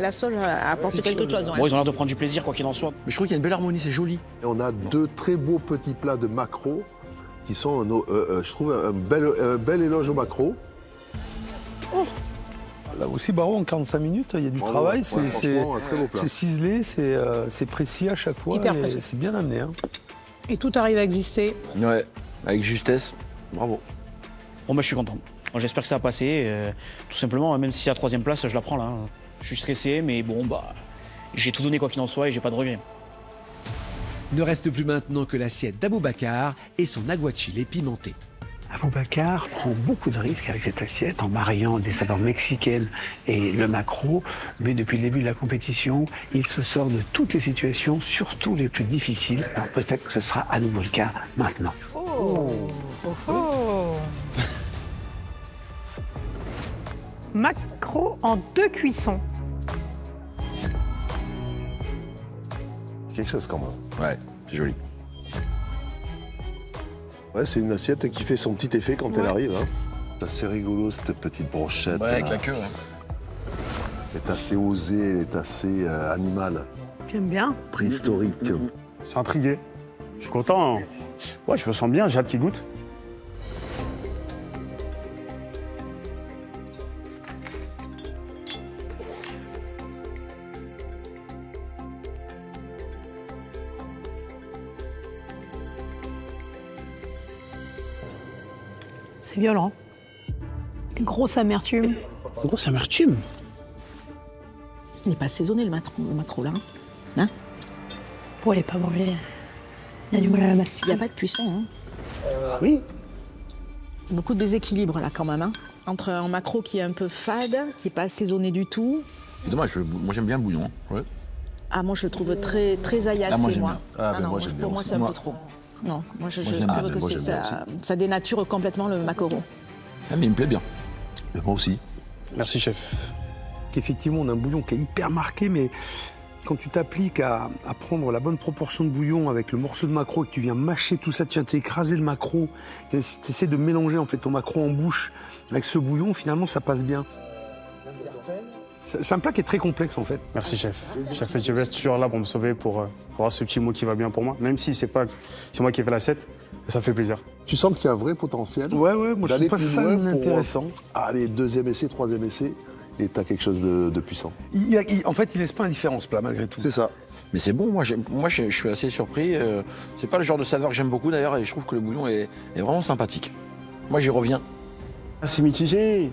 La sauge apporte quelque chose. Bon, ils ont l'air de prendre du plaisir quoi qu'il en soit. Mais je trouve qu'il y a une belle harmonie, c'est joli. Et on a 2 très beaux petits plats de maquereau qui sont, je trouve, un bel éloge au maquereau. Oh. Là aussi, Baro, en 45 minutes, il y a du travail, c'est ciselé, c'est précis à chaque fois, c'est bien amené. Hein. Et tout arrive à exister. Ouais, avec justesse, bravo. Bon, bah, je suis content. J'espère que ça va passer, tout simplement, même si c'est la 3e place, je la prends là. Je suis stressé, mais bon, bah, j'ai tout donné quoi qu'il en soit et j'ai pas de regrets. Ne reste plus maintenant que l'assiette d'Aboubacar et son aguachile pimenté. Aboubacar prend beaucoup de risques avec cette assiette en mariant des saveurs mexicaines et le maquereau, mais depuis le début de la compétition, il se sort de toutes les situations, surtout les plus difficiles. Alors peut-être que ce sera à nouveau le cas maintenant. Maquereau en 2 cuissons. Quelque chose quand même. Ouais, c'est joli. Ouais, c'est une assiette qui fait son petit effet quand elle arrive. Hein. C'est assez rigolo cette petite brochette. Ouais, avec la queue. Ouais. Elle est assez osée, elle est assez animale. J'aime bien. Préhistorique. Je suis intrigué. Je suis content. Hein. Ouais, je me sens bien, j'ai hâte qu'il goûte. C'est violent. Une grosse amertume. Grosse amertume. Il n'est pas assaisonné le maquereau là. Hein? Bon, elle n'est pas brûlée. Il y a du mal à la mastiquer. Il n'y a pas de cuisson. Hein. Oui. Beaucoup de déséquilibre là quand même. Hein. Entre un maquereau qui est un peu fade, qui n'est pas assaisonné du tout. C'est dommage, moi j'aime bien le bouillon. Ouais. Ah, moi je le trouve très agacé, moi. Moi, pour moi c'est un peu trop. Non, moi je trouve que ça dénature complètement le maquereau. Ah, mais il me plaît bien. Mais moi aussi. Merci, chef. Effectivement, on a un bouillon qui est hyper marqué, mais quand tu t'appliques à prendre la bonne proportion de bouillon avec le morceau de maquereau et que tu viens mâcher tout ça, tu viens t'écraser le maquereau, tu essaies de mélanger en fait ton maquereau en bouche avec ce bouillon, finalement ça passe bien. C'est un plat qui est très complexe en fait. Merci, chef. Chef, je reste toujours là pour me sauver, pour avoir ce petit mot qui va bien pour moi. Même si c'est moi qui ai fait l'assiette, ça fait plaisir. Tu sens qu'il y a un vrai potentiel. Ouais, moi je trouve pas ça intéressant. Allez, 2e essai, 3e essai, et t'as quelque chose de puissant. En fait, il laisse pas indifférent ce plat malgré tout. C'est ça. Mais c'est bon, moi je suis assez surpris. C'est pas le genre de saveur que j'aime beaucoup d'ailleurs, et je trouve que le bouillon est vraiment sympathique. Moi j'y reviens. C'est mitigé.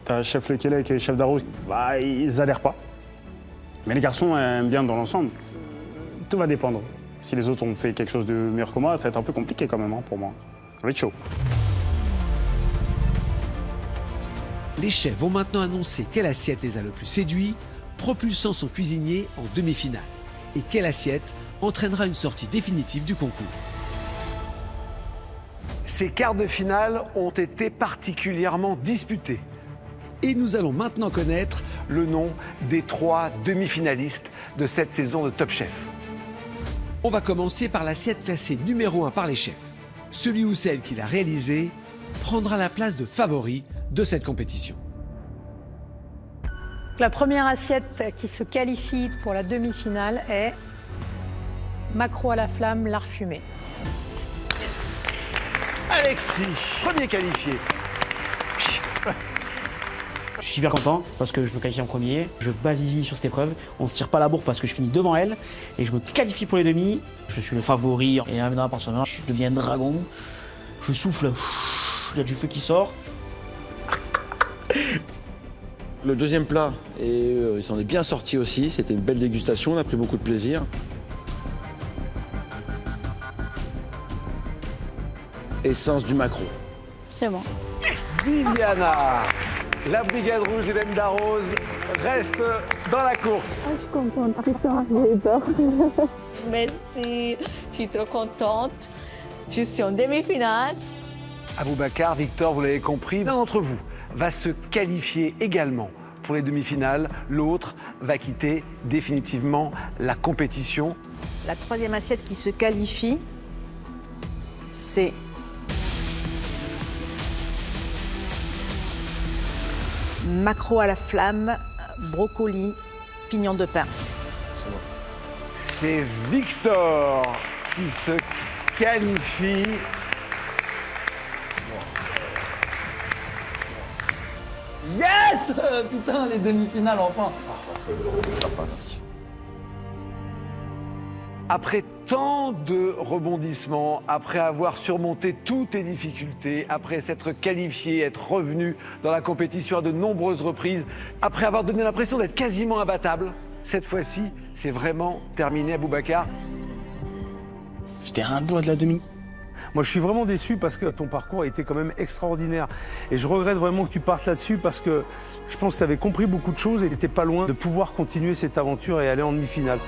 T'as chef Le Quélec et chef Darroze, bah, ils adhèrent pas. Mais les garçons aiment bien dans l'ensemble. Tout va dépendre. Si les autres ont fait quelque chose de meilleur que moi, ça va être un peu compliqué quand même pour moi. Ça va être chaud. Les chefs vont maintenant annoncer quelle assiette les a le plus séduits, propulsant son cuisinier en demi-finale. Et quelle assiette entraînera une sortie définitive du concours. Ces quarts de finale ont été particulièrement disputés. Et nous allons maintenant connaître le nom des 3 demi-finalistes de cette saison de Top Chef. On va commencer par l'assiette classée numéro 1 par les chefs. Celui ou celle qui l'a réalisée prendra la place de favori de cette compétition. La première assiette qui se qualifie pour la demi-finale est maquereau à la flamme, lard fumé. Yes. Alexis, premier qualifié. Je suis super content parce que je me qualifie en premier. Je bats Vivi sur cette épreuve. On se tire pas la bourre parce que je finis devant elle. Et je me qualifie pour les demi. Je suis le favori. Et à partir de maintenant, je deviens dragon. Je souffle. Il y a du feu qui sort. Le deuxième plat, il s'en est bien sorti aussi. C'était une belle dégustation. On a pris beaucoup de plaisir. Essence du maquereau. C'est bon. Yes. Viviana. La brigade rouge d'Hélène Darroze reste dans la course. Je suis contente, j'ai eu peur. Merci, je suis trop contente. Je suis en demi-finale. Aboubacar, Victor, vous l'avez compris, l'un d'entre vous va se qualifier également pour les demi-finales. L'autre va quitter définitivement la compétition. La troisième assiette qui se qualifie, c'est maquereau à la flamme, brocoli, pignon de pain. C'est Victor qui se qualifie. Yes! Putain, les demi-finales, enfin. Ça passe. Après tant de rebondissements, après avoir surmonté toutes les difficultés, après s'être qualifié, être revenu dans la compétition à de nombreuses reprises, après avoir donné l'impression d'être quasiment imbattable, cette fois-ci, c'est vraiment terminé, Aboubacar. J'étais à un doigt de la demi. Moi, je suis vraiment déçu parce que ton parcours a été quand même extraordinaire. Et je regrette vraiment que tu partes là-dessus parce que je pense que tu avais compris beaucoup de choses et tu n'étais pas loin de pouvoir continuer cette aventure et aller en demi-finale.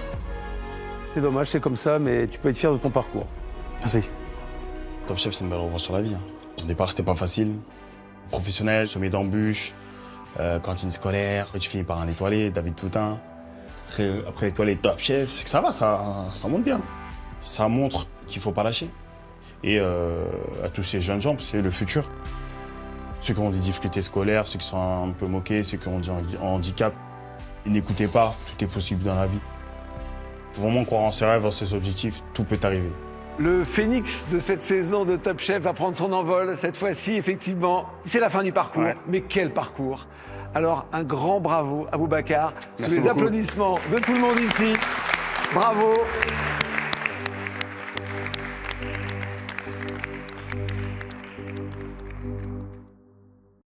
C'est dommage, c'est comme ça, mais tu peux être fier de ton parcours. Merci. Top Chef, c'est une belle revanche sur la vie. Au départ, c'était pas facile. Professionnel, sommet d'embûches, cantine scolaire, tu finis par un étoilé, David Toutain. Après l'étoilé, Top Chef, c'est que ça va, ça monte bien. Ça montre qu'il faut pas lâcher. Et à tous ces jeunes gens, c'est le futur. Ceux qui ont des difficultés scolaires, ceux qui sont un peu moqués, ceux qui ont un handicap, n'écoutez pas, tout est possible dans la vie. Il faut vraiment croire en ses rêves, en ses objectifs, tout peut arriver. Le phénix de cette saison de Top Chef va prendre son envol. Cette fois-ci, effectivement, c'est la fin du parcours. Ouais. Mais quel parcours! Alors, un grand bravo, Aboubacar. Sous les applaudissements de tout le monde ici. Bravo!